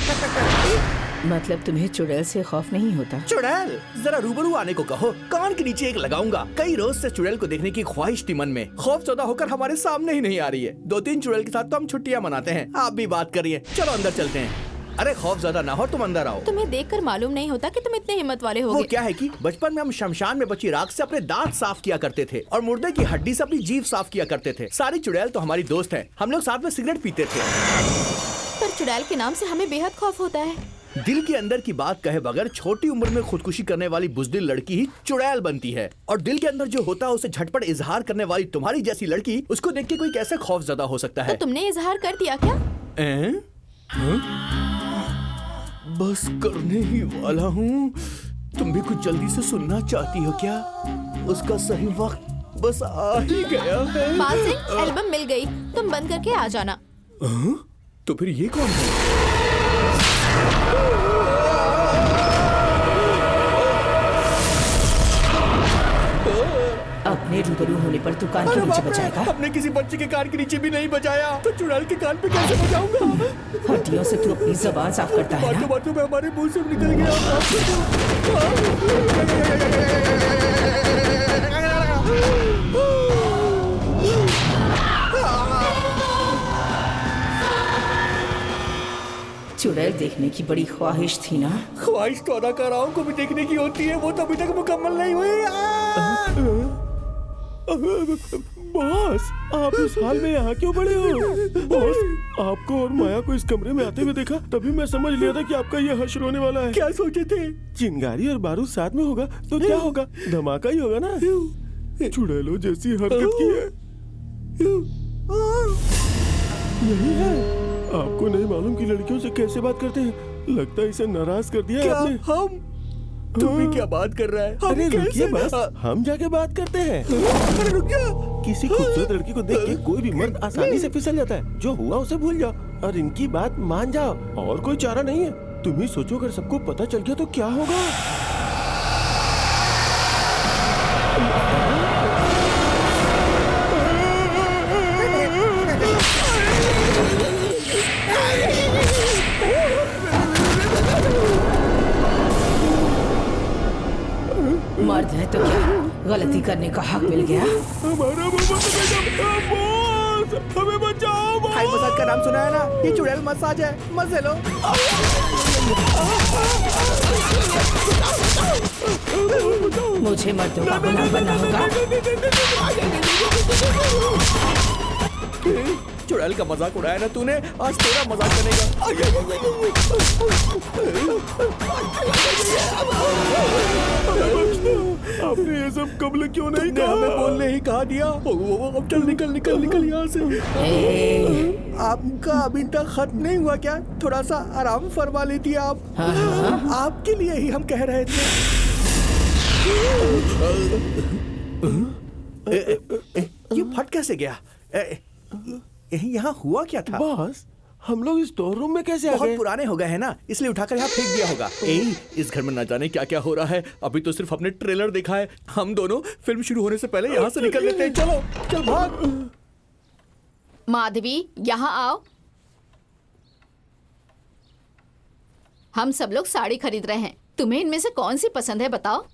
मतलब तुम्हें चुड़ैल से खौफ नहीं होता? चुड़ैल, जरा रूबरू आने को कहो, कान के नीचे एक लगाऊंगा। कई रोज से चुड़ैल को देखने की ख्वाहिश थी मन में, खौफ ज़्यादा होकर हमारे सामने ही नहीं आ रही है। 2-3 चुड़ैल के साथ तो हम छुट्टियां मनाते हैं, आप भी बात करिए। चलो अंदर चलते हैं। अरे खौफ ज्यादा ना हो, तुम अंदर आओ। तुम्हें देखकर मालूम नहीं होता कि तुम इतने हिम्मत वाले हो। वो क्या है कि बचपन में हम शमशान में बची राख से अपने दांत साफ किया करते थे और मुर्दे की हड्डी से अपनी जीभ साफ किया करते थे। सारी चुड़ैल तो हमारी दोस्त है, हम लोग साथ में सिगरेट पीते थे। पर चुड़ैल के नाम से हमें बेहद खौफ होता है। दिल के अंदर की बात कहे बगैर छोटी उम्र में खुदकुशी करने वाली बुज़दिल लड़की ही चुड़ैल बनती है, और दिल के अंदर जो होता है उसे झटपट इजहार करने वाली तुम्हारी जैसी लड़की, उसको देख के कोई कैसे खौफ ज्यादा हो सकता है? तो तुमने इजहार कर दिया क्या? बस करने ही वाला हूँ। तुम भी कुछ जल्दी से सुनना चाहती हो क्या? उसका सही वक्त बस आ ही गया है। पाल सिंह, एल्बम मिल गई, तुम बंद करके आ जाना। तो फिर ये कौन है? अपने रूबरू होने पर तू कान के नीचे बजाएगा? अपने किसी बच्चे के कान के नीचे भी नहीं बजाया, तो चुड़ैल के कान पे कैसे बजाऊंगा? हड्डियों से तू अपनी जबान साफ करता है ना? बातों में हमारे मुंह से निकल गया। चुड़ैल देखने की बड़ी ख्वाहिश थी ना? ख्वाहिश तो अदाकाराओं को भी देखने की होती है, वो तो अभी तक मुकम्मल नहीं हुई। बॉस, आप इस हाल में यहाँ क्यों पड़े हो? बॉस, आपको और माया को इस कमरे में आते हुए देखा, तभी मैं समझ लिया था कि आपका ये हश्र होने वाला है। क्या सोचे थे? चिंगारी और बारूद साथ में होगा तो क्या होगा? धमाका ही होगा ना। चुड़ैलों जैसी हरकत की है। यही है। आपको नहीं मालूम कि लड़कियों से कैसे बात करते हैं। लगता है इसे नाराज कर दिया क्या आपने। हम? तुम भी क्या बात कर रहा है? अरे रुकिए बस, हम जाके बात करते हैं। अरे रुक जा। किसी खूबसूरत लड़की को देख के कोई भी मर्द आसानी से फिसल जाता है। जो हुआ उसे भूल जाओ और इनकी बात मान जाओ, और कोई चारा नहीं है। तुम ही सोचो, अगर सबको पता चल गया तो क्या होगा? मर्द है तो क्या गलती करने का हक मिल गया? हमारा बॉस, हमें बचाओ बॉस। थाई मसाज का नाम सुना है ना? ये चुड़ैल मसाज है, मजे लो। मुझे मर्दों का गुलाम बनना होगा। चुड़ैल का मजाक उड़ाया ना तूने, आज तेरा मजाक बनेगा। आपने ये सब कबल क्यों नहीं कहा? हमें बोलने ही कहा दिया। अब चल, निकल यहाँ से। आपका अभी तक खत नहीं हुआ क्या? थोड़ा सा आराम फरमा लेती आप। आपके लिए ही हम कह रहे थे। ये फट कैसे गया? यहाँ हुआ क्या था? बॉस, हम लोग स्टोर रूम में कैसे आ गए? बहुत पुराने हो गए हैं ना, इसलिए उठाकर यहाँ फेंक दिया होगा। इस घर में न जाने क्या क्या हो रहा है। अभी तो सिर्फ हमने ट्रेलर देखा है। हम दोनों फिल्म शुरू होने से पहले यहाँ से निकल लेते हैं। चलो चल भाग। माधवी, यहाँ आओ। हम सब लोग साड़ी खरीद रहे हैं, तुम्हें इनमें से कौन सी पसंद है बताओ?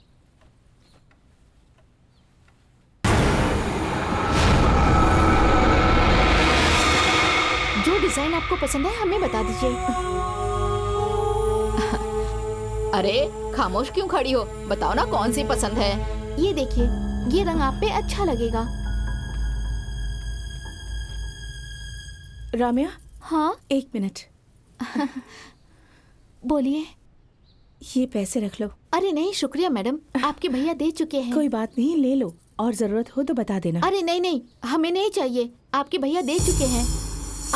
जो डिजाइन आपको पसंद है हमें बता दीजिए। अरे खामोश क्यों खड़ी हो? बताओ ना कौन सी पसंद है। ये देखिए, ये रंग आप पे अच्छा लगेगा। राम्या, हाँ 1 मिनट। बोलिए। ये पैसे रख लो। अरे नहीं शुक्रिया मैडम, आपके भैया दे चुके हैं। कोई बात नहीं, ले लो। और जरूरत हो तो बता देना। अरे नहीं नहीं, हमें नहीं चाहिए, आपके भैया दे चुके हैं।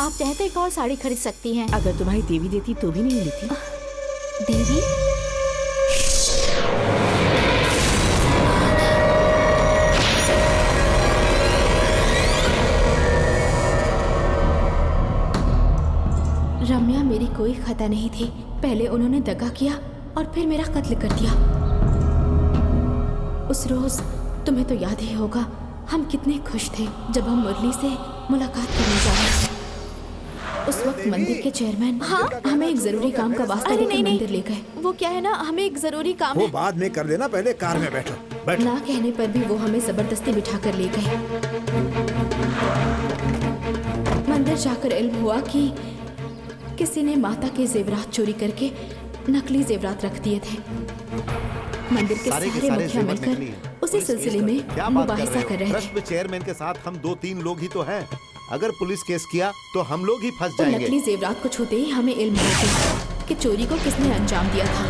आप चाहे तो एक और साड़ी खरीद सकती हैं। अगर तुम्हारी देवी देती तो भी नहीं लेती। देवी? रम्या मेरी कोई खता नहीं थी। पहले उन्होंने दगा किया और फिर मेरा कत्ल कर दिया। उस रोज तुम्हें तो याद ही होगा, हम कितने खुश थे जब हम मुरली से मुलाकात करने जा रहे थे। उस वक्त मंदिर के चेयरमैन हमें एक जरूरी काम का वास्ता लेकर मंदिर ले गए। वो क्या है ना, हमें एक जरूरी काम वो है। बाद में कर लेना, पहले कार में बैठो। बैठो। ना कहने पर भी वो हमें जबरदस्ती बिठा कर ले गए। मंदिर जाकर इल्म हुआ कि किसी ने माता के जेवरात चोरी करके नकली जेवरात रख दिए थे। मंदिर के सारे मुखिया मिलकर उसी सिलसिले में मुबाहिसा कर रहे थे। चेयरमैन के साथ हम 2-3 लोग ही तो हैं। अगर पुलिस केस किया तो हम लोग ही फंस तो जाएंगे। नकली जेवरात को छूते ही हमें इल्म हो गया कि चोरी को किसने अंजाम दिया था।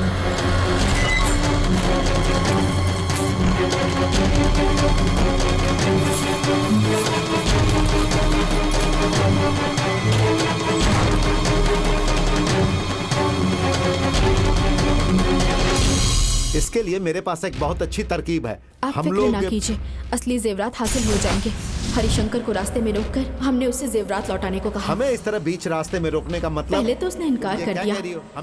इसके लिए मेरे पास एक बहुत अच्छी तरकीब है। आप हम फिक्र लोग ना कीजिए, असली जेवरात हासिल हो जाएंगे। हरिशंकर को रास्ते में रोककर हमने उससे जेवरात लौटाने को कहा। हमें इस तरह बीच रास्ते में रोकने का मतलब? पहले तो उसने इनकार कर दिया,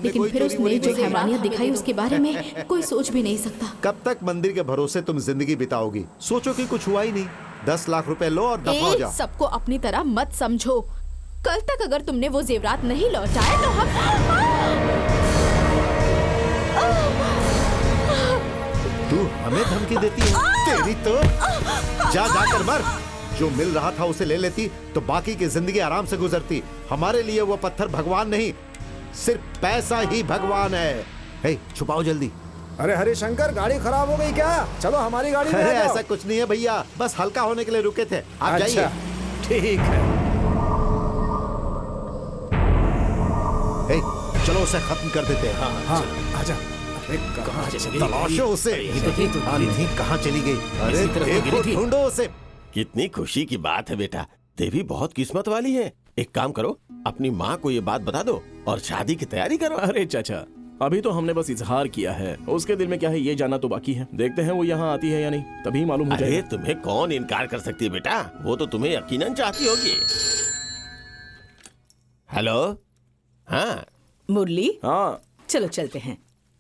लेकिन फिर उसने जो हैवानियत दिखाई उसके बारे में कोई सोच भी नहीं सकता। कब तक मंदिर के भरोसे तुम जिंदगी बिताओगी? सोचो कि कुछ हुआ ही नहीं। 10 लाख रुपए लो और दफा हो जाओ। सबको अपनी तरह मत समझो। कल तक अगर तुमने वो जेवरात नहीं लौटाए तो हम तू हमें धमकी देती है? तेरी तो जा जाकर मर। जो मिल रहा था उसे ले लेती तो बाकी की जिंदगी आराम से गुजरती। हमारे लिए वो पत्थर भगवान नहीं, सिर्फ पैसा ही भगवान है। हे, छुपाओ जल्दी। अरे हरिशंकर, गाड़ी खराब हो गई क्या? चलो हमारी गाड़ी में आ जाओ। ऐसा कुछ नहीं है भैया, बस हल्का होने के लिए रुके थे। आप जाइए। ठीक है। हे, चलो उसे खत्म कर देते हैं। हाँ, आजा। तलाशो उसे। आंधी कहाँ चली गई? अरे देखो, ढूंढो उसे। कितनी खुशी की बात है बेटा, देवी बहुत किस्मत वाली है। एक काम करो, अपनी माँ को ये बात बता दो और शादी की तैयारी करो। अरे चाचा, अभी तो हमने बस इजहार किया है, उसके दिल में क्या है ये जानना तो बाकी है। देखते हैं वो यहाँ आती है या नहीं, तभी मालूम हो अरे जाएगा। तुम्हें कौन इनकार कर सकती है बेटा, वो तो तुम्हें यकीनन चाहती होगी। हेलो। हाँ मुरली, हाँ चलो चलते हैं।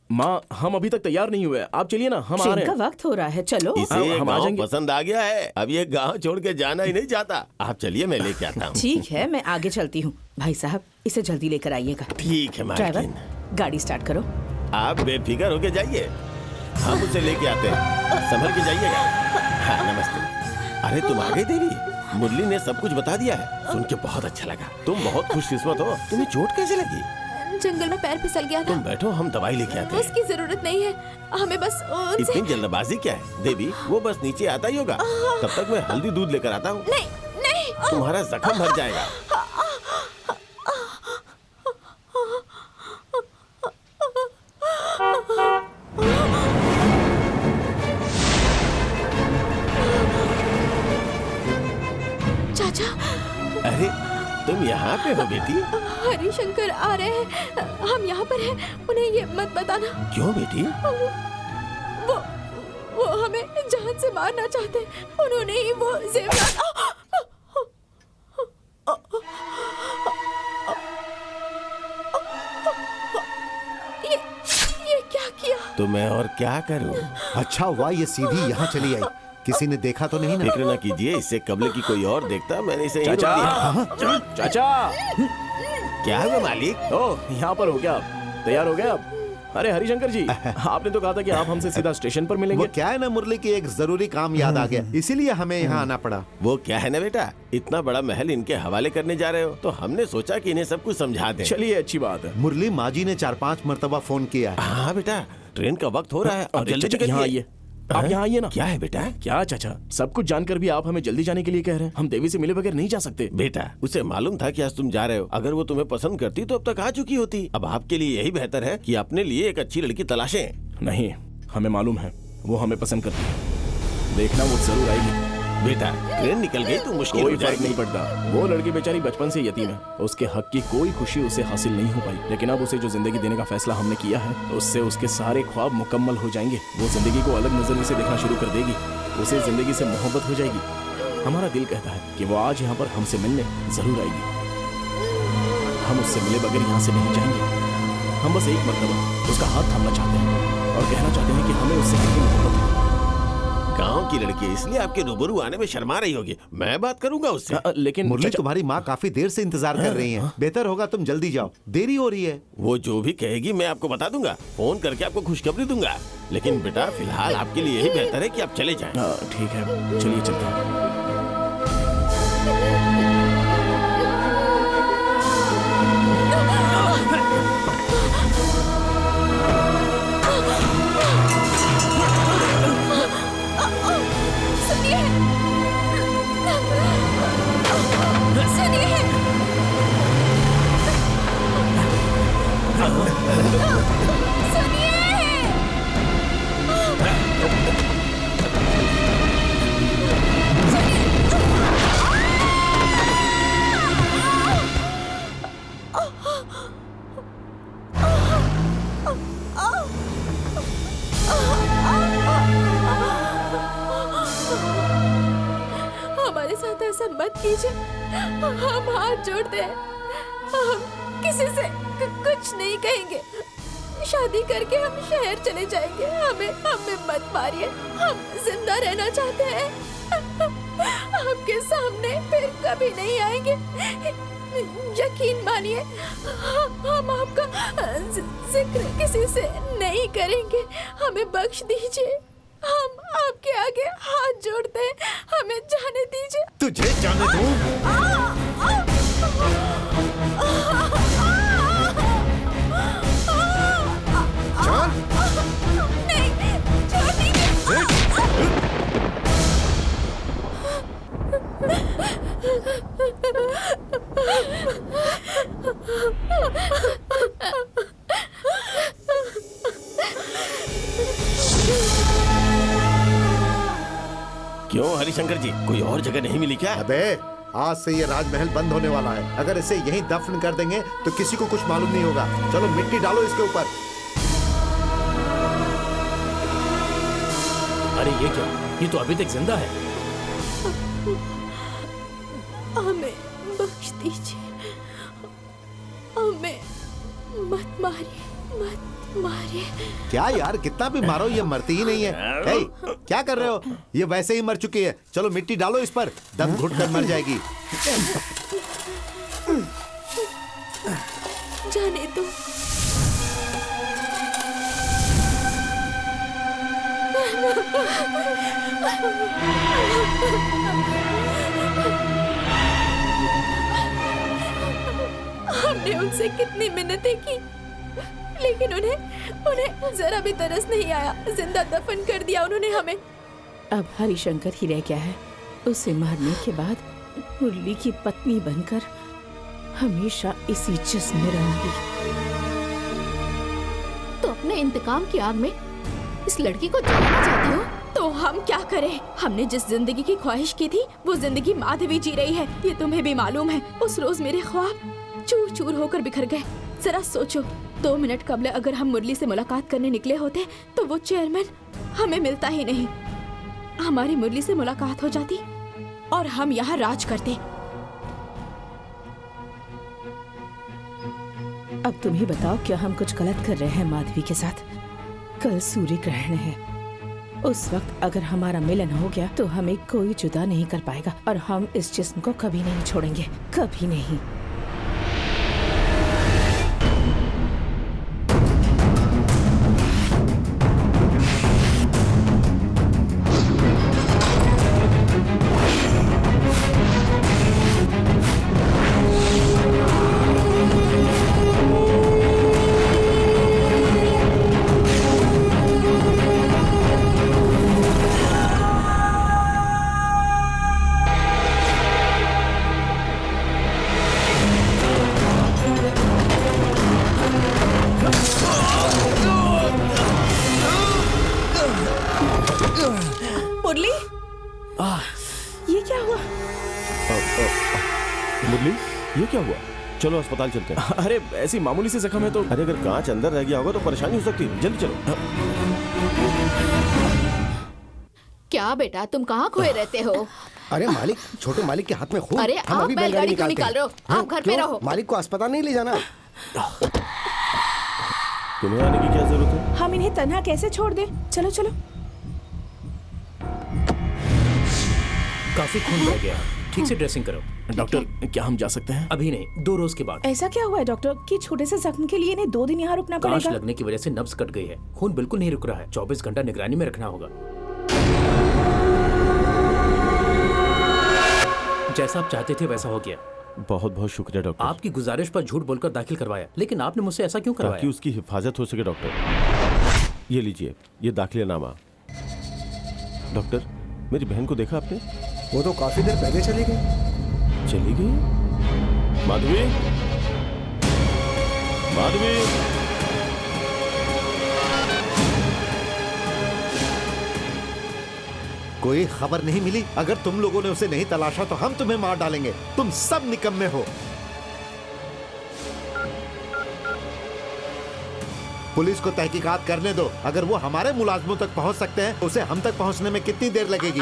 माँ, हम अभी तक तैयार नहीं हुए, आप चलिए ना, हम आ ट्रेन रहे का हैं। वक्त हो रहा है, चलो। इसे हम आ गाँव जाएंगे। पसंद आ गया है, अब ये गांव छोड़ के जाना ही नहीं चाहता। आप चलिए, मैं लेके आता हूँ। ठीक है, मैं आगे चलती हूँ। भाई साहब, इसे जल्दी लेकर आइएगा। ठीक है ड्राइवर, मालकिन। गाड़ी स्टार्ट करो। आप बेफिक्र होके जाइए, हम उसे लेके आते हैं, संभल के जाइएगा। हाँ, नमस्ते। अरे तुम आ गई देवी, मुरली ने सब कुछ बता दिया है। सुन के बहुत अच्छा लगा, तुम बहुत खुशकिस्मत हो। तुम्हें चोट कैसे लगी? जंगल में पैर फिसल गया था। तुम बैठो, हम दवाई लेके आते हैं। उसकी जरूरत नहीं है, हमें बस उनसे। इतनी जल्दबाजी क्या है देवी, वो बस नीचे आता ही होगा। तब तक मैं हल्दी दूध लेकर आता हूँ। नहीं नहीं, तुम्हारा जख्म भर जाएगा। चाचा। अरे तुम यहाँ पे हो बेटी? हरिशंकर आ रहे हैं, हम यहाँ पर हैं, उन्हें ये मत बताना। क्यों बेटी? वो हमें जान से मारना चाहते हैं। उन्होंने ही वो जेवरात। ये क्या किया? तो मैं और क्या करूँ? अच्छा हुआ ये सीधी यहाँ चली आई, किसी ने देखा तो नहीं ना? फिक्र न कीजिए, इससे कबल की कोई और देखता, मैंने इसे यहीं चाचा, रोक दिया। चाचा, क्या हुआ मालिक? ओह, यहाँ पर हो क्या आप? तैयार हो गए आप? अरे हरिशंकर जी, आपने तो कहा था कि आप हमसे सीधा स्टेशन पर मिलेंगे। वो क्या है ना मुरली की एक जरूरी काम याद आ गया, इसीलिए हमें यहाँ आना पड़ा। वो क्या है ना बेटा, इतना बड़ा महल इनके हवाले करने जा रहे हो, तो हमने सोचा कि इन्हें सब कुछ समझा दें। चलिए, अच्छी बात है। मुरली माँ जी ने 4-5 मरतबा फोन किया है। हाँ बेटा, ट्रेन का वक्त हो रहा है, अब जल्दी चाचा, यहाँ आइए। आप यहाँ आइए ना। क्या है बेटा? क्या चाचा, सब कुछ जानकर भी आप हमें जल्दी जाने के लिए कह रहे हैं? हम देवी से मिले बगैर नहीं जा सकते। बेटा, उसे मालूम था कि आज तुम जा रहे हो। अगर वो तुम्हें पसंद करती तो अब तक आ चुकी होती। अब आपके लिए यही बेहतर है कि अपने लिए एक अच्छी लड़की तलाशें। नहीं, हमें मालूम है वो हमें पसंद करती है। देखना वो जरूर आएगी। बेटा ट्रेन निकल गई तो मुश्किल कोई हो फर्क जाएगी। नहीं पड़ता। वो लड़की बेचारी बचपन से यतीम है, उसके हक की कोई खुशी उसे हासिल नहीं हो पाई, लेकिन अब उसे जो जिंदगी देने का फैसला हमने किया है उससे उसके सारे ख्वाब मुकम्मल हो जाएंगे। वो जिंदगी को अलग नजरिए से देखना शुरू कर देगी, उसे जिंदगी से मोहब्बत हो जाएगी। हमारा दिल कहता है कि वो आज यहाँ पर हमसे मिलने जरूर आएगी। हम उससे मिले बगैर यहाँ से नहीं जाएंगे। हम बस एक मरतबा उसका हाथ थामना चाहते हैं और कहना चाहते हैं कि हमें उससे कितनी मोहब्बत है। गांव की लड़की है, इसलिए आपके रूबरू आने में शर्मा रही होगी। मैं बात करूंगा उससे। लेकिन मुरली, तुम्हारी माँ काफी देर से इंतजार कर रही हैं। बेहतर होगा तुम जल्दी जाओ, देरी हो रही है। वो जो भी कहेगी मैं आपको बता दूंगा, फोन करके आपको खुशखबरी दूंगा। लेकिन बेटा फिलहाल आपके लिए यही बेहतर है कि आप चले जाएं। ठीक है, चलिए चलते हैं। हमारे साथ ऐसा मत कीजिए, हम हाथ जोड़ते हैं। हम किसी से कुछ नहीं कहेंगे। शादी करके हम शहर चले जाएंगे। हमें मत मारिए, हम जिंदा रहना चाहते हैं। आपके सामने फिर कभी नहीं आएंगे, यकीन मानिए। हम आपका जिक्र किसी से नहीं करेंगे। हमें बख्श दीजिए, हम आपके आगे हाथ जोड़ते हैं। हमें जाने दीजिए। तुझे जाने दूं? जान? नहीं, छोड़ दीजिए। क्यों हरिशंकर जी, कोई और जगह नहीं मिली क्या? अबे आज से ये राजमहल बंद होने वाला है। अगर इसे यहीं दफन कर देंगे तो किसी को कुछ मालूम नहीं होगा। चलो मिट्टी डालो इसके ऊपर। अरे ये क्या, ये तो अभी तक जिंदा है। हमें बख्श दीजिए, हमें मत मारिए, मत मारिए। क्या यार, कितना भी मारो ये मरती ही नहीं है। हे, क्या कर रहे हो? ये वैसे ही मर चुकी है। चलो मिट्टी डालो इस पर, दम घुट कर मर जाएगी। जाने दो। हमने उनसे कितनी मिन्नतें की, लेकिन उन्हें जरा भी तरस नहीं आया। जिंदा दफन कर दिया उन्होंने हमें। अब हरिशंकर ही रह गया है। उसे मारने के बाद मुरली की पत्नी बनकर हमेशा इसी जिस्म में रहूंगी। तो अपने इंतकाम की आग में इस लड़की को जलाना चाहती हो? तो हम क्या करें? हमने जिस जिंदगी की ख्वाहिश की थी वो जिंदगी माधवी जी रही है। ये तुम्हें भी मालूम है। उस रोज मेरे ख्वाब चूर चूर होकर बिखर गए। जरा सोचो, 2 मिनट कबल अगर हम मुरली से मुलाकात करने निकले होते तो वो चेयरमैन हमें मिलता ही नहीं। हमारी मुरली से मुलाकात हो जाती और हम यहाँ राज करते। अब तुम ही बताओ, क्या हम कुछ गलत कर रहे हैं माधवी के साथ? कल सूर्य ग्रहण है। उस वक्त अगर हमारा मिलन हो गया तो हमें कोई जुदा नहीं कर पाएगा और हम इस जिस्म को कभी नहीं छोड़ेंगे, कभी नहीं। ये क्या हुआ? चलो अस्पताल चलते हैं। अरे ऐसी मामूली सी जख्म है तो। अरे अगर कांच अंदर रह गया होगा तो परेशानी हो सकती है, जल्दी चलो। क्या बेटा, तुम कहाँ खोए रहते हो? अरे मालिक, छोटे मालिक के हाथ में खून। अरे हम आप अभी बैलगाड़ी क्यों निकाल रहे हो? आप घर पे क्यों? रहो। मालिक को अस्पताल नहीं ले जाना? तुम्हें आने की क्या जरूरत है? हम इन्हें तन्हा कैसे छोड़ दें? चलो चलो। काफी खून बह गया, ठीक से ड्रेसिंग करो। डॉक्टर, क्या हम जा सकते हैं? अभी नहीं, 2 रोज के बाद। ऐसा क्या हुआ है डॉक्टर कि छोटे से जख्म के लिए इन्हें 2 दिन यहाँ रुकना कांच पड़ेगा? लगने की वजह से नब्ज कट गई है, खून बिल्कुल नहीं रुक रहा है, 24 घंटा निगरानी में रखना होगा। जैसा आप चाहते थे वैसा हो गया। बहुत बहुत शुक्रिया डॉक्टर। आपकी गुजारिश पर झूठ बोलकर दाखिल करवाया, लेकिन आपने मुझसे ऐसा क्यों करवाया? ताकि उसकी हिफाजत हो सके डॉक्टर। ये लीजिए, ये दाखिलेनामा। डॉक्टर, मेरी बहन को देखा आपने? वो तो काफी देर पहले चली गई। चली गई? माधवी, माधवी, कोई खबर नहीं मिली? अगर तुम लोगों ने उसे नहीं तलाशा तो हम तुम्हें मार डालेंगे। तुम सब निकम्मे हो। पुलिस को तहकीकात करने दो। अगर वो हमारे मुलाजमों तक पहुंच सकते हैं, उसे हम तक पहुंचने में कितनी देर लगेगी?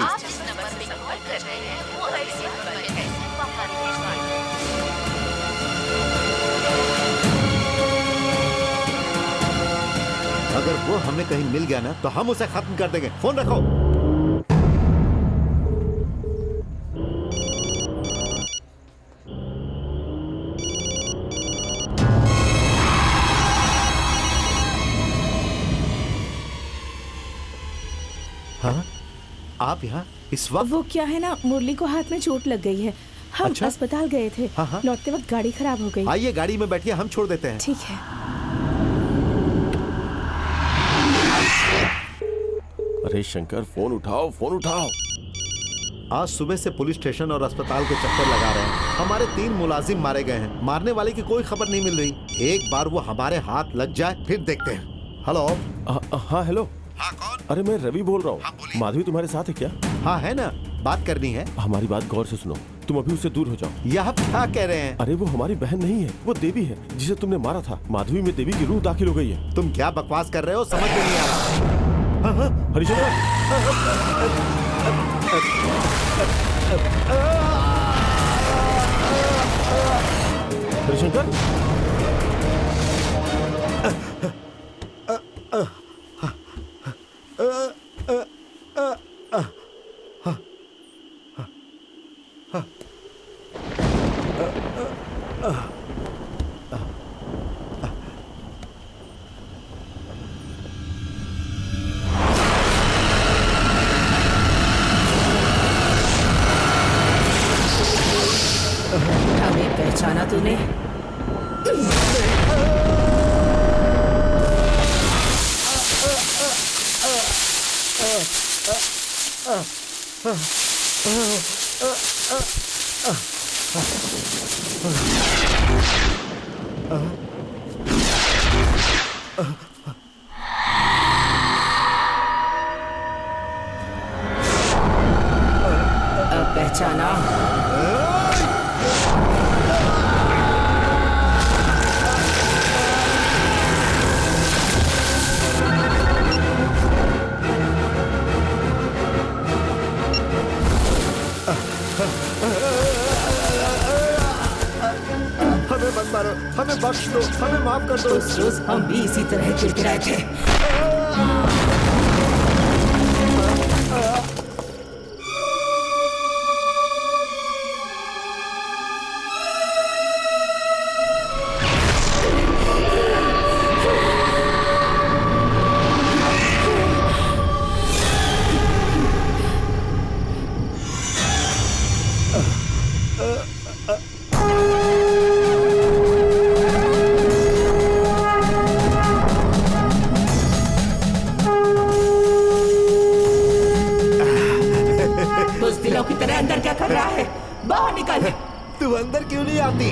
अगर वो हमें कहीं मिल गया ना तो हम उसे खत्म कर देंगे। फोन रखो। हाँ, आप यहाँ इस वक्त? वो क्या है ना, मुरली को हाथ में चोट लग गई है। हम अच्छा? अस्पताल गए थे। हाँ। लौटते वक्त गाड़ी खराब हो गई। आइए गाड़ी में बैठिए, हम छोड़ देते हैं। ठीक है। अरे शंकर, फोन उठाओ, फोन उठाओ। आज सुबह से पुलिस स्टेशन और अस्पताल के चक्कर लगा रहे हैं। हमारे 3 मुलाजिम मारे गए हैं। मारने वाले की कोई खबर नहीं मिल रही। एक बार वो हमारे हाथ लग जाए फिर देखते हैं। हेलो। हाँ हेलो। हाँ कौन? अरे मैं रवि बोल रहा हूँ। हाँ, बोलिए। माधवी तुम्हारे साथ है क्या? हाँ है ना, बात करनी है। हमारी बात गौर से सुनो, तुम अभी उससे दूर हो जाओ। यह आप क्या कह रहे हैं? अरे वो हमारी बहन नहीं है, वो देवी है जिसे तुमने मारा था। माधवी में देवी की रूह दाखिल हो गई है। तुम क्या बकवास कर रहे हो, समझ में नहीं आ रहा। हरिशंकर, हरिशंकर, हमें पहचाना तूने? पहचाना? हमें मत मारो, हमें बख्श दो, हमें माफ कर दो। उस रोज हम भी इसी तरह चिड़चिड़ाए थे। बुज़दिलों की तरह अंदर क्या कर रहा है? बाहर निकल। तू अंदर क्यों नहीं आती?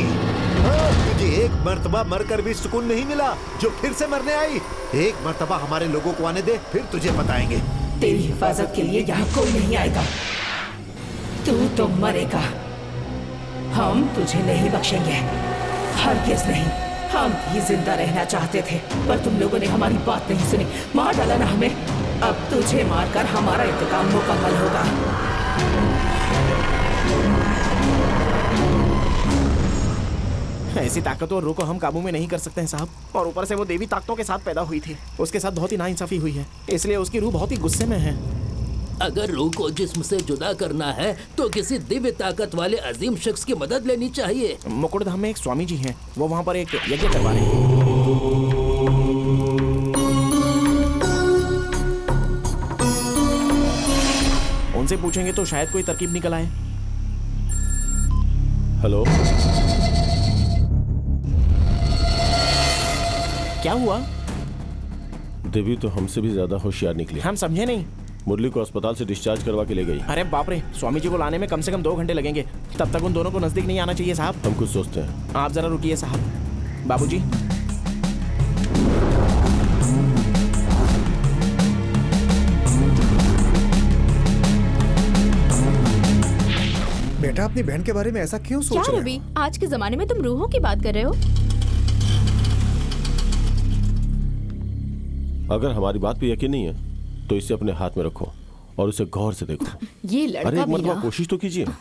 हाँ, तुझे एक मर्तबा मरकर भी सुकून नहीं मिला जो फिर से मरने आई? एक मर्तबा हमारे लोगों को आने दे, फिर तुझे बताएंगे। तेरी हिफाजत के लिए यहाँ कोई नहीं आएगा। तू तो मरेगा। हम तुझे नहीं बख्शेंगे, हरगिज़ नहीं। हम भी जिंदा रहना चाहते थे, पर तुम लोगों ने हमारी बात नहीं सुनी, मार डाला ना हमें। अब तुझे मारकर हमारा इंतकाम मुकम्मल होगा। ऐसी ताकतवर रूह को हम काबू में नहीं कर सकते हैं साहब, और ऊपर से वो देवी ताकतों के साथ पैदा हुई थी। उसके साथ बहुत ही नाइंसाफी हुई है, इसलिए उसकी रूह बहुत ही गुस्से में है। अगर रूह को जिस्म से जुदा करना है तो किसी दिव्य ताकत वाले अजीम शख्स की मदद लेनी चाहिए। मुकुटधाम में एक स्वामी जी हैं, वो वहाँ पर एक यज्ञ करवा रहे हैं। उनसे पूछेंगे तो शायद कोई तरकीब निकल आए। हेलो, क्या हुआ? देवी तो हमसे भी ज्यादा होशियार निकली। हम समझे नहीं। मुरली को अस्पताल से डिस्चार्ज करवा के ले गई। अरे बाप रे, स्वामी जी को लाने में कम से कम 2 घंटे लगेंगे। तब तक उन दोनों को नजदीक नहीं आना चाहिए साहब। हम कुछ सोचते हैं। आप जरा रुकिए साहब। बाबूजी, बेटा अपनी बहन के बारे में ऐसा क्यों सोच क्या रहे हो? रवि, आज के जमाने में तुम रूहों की बात कर रहे हो? अगर हमारी बात पे यकीन नहीं है तो इसे अपने हाथ में रखो और उसे गौर से देखो। ये लड़का अरे एक भी मरतबा ना। कोशिश तो कीजिए। और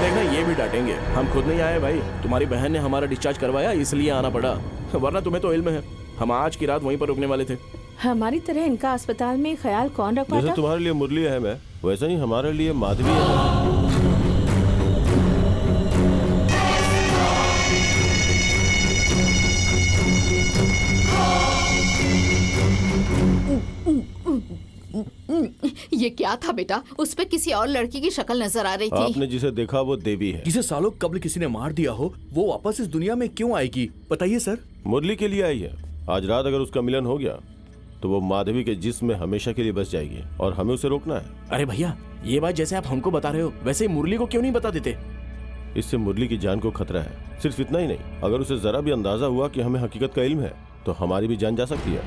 देखना ये भी डांटेंगे। हम खुद नहीं आए भाई, तुम्हारी बहन ने हमारा डिस्चार्ज करवाया इसलिए आना पड़ा, वरना तुम्हें तो इल्म है हम आज की रात वहीं पर रुकने वाले थे। हमारी तरह इनका अस्पताल में ख्याल कौन रख जैसे पाता? तुम्हारे लिए मुरली अहम है वैसे ही हमारे लिए माधवी है। ये क्या था बेटा? उस पे किसी और लड़की की शक्ल नजर आ रही थी। आपने जिसे देखा वो देवी है। जिसे सालों कबल किसी ने मार दिया हो, वो वापस इस दुनिया में क्यों आएगी बताइए सर। मुरली के लिए आई है। आज रात अगर उसका मिलन हो गया तो वो माधवी के जिस्म में हमेशा के लिए बस जाएगी और हमें उसे रोकना है। अरे भैया, ये बात जैसे आप हमको बता रहे हो वैसे ही मुरली को क्यों नहीं बता देते? इससे मुरली की जान को खतरा है। सिर्फ इतना ही नहीं, अगर उसे जरा भी अंदाजा हुआ कि हमें हकीकत का इल्म है तो हमारी भी जान जा सकती है।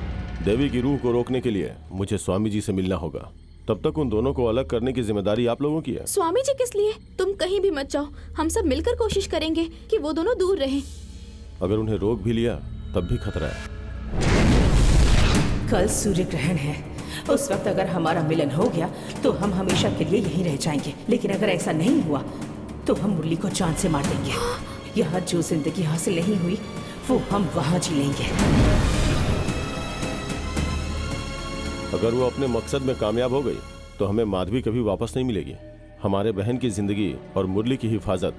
देवी की रूह को रोकने के लिए मुझे स्वामी जी से मिलना होगा। तब तक उन दोनों को अलग करने की जिम्मेदारी आप लोगों की है। स्वामी जी किस लिए? तुम कहीं भी मत जाओ, हम सब मिलकर कोशिश करेंगे कि वो दोनों दूर रहें। अगर उन्हें रोक भी लिया तब भी खतरा है। कल सूर्य ग्रहण है, उस वक्त अगर हमारा मिलन हो गया तो हम हमेशा के लिए यहीं रह जाएंगे। लेकिन अगर ऐसा नहीं हुआ तो हम मुरली को जान से मार देंगे। यहाँ जो जिंदगी हासिल नहीं हुई वो हम वहाँ जी लेंगे। अगर वो अपने मकसद में कामयाब हो गई तो हमें माधवी कभी वापस नहीं मिलेगी। हमारे बहन की जिंदगी और मुरली की हिफाजत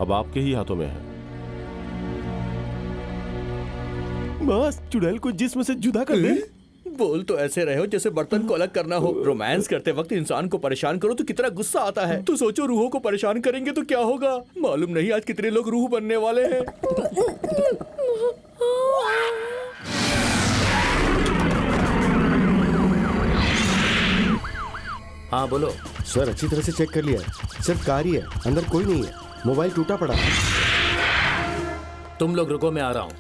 अब आपके ही हाथों में है। बस चुड़ैल को जिस्म से जुदा कर दे। बोल तो ऐसे रहे हो जैसे बर्तन को अलग करना हो। रोमांस करते वक्त इंसान को परेशान करो तो कितना गुस्सा आता है। तो सोचो रूहों को परेशान करेंगे तो क्या होगा। मालूम नहीं आज कितने लोग रूह बनने वाले हैं। हाँ बोलो। सर अच्छी तरह से चेक कर लिया है, सिर्फ कार ही है, अंदर कोई नहीं है। मोबाइल टूटा पड़ा है। तुम लोग रुको, मैं आ रहा हूँ।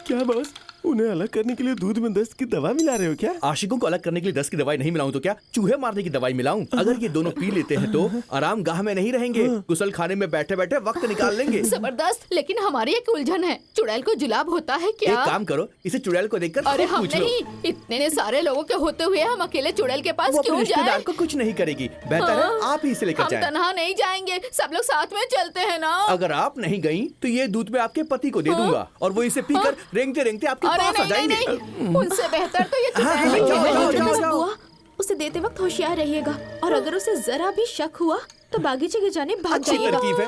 क्या बॉस, उन्हें अलग करने के लिए दूध में दस्त की दवा मिला रहे हो क्या? आशिकों को अलग करने के लिए दस्त की दवाई नहीं मिलाऊं तो क्या चूहे मारने की दवाई मिलाऊं? अगर ये दोनों पी लेते हैं तो आराम गाह में नहीं रहेंगे, गुसल खाने में बैठे बैठे वक्त निकाल लेंगे। जबरदस्त, लेकिन हमारी एक उलझन है। चुड़ैल को जुलाब होता है क्या? एक काम करो, इसे चुड़ैल को देखकर अरे खुद हम पूछ लो। नहीं, इतने सारे लोगों के होते हुए हम अकेले चुड़ैल के पास वो क्यों अपने जाए? रिश्तेदार को कुछ नहीं करेगी, बेहतर है आप ही इसे लेकर हम जाएं। तन्हा नहीं जाएंगे, सब लोग साथ में चलते हैं ना। अगर आप नहीं गई तो ये दूध में आपके पति को दे दूंगा और वो इसे पीकर रेंगते रेंगते आपके अरे पास आ नहीं, जाएंगे। नहीं, उनसे बेहतर तो ये हाँ, चुड़ैल जाओ, है। जाओ, जाओ, जाओ। बुआ, उसे देते वक्त होशियार रहिएगा और अगर उसे जरा भी शक हुआ तो बागीचे के जाने भाग अच्छी जाइएगा। तरकीब है।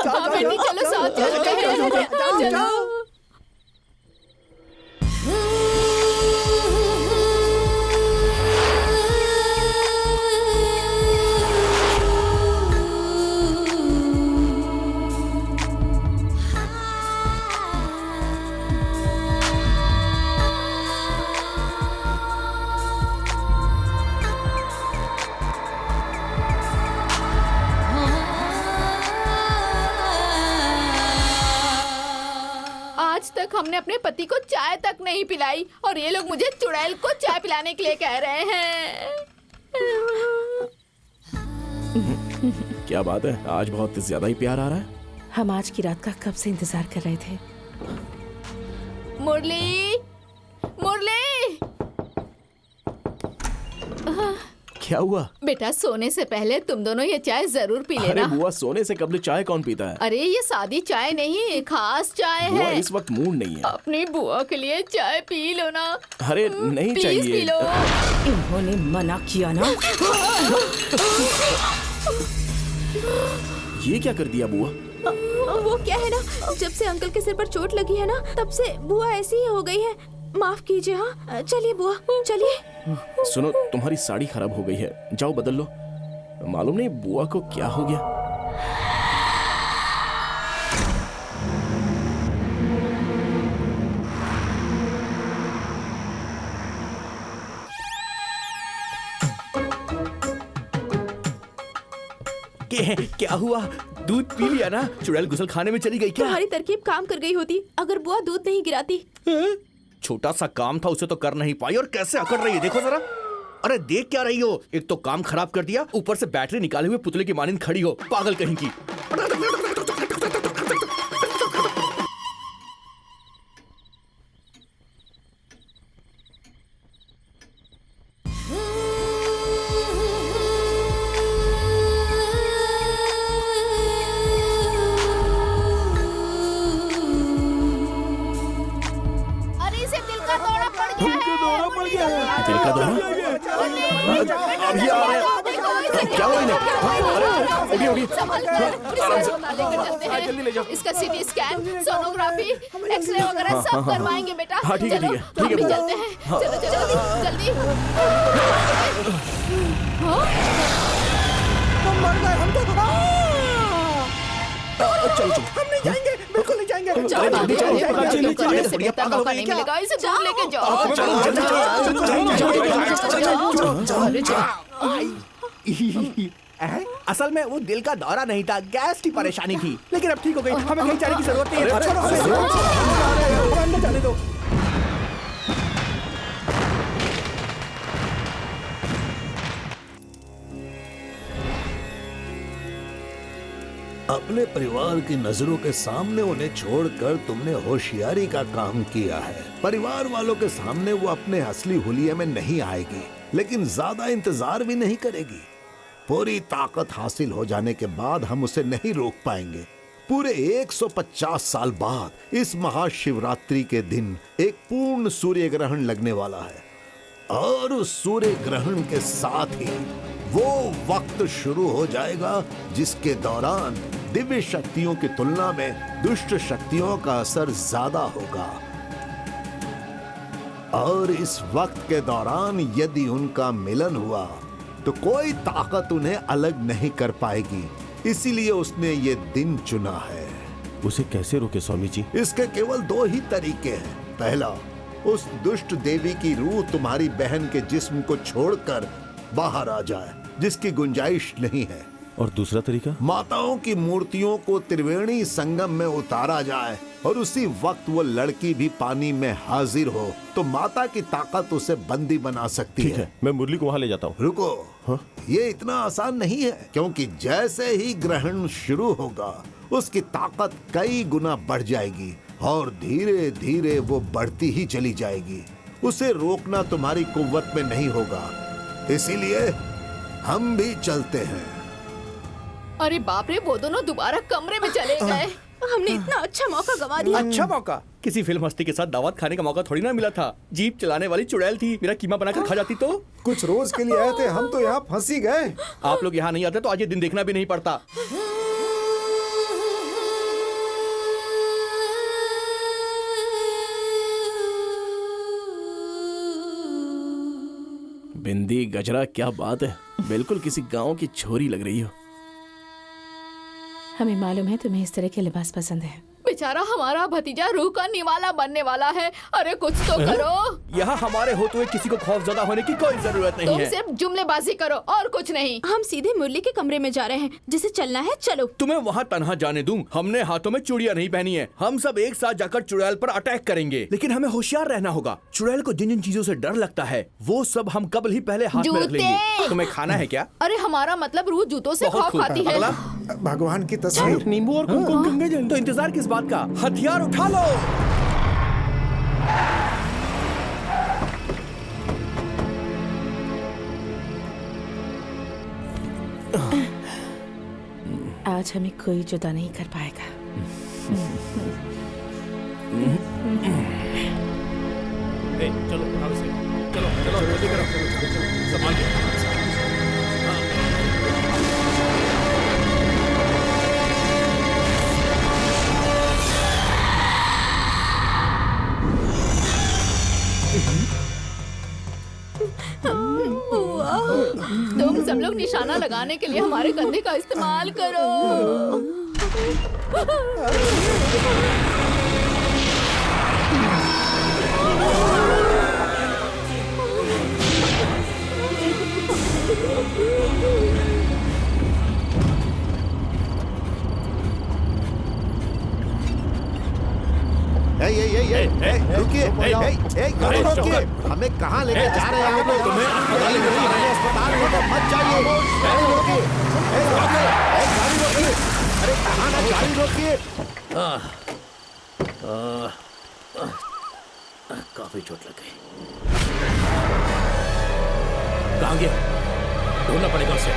हाँ बेटी, चलो साथ चलते हैं। चलो। हमने अपने पति को चाय तक नहीं पिलाई और ये लोग मुझे चुड़ैल को चाय पिलाने के लिए कह रहे हैं। क्या बात है, आज बहुत ज्यादा ही प्यार आ रहा है। हम आज की रात का कब से इंतजार कर रहे थे। मुरली, मुरली। क्या हुआ? बेटा सोने से पहले तुम दोनों ये चाय जरूर पी अरे लेना। बुआ, सोने से कबल चाय कौन पीता है? अरे ये सादी चाय नहीं, खास चाय बुआ, है। इस वक्त मूड नहीं है। अपनी बुआ के लिए चाय पी लो ना। अरे नहीं प्लीज चाहिए। P low. इन्होंने मना किया ना। ये क्या कर दिया बुआ? वो क्या है ना, जब से अंकल के सिर पर चोट लगी है ना, तब से बुआ ऐसी ही हो गई है। माफ कीजिए। हाँ चलिए बुआ, चलिए। सुनो, तुम्हारी साड़ी खराब हो गई है, जाओ बदल लो। मालूम नहीं बुआ को क्या हो गया। क्या हुआ? दूध पी लिया ना? चुड़ैल गुसल खाने में चली गई क्या? तुम्हारी तरकीब काम कर गई होती अगर बुआ दूध नहीं गिराती। छोटा सा काम था, उसे तो कर नहीं पाई और कैसे अकड़ रही है, देखो जरा। अरे देख क्या रही हो? एक तो काम खराब कर दिया, ऊपर से बैटरी निकाले हुए पुतले की मानिंद खड़ी हो, पागल कहीं की। दिल का दौरा? अभी आ रहे हैं। क्या हुआ इन्हें? अरे उठिए, उठिए। जल्दी ले जाओ। इसका सीटी स्कैन, सोनोग्राफी, एक्सरे वगैरह सब करवाएंगे बेटा। हाँ ठीक है, ठीक है, ठीक है चलो बुआ। चलते हैं। चलो चलो जल्दी। हम मर गए, हम तो चलो चलो, हम नहीं जाएंगे, बिल्कुल नहीं जाएंगे। जाओ, जल्दी चलो, जाओ, पकड़ जाओ, लीजिए। जाओ, इससे बेहतर मौका नहीं मिलेगा। इसे दूर लेके जाओ। असल में वो दिल का दौरा नहीं था, गैस की परेशानी थी, लेकिन अब ठीक हो गई। हमें कहीं जाने की जरूरत नहीं है। छोड़ो, हमें अंदर जाने दो। अपने परिवार की नजरों के सामने उन्हें छोड़कर तुमने होशियारी का काम किया है। परिवार वालों के सामने वो अपने असली हुलिये में नहीं आएगी, लेकिन ज्यादा इंतजार भी नहीं करेगी। पूरी ताकत हासिल हो जाने के बाद हम उसे नहीं रोक पाएंगे। पूरे 150 साल बाद इस महाशिवरात्रि के दिन एक पूर्ण सूर्य ग्रहण लगने वाला है, और उस सूर्य ग्रहण के साथ ही वो वक्त शुरू हो जाएगा जिसके दौरान दिव्य शक्तियों की तुलना में दुष्ट शक्तियों का असर ज्यादा होगा। और इस वक्त के दौरान यदि उनका मिलन हुआ तो कोई ताकत उन्हें अलग नहीं कर पाएगी। इसीलिए उसने ये दिन चुना है। उसे कैसे रोके स्वामी जी? इसके केवल दो ही तरीके हैं। पहला, उस दुष्ट देवी की रूह तुम्हारी बहन के जिस्म को छोड़कर बाहर आ जाए, जिसकी गुंजाइश नहीं है। और दूसरा तरीका? माताओं की मूर्तियों को त्रिवेणी संगम में उतारा जाए और उसी वक्त वो लड़की भी पानी में हाजिर हो तो माता की ताकत उसे बंदी बना सकती ठीक है, मैं मुरली को वहां ले जाता हूँ। रुको, ये इतना आसान नहीं है, क्योंकि जैसे ही ग्रहण शुरू होगा उसकी ताकत कई गुना बढ़ जाएगी और धीरे धीरे वो बढ़ती ही चली जाएगी। उसे रोकना तुम्हारी कुव्वत में नहीं होगा, इसीलिए हम भी चलते हैं। अरे बाप रे, वो दोनों दोबारा कमरे में चले गए। हमने इतना अच्छा मौका गवा दिया। अच्छा मौका? किसी फिल्म हस्ती के साथ दावत खाने का मौका थोड़ी ना मिला था। जीप चलाने वाली चुड़ैल थी, मेरा कीमा बनाकर खा जाती तो। कुछ रोज के लिए आए थे, हम तो यहाँ फंसी गए। आप लोग यहाँ नहीं आते तो आज ये दिन देखना भी नहीं पड़ता। बिंदी गजरा, क्या बात है, बिल्कुल किसी गांव की छोरी लग रही हो। हमें मालूम है तुम्हें इस तरह के लिबास पसंद है। बेचारा हमारा भतीजा रूह का निवाला बनने वाला है। अरे कुछ तो करो। यहाँ हमारे होते हुए किसी को खौफजदा होने की कोई जरूरत नहीं तुम है। सिर्फ जुमलेबाजी करो और कुछ नहीं। हम सीधे मुरली के कमरे में जा रहे हैं, जिसे चलना है चलो। तुम्हें वहाँ तन्हा जाने दूं? हमने हाथों में चूड़ियां नहीं पहनी है। हम सब एक साथ जाकर चुड़ैल पर अटैक करेंगे, लेकिन हमें होशियार रहना होगा। चुड़ैल को जिन जिन चीजों से डर लगता है वो सब हम कब ही पहले हाथ में रख लेंगे। तुम्हें खाना है क्या? अरे हमारा मतलब रूह जूतों से खौफ खाती है। भगवान की तस्वीर, नींबू और कुमकुम गंगे जल। तो इंतजार किस बात का? हथियार उठा लो। आज हमें कोई जुदा नहीं कर पाएगा। चलो चलो चलो जल्दी करो, संभाल के। तुम सब लोग निशाना लगाने के लिए हमारे कंधे का इस्तेमाल करो। रुकिए, रुकिए, हमें कहाँ लेके जा रहे हैं आप लोग? अस्पताल में मत जाइए। गाड़ी रोकिए, अरे कहाँ ना गाड़ी रोकिए। काफी चोट लग गई। कहाँ गया? ढूंढना पड़ेगा उसे।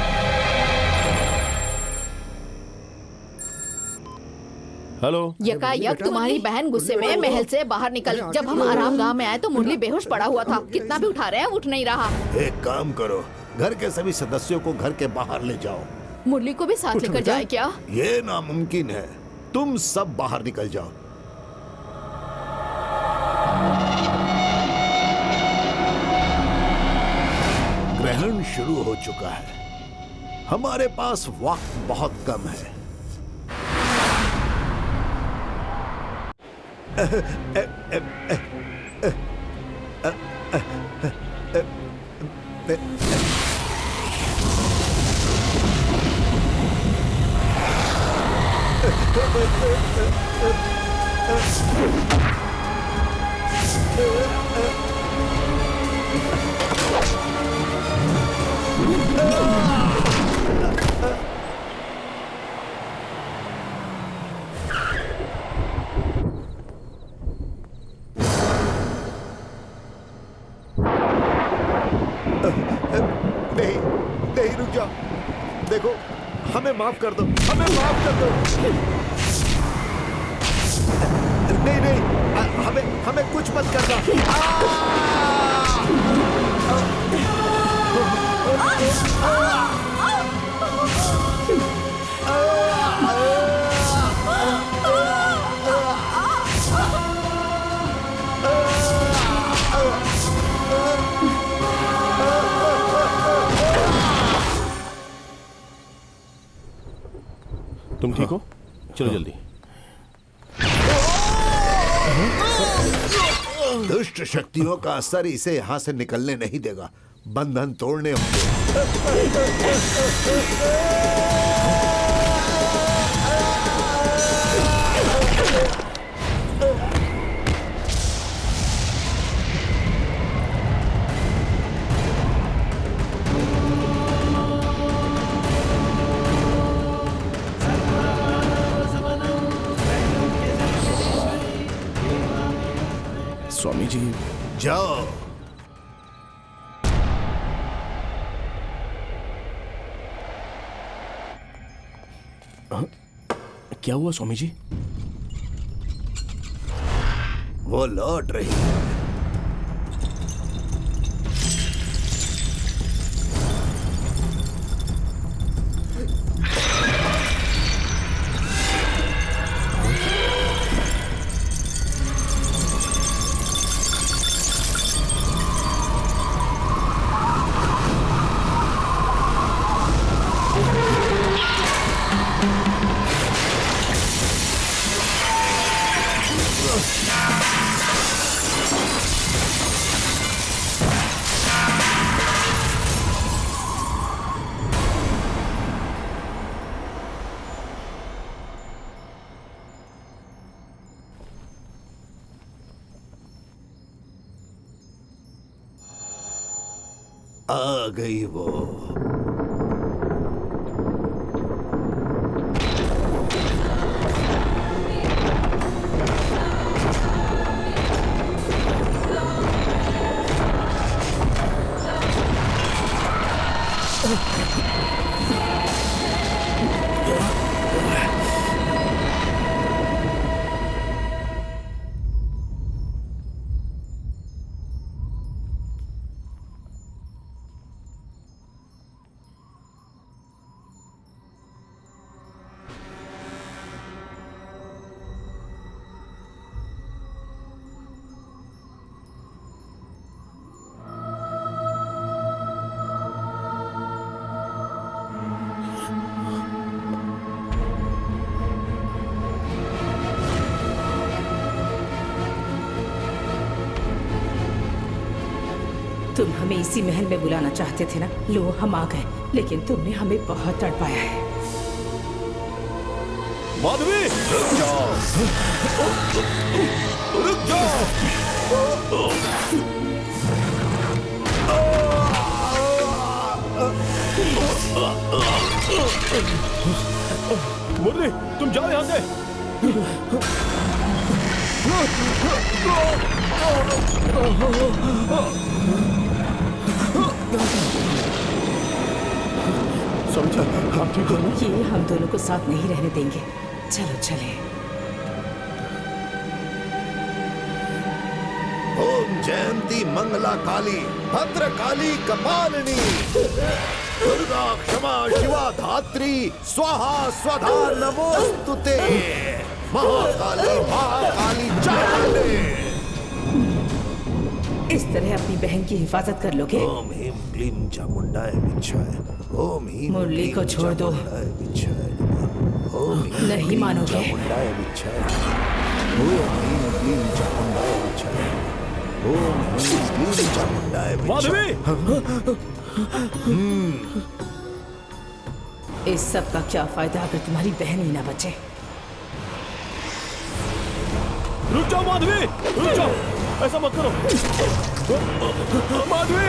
हेलो। यकायक तुम्हारी बहन गुस्से में महल से बाहर निकल। जब हम आराम गाह में आए तो मुरली बेहोश पड़ा हुआ था। कितना भी उठा रहे हैं उठ नहीं रहा। एक काम करो, घर के सभी सदस्यों को घर के बाहर ले जाओ। मुरली को भी साथ लेकर जाए क्या? ये नामुमकिन है। तुम सब बाहर निकल जाओ। ग्रहण शुरू हो चुका है। हमारे पास वक्त बहुत कम है। नहीं, रुक जाओ। देखो, हमें माफ कर दो, हमें माफ कर दो। नहीं, हमें कुछ मत करना। तुम ठीक हो? चलो जल्दी। दुष्ट शक्तियों का असर इसे यहाँ से निकलने नहीं देगा। बंधन तोड़ने होंगे। स्वामी जी जाओ। क्या हुआ स्वामी जी? वो लौट रही है। आ गई वो। तुम हमें इसी महल में बुलाना चाहते थे ना? लो, हम आ गए, लेकिन तुमने हमें बहुत तड़पाया है। माधवी, रुक जाओ, रुक जाओ। मुरली, तुम जाओ यहाँ से। समझा, आप ठीक हो? ये हम दोनों को साथ नहीं रहने देंगे। चलो चले। ओम जयंती मंगला काली भद्र काली कपालिनी दुर्गा क्षमा शिवा धात्री स्वाहा स्वधा नमोस्तुते महाकाली महाकाली चामुंडे। इस तरह अपनी बहन की हिफाजत कर लोगे? ओम ह्रीं क्लीं चामुंडाय विच्छाय। ओम ह्रीं मुरली को छोड़ दो। ओम नहीं मानोगे? चामुंडाय विच्छाय। ओम ह्रीं क्लीं चामुंडाय विच्छाय। ओम ह्रीं क्लीं चामुंडाय विच्छाय। इस सब का क्या फायदा अगर तुम्हारी बहन ही ना बचे? रुक जाओ माधवी, रुक जाओ, ऐसा मत करो। माधवी,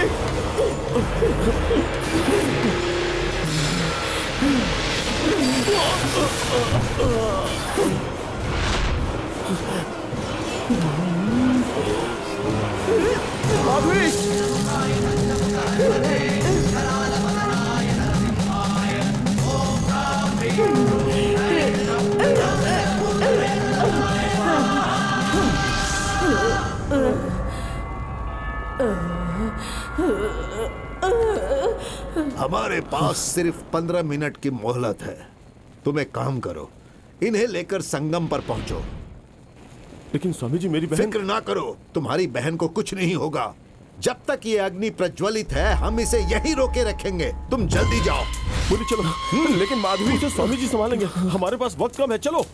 हमारे पास सिर्फ 15 मिनट की मोहलत है। तुम एक काम करो, इन्हें लेकर संगम पर पहुंचो। लेकिन स्वामी जी, मेरी बहन। फिक्र ना करो, तुम्हारी बहन को कुछ नहीं होगा। जब तक ये अग्नि प्रज्वलित है हम इसे यहीं रोके रखेंगे। तुम जल्दी जाओ। बोली चलो। लेकिन माधवी से स्वामी जी संभालेंगे, हमारे पास वक्त कम है। चलो।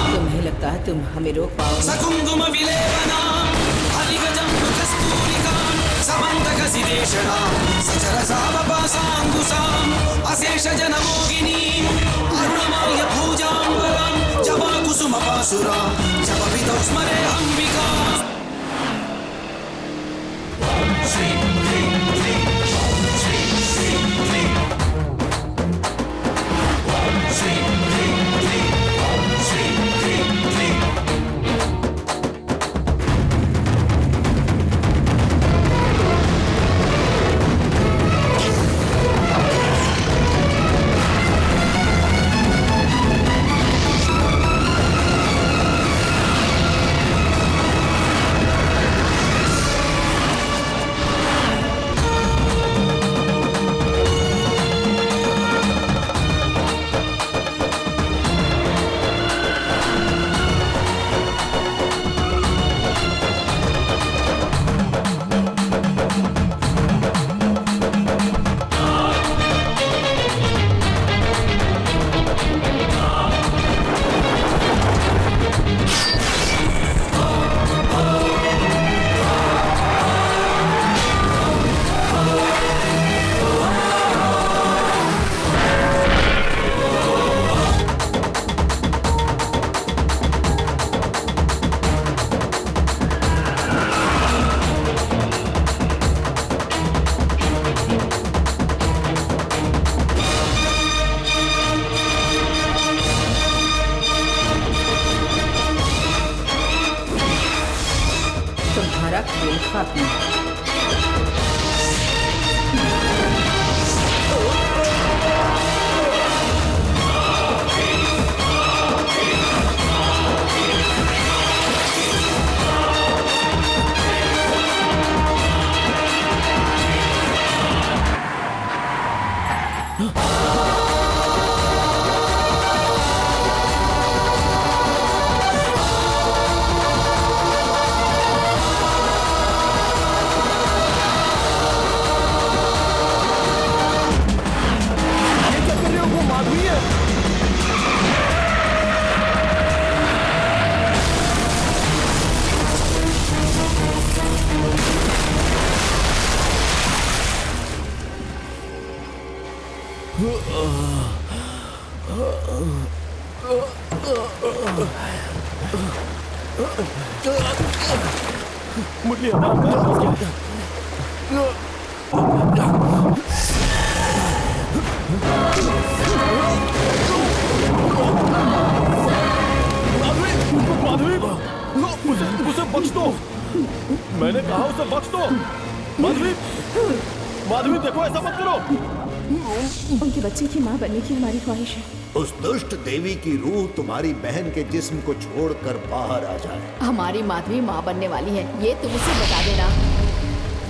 तुम्हें लगता है तुम हमें रोक पाओगे? खेल खत्म। मुरली हमारा पैर फंस गया। माधवी, उसे बख्श दो। मैंने कहा उसे बख्श दो। माधवी, माधवी देखो, ऐसा मत करो। उनके बच्चे की माँ बनने की हमारी ख्वाहिश है। उस दुष्ट देवी की रूह तुम्हारी बहन के जिस्म को छोड़कर बाहर आ जाए। हमारी माधवी माँ बनने वाली है, ये तुम उसे बता देना।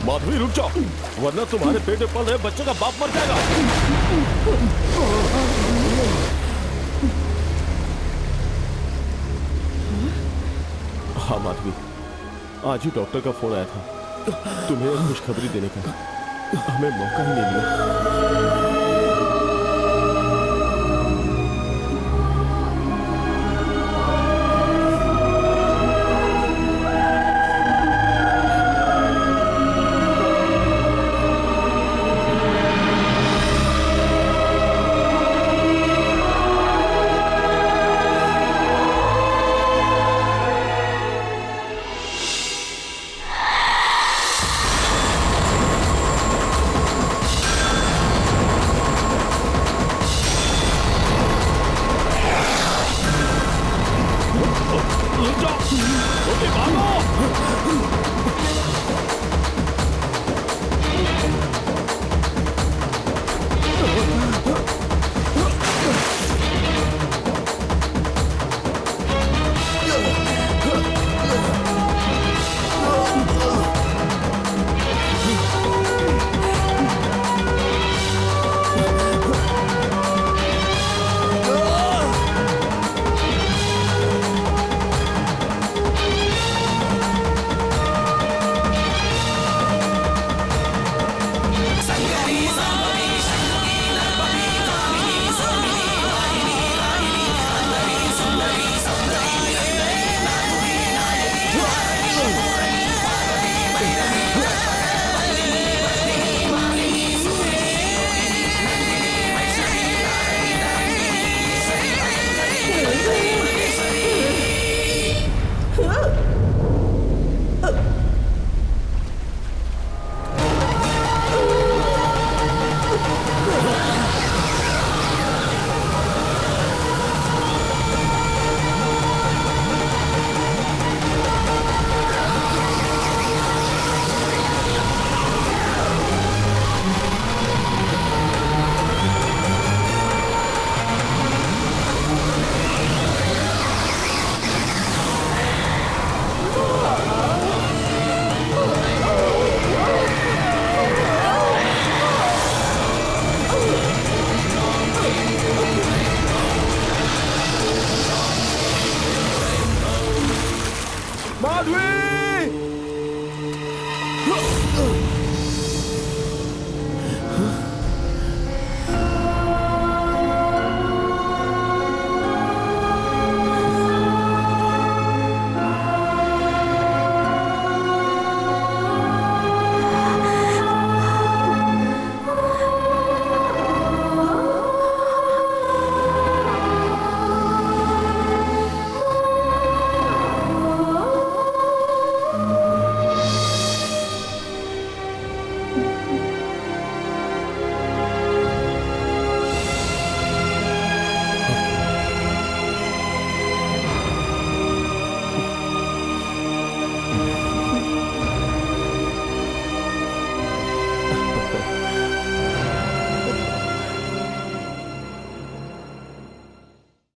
माधवी रुक जाओ, वरना तुम्हारे पेट में पल रहे बच्चे का बाप मर जाएगा। हाँ माधवी, आज ही डॉक्टर का फोन आया था तुम्हें खुशखबरी देने का। हमें मौका ही नहीं मिला।